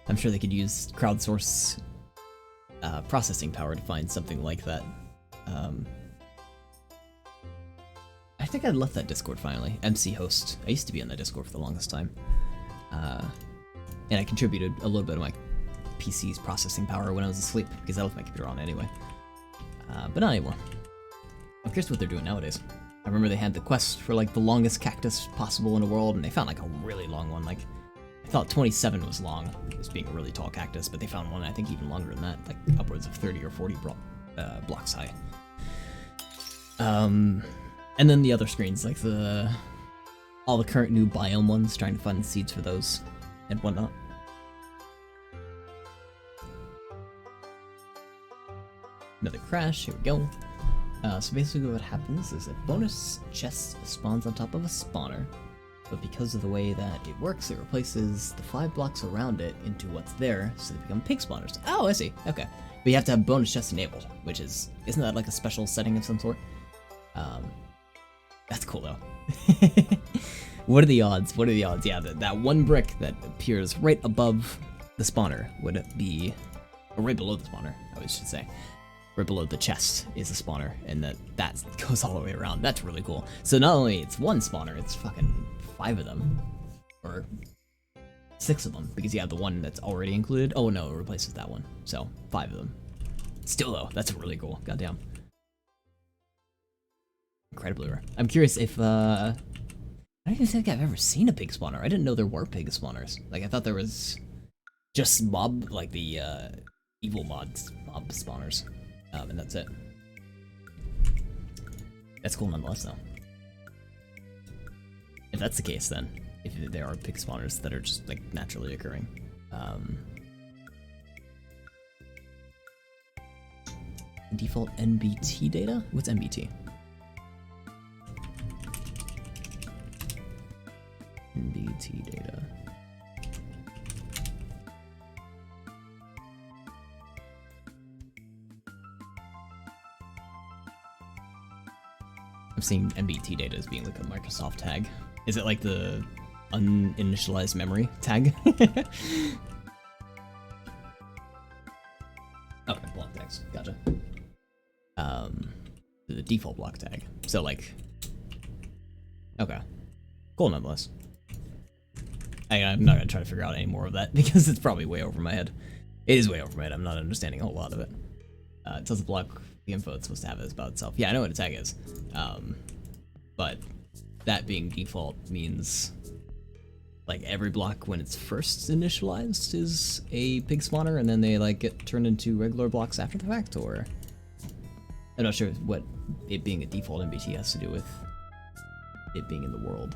I'm sure they could use crowdsource processing power to find something like that. I think I left that Discord finally. MC host. I used to be on that Discord for the longest time. And I contributed a little bit of my PC's processing power when I was asleep, because I left my computer on anyway. But not anymore. I'm curious what they're doing nowadays. I remember they had the quest for like the longest cactus possible in the world, and they found like a really long one. Like, I thought 27 was long, as being a really tall cactus, but they found one I think even longer than that, like upwards of 30 or 40 blocks high. And then the other screens, like all the current new biome ones, trying to find seeds for those and whatnot. Another crash, here we go. So basically what happens is a bonus chest spawns on top of a spawner, but because of the way that it works, it replaces the 5 blocks around it into what's there, so they become pig spawners. Oh, I see, okay. But you have to have bonus chests enabled, which isn't that like a special setting of some sort? That's cool though. What are the odds? What are the odds? Yeah, that one brick that appears right above the spawner would be, or right below the spawner, I should say. Right below the chest is a spawner, and that goes all the way around. That's really cool. So not only it's one spawner, it's fucking 5 of them. Or 6 of them, because you have the one that's already included. Oh no, it replaces that one. So 5 of them. Still though, that's really cool. Goddamn. Incredibly rare. I'm curious if I don't even think I've ever seen a pig spawner. I didn't know there were pig spawners. Like, I thought there was just mob, like the evil mob spawners. And that's it. That's cool nonetheless though. If that's the case, then if there are pig spawners that are just like naturally occurring. Default NBT data? What's NBT? NBT data. I'm seeing MBT data as being like a Microsoft tag. Is it like the uninitialized memory tag? Okay, block tags. Gotcha. The default block tag. So like, okay, cool nonetheless. I'm not gonna try to figure out any more of that because it's probably way over my head. It is way over my head. I'm not understanding a whole lot of it. It doesn't block the info it's supposed to have is about itself. Yeah, I know what a tag is. But that being default means like every block when it's first initialized is a pig spawner, and then they like get turned into regular blocks after the fact, or I'm not sure what it being a default MBT has to do with it being in the world.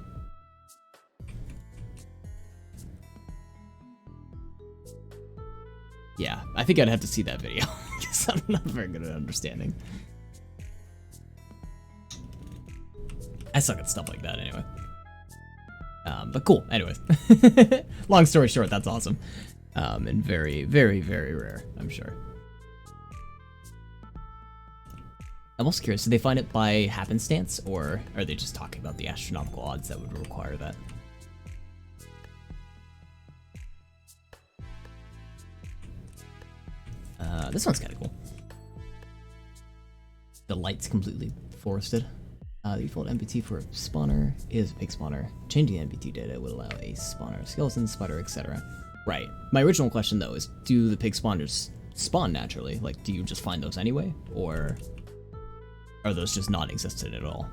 Yeah, I think I'd have to see that video because I'm not very good at understanding. I suck at stuff like that anyway. But cool, anyways. Long story short, that's awesome. And very, very, very rare, I'm sure. I'm also curious, did they find it by happenstance, or are they just talking about the astronomical odds that would require that? This one's kind of cool. The light's completely forested. The default MBT for a spawner is a pig spawner. Changing MBT data would allow a spawner, skeleton, spider, etc. Right. My original question though is, do the pig spawners spawn naturally? Like, do you just find those anyway, or are those just non-existent at all?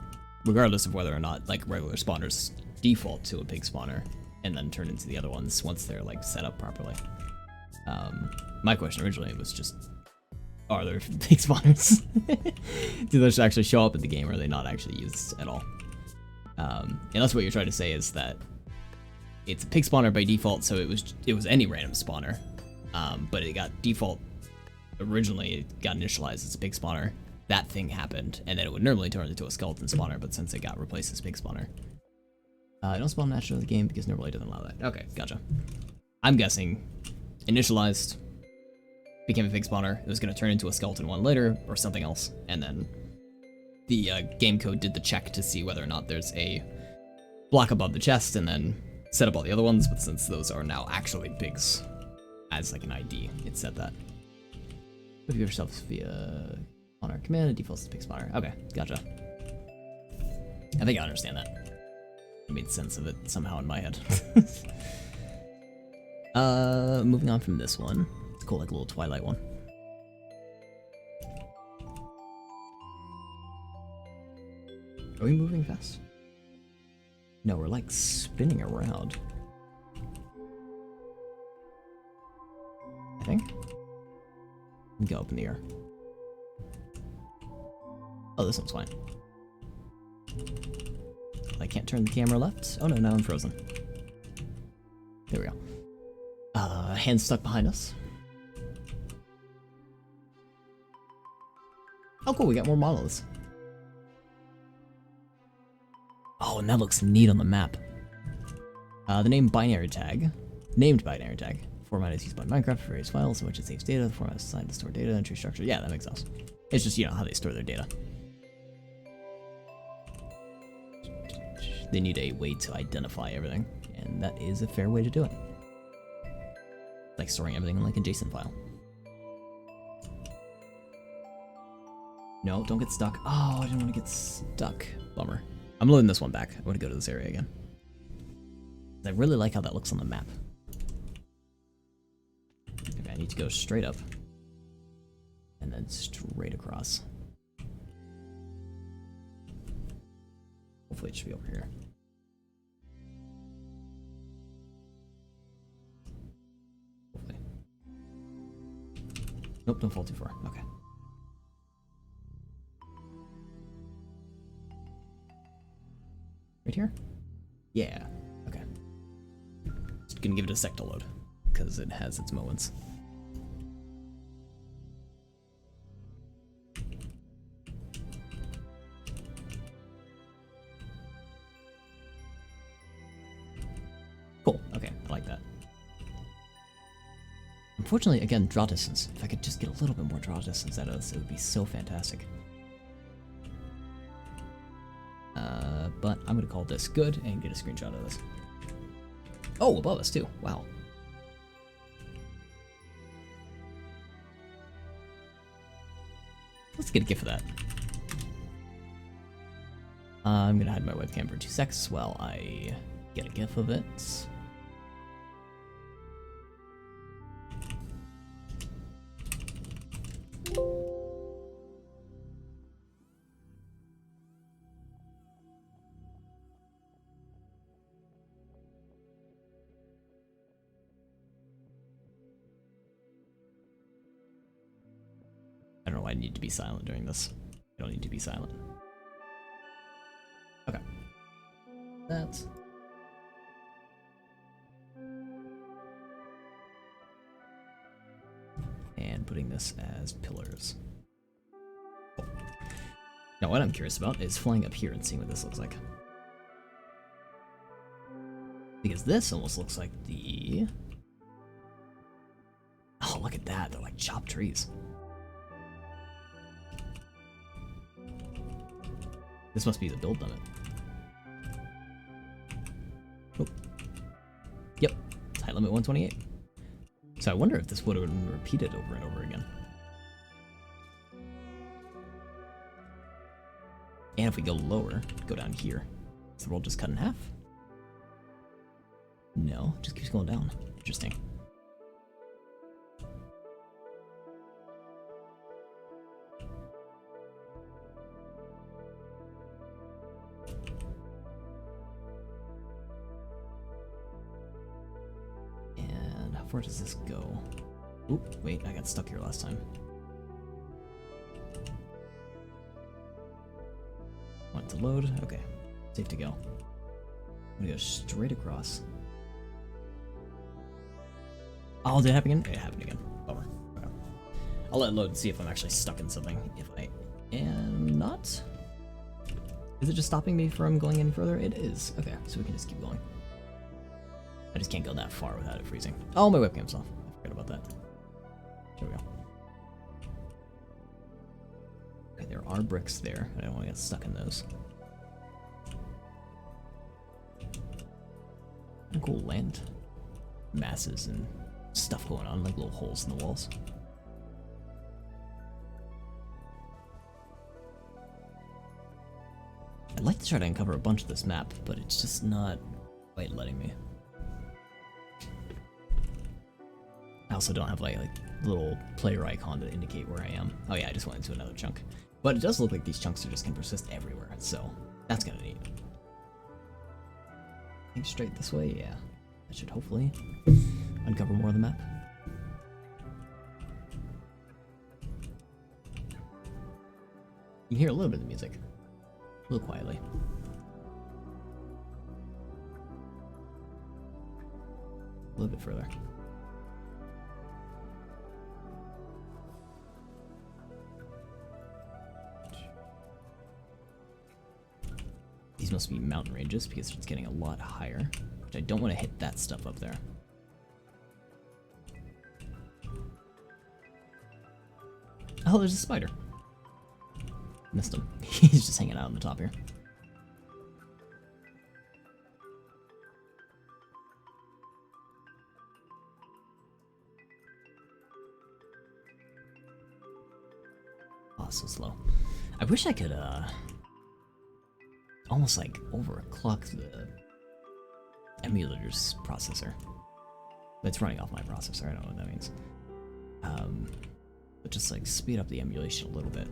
Regardless of whether or not like regular spawners default to a pig spawner and then turn into the other ones once they're like set up properly. My question originally was just, are there pig spawners? Do those actually show up in the game, or are they not actually used at all? And that's what you're trying to say, is that it's a pig spawner by default, so it was any random spawner, but it got default. Originally, it got initialized as a pig spawner. That thing happened, and then it would normally turn into a skeleton spawner, but since it got replaced as pig spawner, it don't spawn naturally in the game because normally it doesn't allow that. Okay, gotcha. I'm guessing initialized, became a pig spawner, it was going to turn into a skeleton one later, or something else, and then the game code did the check to see whether or not there's a block above the chest, and then set up all the other ones, but since those are now actually pigs, as like an ID, it said that. If you yourself via spawner command, it defaults to pig spawner. Okay, gotcha. I think I understand that. I made sense of it somehow in my head. Moving on from this one. It's cool, like a little Twilight one. Are we moving fast? No, we're like spinning around. I think. We can go up in the air. Oh, this one's fine. I can't turn the camera left. Oh no, now I'm frozen. There we go. Hands stuck behind us. Oh cool, we got more monoliths. Oh, and that looks neat on the map. The named binary tag format is used by Minecraft for various files, in which it saves data. The format is assigned to store data and tree structure. Yeah, that makes sense. It's just, you know, how they store their data. They need a way to identify everything, and that is a fair way to do it. Like storing everything in like a JSON file. No, don't get stuck. Oh, I didn't want to get stuck. Bummer. I'm loading this one back. I want to go to this area again. I really like how that looks on the map. Okay, I need to go straight up. And then straight across. Hopefully it should be over here. Hopefully. Nope, don't fall too far. Okay. Right here? Yeah. Okay. Just gonna give it a sec to load, because it has its moments. Cool. Okay, I like that. Unfortunately, again, draw distance. If I could just get a little bit more draw distance out of this, it would be so fantastic. but I'm gonna call this good and get a screenshot of this. Oh, above us too. Wow. Let's get a GIF of that. I'm gonna hide my webcam for 2 seconds while I get a GIF of it. I don't know why I need to be silent during this. I don't need to be silent. Okay. That's... and putting this as pillars. Cool. Now what I'm curious about is flying up here and seeing what this looks like. Because this almost looks like the... oh, look at that. They're like chopped trees. This must be the build limit. Oh. Yep. Height limit 128. So I wonder if this would have been repeated over and over again. And if we go lower, go down here, is the world just cut in half? No, it just keeps going down. Interesting. And how far does this go? Oop, wait, I got stuck here last time. Want it to load? Okay, safe to go. I'm gonna go straight across. Oh, did it happen again? It happened again. Bummer. Okay. I'll let it load and see if I'm actually stuck in something. If I am not. Is it just stopping me from going any further? It is. Okay, so we can just keep going. I just can't go that far without it freezing. Oh, my webcam's off. I forgot about that. There we go. Okay, there are bricks there. I don't want to get stuck in those. Cool land masses and stuff going on, like little holes in the walls. I'd like to try to uncover a bunch of this map, but it's just not quite letting me. I also don't have like little player icon to indicate where I am. Oh yeah, I just went into another chunk. But it does look like these chunks are just can persist everywhere, so that's kind of neat. I think straight this way, yeah. That should hopefully uncover more of the map. You can hear a little bit of the music. A little quietly. A little bit further. These must be mountain ranges because it's getting a lot higher. Which I don't want to hit that stuff up there. Oh, there's a spider. Missed him. He's just hanging out on the top here. Oh, so slow. I wish I could, almost like overclock the emulator's processor. It's running off my processor, I don't know what that means. But just like speed up the emulation a little bit.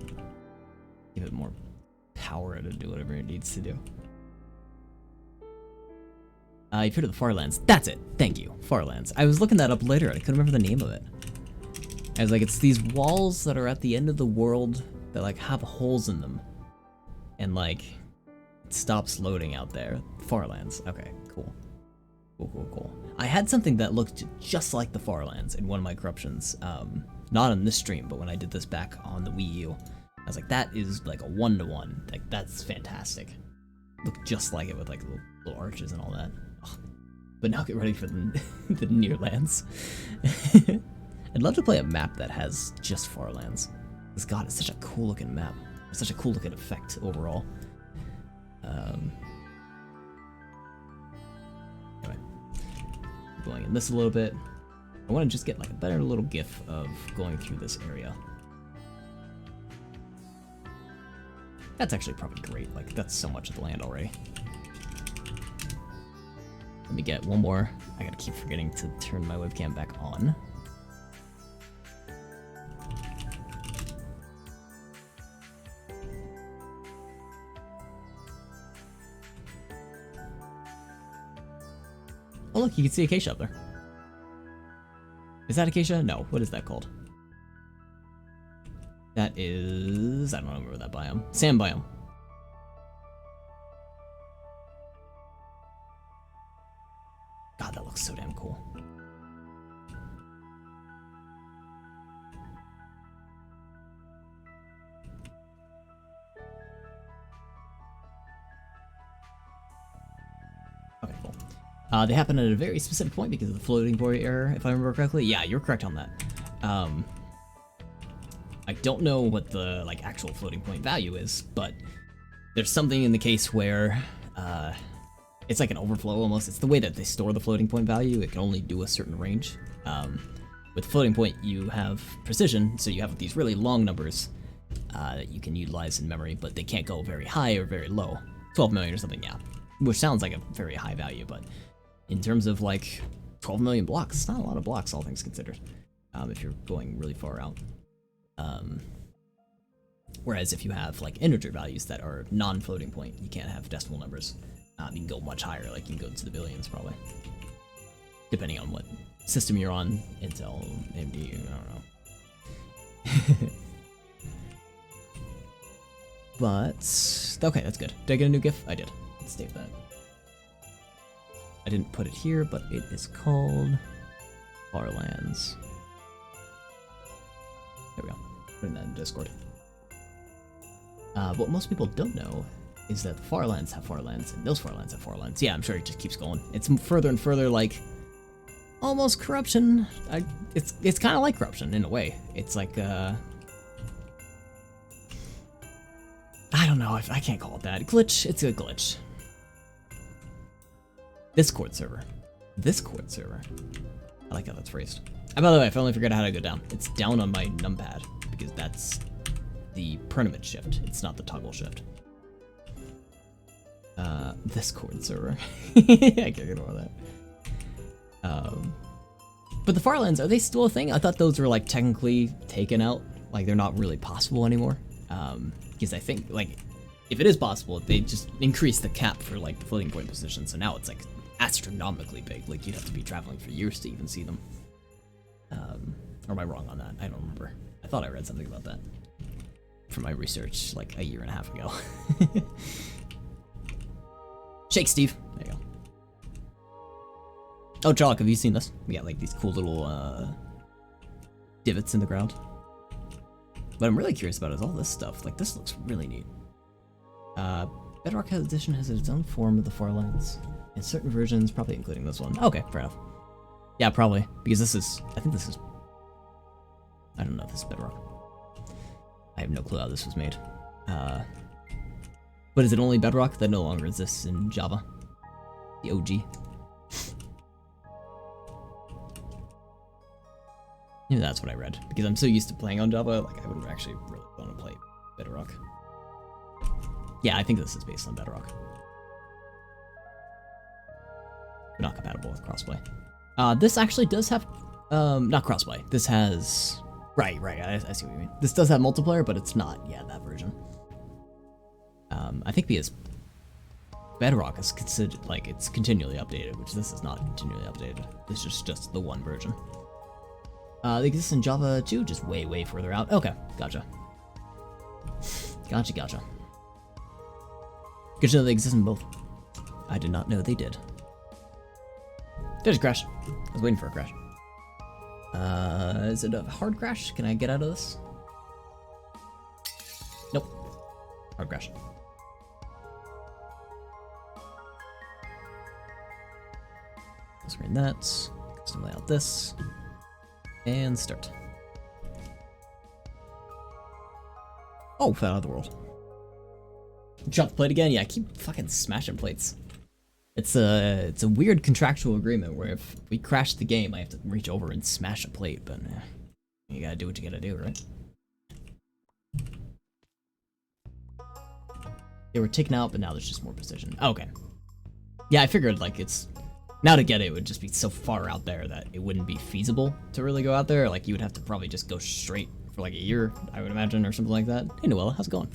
Give it more power to do whatever it needs to do. You've heard of the Farlands. That's it! Thank you. Farlands. I was looking that up later and I couldn't remember the name of it. I was like, it's these walls that are at the end of the world that like have holes in them. And like, it stops loading out there. Farlands. Okay, cool. Cool. I had something that looked just like the Farlands in one of my corruptions. Not on this stream, but when I did this back on the Wii U. I was like, that is like a 1-to-1. Like, that's fantastic. Looked just like it with like little arches and all that. Ugh. But now get ready for the, the near lands. I'd love to play a map that has just Farlands. Because God, it's such a cool looking map. It's such a cool looking effect overall. going in this a little bit. I want to just get like a better little gif of going through this area. That's actually probably great. Like, that's so much of the land already. Let me get one more. I gotta keep forgetting to turn my webcam back on. Oh look, you can see acacia up there. Is that acacia? No, what is that called? That is... I don't remember that biome. Sand biome. God, that looks so damn cool. Okay, cool. They happen at a very specific point because of the floating point error, if I remember correctly. Yeah, you're correct on that. I don't know what the like actual floating point value is, but there's something in the case where it's like an overflow almost. It's the way that they store the floating point value. It can only do a certain range. With floating point, you have precision, so you have these really long numbers that you can utilize in memory, but they can't go very high or very low. 12 million or something, yeah. Which sounds like a very high value, but in terms of like 12 million blocks, it's not a lot of blocks, all things considered, if you're going really far out. Whereas if you have like integer values that are non-floating point, you can't have decimal numbers. You can go much higher, like you can go to the billions probably. Depending on what system you're on, Intel, AMD, I don't know. But, okay, that's good. Did I get a new GIF? I did. Let's save that. I didn't put it here, but it is called Farlands. There we go. Putting that in Discord. What most people don't know is that the Farlands have Farlands, and those Farlands have Farlands. Yeah, I'm sure it just keeps going. It's further and further like almost corruption. It's kind of like corruption in a way. It's like I don't know if I can't call it that. Glitch. It's a glitch. Discord server. Discord server. I like how that's phrased. And by the way, I finally figured out how to go down. It's down on my numpad because that's the permanent shift. It's not the toggle shift. Discord server. I can't ignore that. But the Farlands, are they still a thing? I thought those were like technically taken out. Like they're not really possible anymore. Because I think like if it is possible, they just increase the cap for like the floating point position. So now it's like astronomically big. Like you'd have to be traveling for years to even see them. Or am I wrong on that? I don't remember. I thought I read something about that from my research like a year and a half ago. Shake, Steve. There you go. Oh, Jarlock, have you seen this? We got like these cool little divots in the ground. What I'm really curious about is all this stuff. Like this looks really neat. Bedrock Edition has its own form of the Farlands. In certain versions, probably including this one. Okay, fair enough. Yeah, probably. Because this is, I think this is, I don't know if this is Bedrock. I have no clue how this was made. But is it only Bedrock that no longer exists in Java? The OG? Maybe that's what I read. Because I'm so used to playing on Java, like I wouldn't actually really want to play Bedrock. Yeah, I think this is based on Bedrock. But not compatible with crossplay. This actually does have, not crossplay. This has, right, I see what you mean. This does have multiplayer, but it's not, yeah, that version. I think because Bedrock is considered, like, it's continually updated, which this is not continually updated. This is just the one version. They exist in Java 2, just way further out. Okay, gotcha. Gotcha. Good to know they exist in both. I did not know they did. There's a crash. I was waiting for a crash. Is it a hard crash? Can I get out of this? Nope. Hard crash. Screen that. Custom layout this. And start. Oh, fell out of the world. Drop the plate again? Yeah, I keep fucking smashing plates. It's a weird contractual agreement where if we crash the game, I have to reach over and smash a plate, but you gotta do what you gotta do, right? They were taken out, but now there's just more precision. Okay. Yeah, I figured, like, it's... Now to get it would just be so far out there that it wouldn't be feasible to really go out there. Like, you would have to probably just go straight for, like, a year, I would imagine, or something like that. Hey, Noella, how's it going?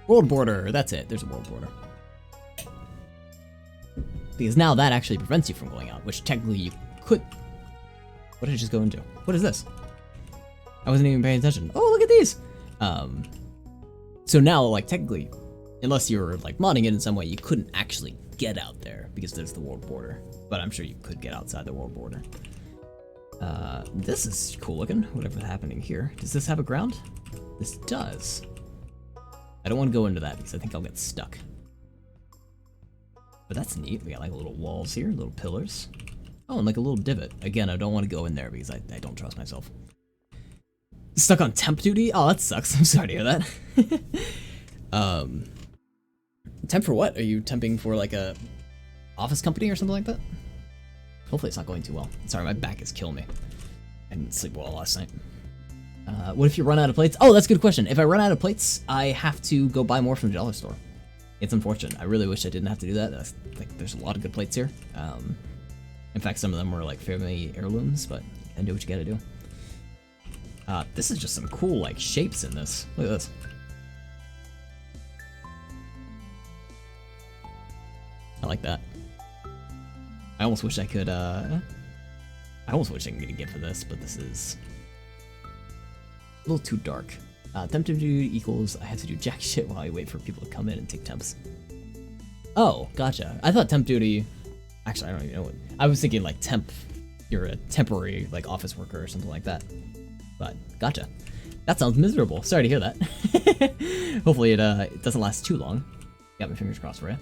World border, that's it. There's a world border. Because now that actually prevents you from going out, which technically you could... What did I just go into? What is this? I wasn't even paying attention. Oh, look at these! So now, like, technically, unless you were, like, modding it in some way, you couldn't actually get out there because there's the world border. But I'm sure you could get outside the world border. This is cool looking, whatever's happening here. Does this have a ground? This does. I don't want to go into that because I think I'll get stuck. But that's neat. We got like little walls here, little pillars. Oh, and like a little divot. Again, I don't want to go in there because I don't trust myself. Stuck on temp duty? Oh, that sucks. I'm sorry to hear that. Temp for what? Are you temping for like a office company or something like that? Hopefully it's not going too well. Sorry, my back is killing me. I didn't sleep well last night. What if you run out of plates? Oh, that's a good question. If I run out of plates, I have to go buy more from the dollar store. It's unfortunate. I really wish I didn't have to do that. Like, there's a lot of good plates here. In fact, some of them were like family heirlooms, but I do what you gotta do. This is just some cool like shapes in this. Look at this. I like that. I almost wish I could, I almost wish I could get a gift for this, but this is a little too dark. Temp duty equals I have to do jack shit while I wait for people to come in and take temps. Oh, gotcha. I thought temp duty... Actually, I don't even know what... I was thinking like temp... You're a temporary like office worker or something like that. But, gotcha. That sounds miserable. Sorry to hear that. Hopefully it doesn't last too long. Got my fingers crossed for you.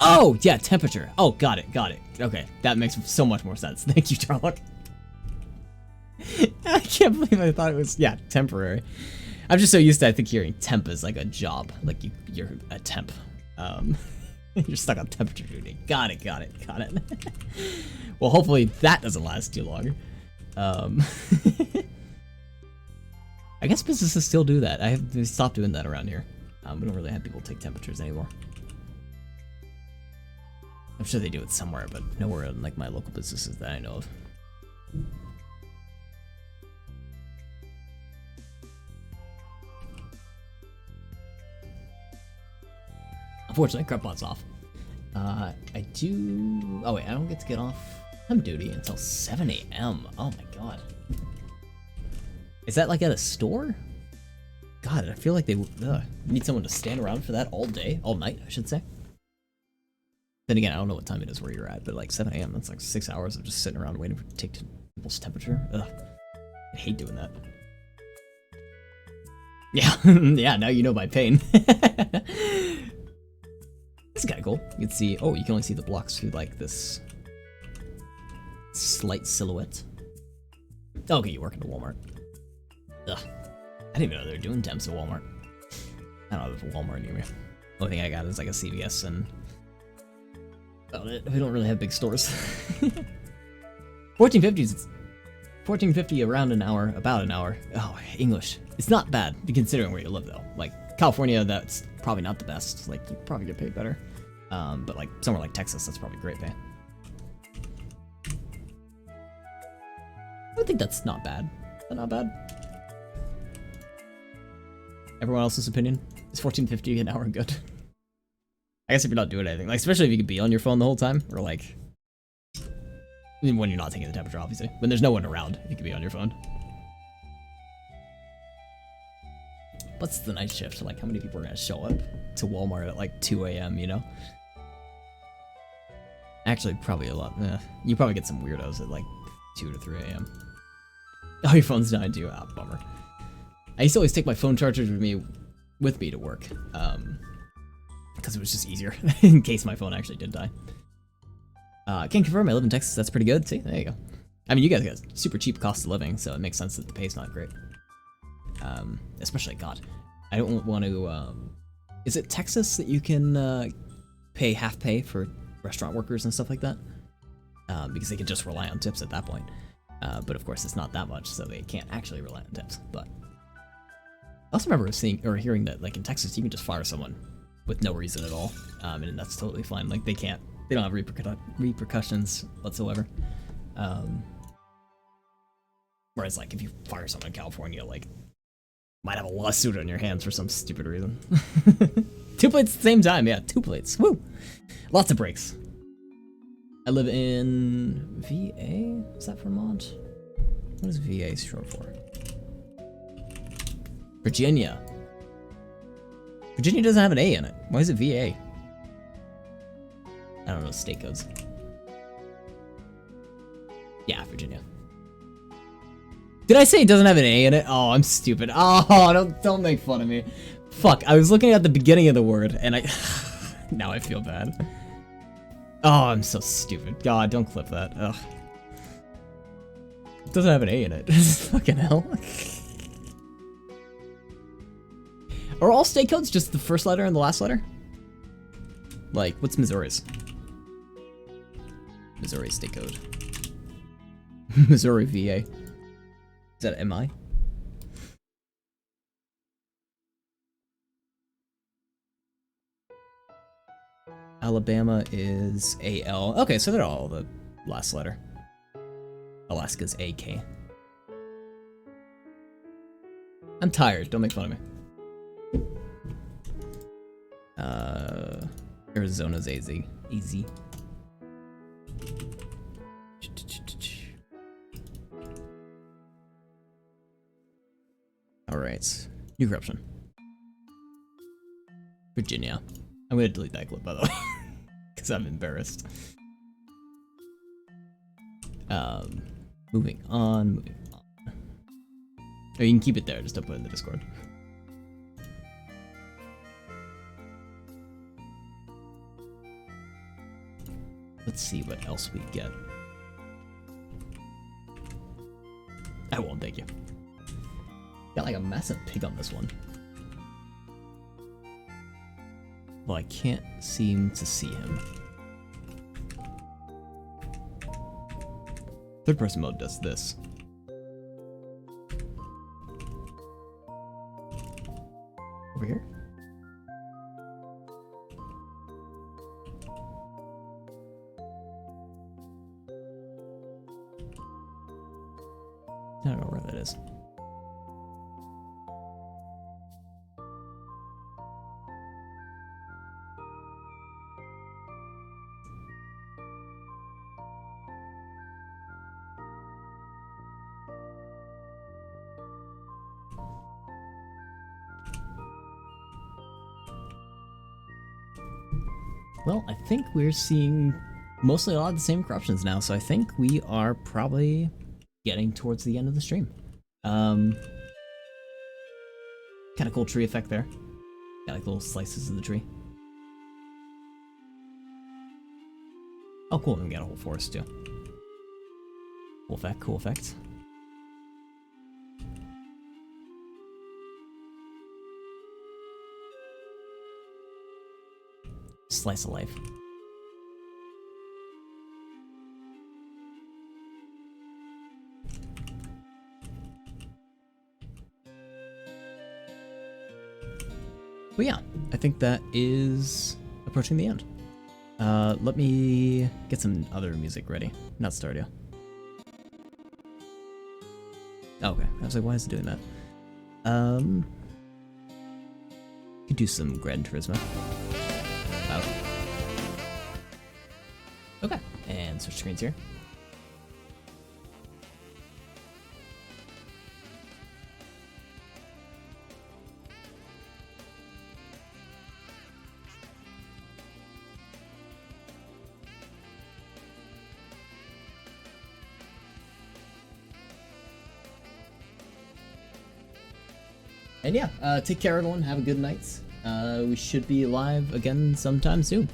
Oh, yeah, temperature. Oh, got it. Okay, that makes so much more sense. Thank you, Charlock. I can't believe I thought it was, yeah, temporary. I'm just so used to, I think, hearing temp as like a job. Like, you're a temp. You're stuck on temperature duty. Got it. Well, hopefully that doesn't last too long. I guess businesses still do that. They stopped doing that around here. We don't really have people take temperatures anymore. I'm sure they do it somewhere, but nowhere in like my local businesses that I know of. Unfortunately, Crepot's off. I do... Oh wait, I don't get to get off temp duty until 7 AM. Oh my god. Is that like at a store? God, I feel like they need someone to stand around for that all day, all night, I should say. Then again, I don't know what time it is where you're at, but like 7 AM, that's like 6 hours of just sitting around waiting for take people's temperature. Ugh. I hate doing that. Yeah, yeah, now you know my pain. This is kind of cool. You can see, oh, you can only see the blocks through like this slight silhouette. Okay, you work at a Walmart. Ugh. I didn't even know they were doing temps at Walmart. I don't have a Walmart near me. The only thing I got is like a CVS and about it. We don't really have big stores. 1450 around an hour, about an hour. Oh, English. It's not bad considering where you live though. Like California, that's probably not the best. Like you probably get paid better. But like somewhere like Texas, that's probably great pay. I think that's not bad. Is that not bad? Everyone else's opinion? Is 1450 an hour good? I guess if you're not doing anything, like especially if you could be on your phone the whole time, or like, I mean, when you're not taking the temperature, obviously. When there's no one around, you can be on your phone. What's the night shift? Like, how many people are gonna show up to Walmart at like 2 AM, you know? Actually, probably a lot. You probably get some weirdos at like 2 to 3 AM. Oh, your phone's dying too. Ah, bummer. I used to always take my phone chargers with me to work. Because it was just easier in case my phone actually did die. Can't confirm I live in Texas. That's pretty good. See, there you go. I mean, you guys got super cheap cost of living, so it makes sense that the pay's not great. Especially, God, I don't want to, is it Texas that you can, pay half pay for restaurant workers and stuff like that? Because they can just rely on tips at that point. But of course it's not that much, so they can't actually rely on tips, but... I also remember seeing, or hearing that, like, in Texas, you can just fire someone with no reason at all, and that's totally fine. Like, they don't have repercussions whatsoever. Whereas, like, if you fire someone in California, like, might have a lawsuit on your hands for some stupid reason. 2 plates at the same time, yeah, 2 plates, woo! Lots of breaks. I live in VA? Is that Vermont? What is VA short for? Virginia. Virginia doesn't have an A in it. Why is it VA? I don't know state codes. Yeah, Virginia. Did I say it doesn't have an A in it? Oh, I'm stupid. Oh, don't make fun of me. Fuck, I was looking at the beginning of the word and now I feel bad. Oh, I'm so stupid. God, don't clip that. Ugh. It doesn't have an A in it. Fucking hell. Are all state codes just the first letter and the last letter? Like, what's Missouri's? Missouri state code. Missouri VA. Is that MI? Alabama is AL. Okay, so they're all the last letter. Alaska's AK. I'm tired, don't make fun of me. Arizona's AZ. Easy. Alright. New corruption. Virginia. I'm gonna delete that clip, by the way. Because I'm embarrassed. Moving on. Oh, you can keep it there, just don't put it in the Discord. Let's see what else we get. I won't, thank you. Got like a massive pig on this one. Well, I can't seem to see him. Third person mode does this. Over here? I don't know where that is. Well, I think we're seeing mostly a lot of the same corruptions now, so I think we are probably getting towards the end of the stream. Kind of cool tree effect there. Got like little slices of the tree. Oh, cool, and we got a whole forest too. Cool effect, cool effect. Slice of life. But yeah, I think that is approaching the end. Let me get some other music ready. Not Stardew. Okay, I was like, why is it doing that? Could do some Gran Turismo. Okay, and switch screens here. And yeah, take care everyone, have a good night. We should be live again sometime soon.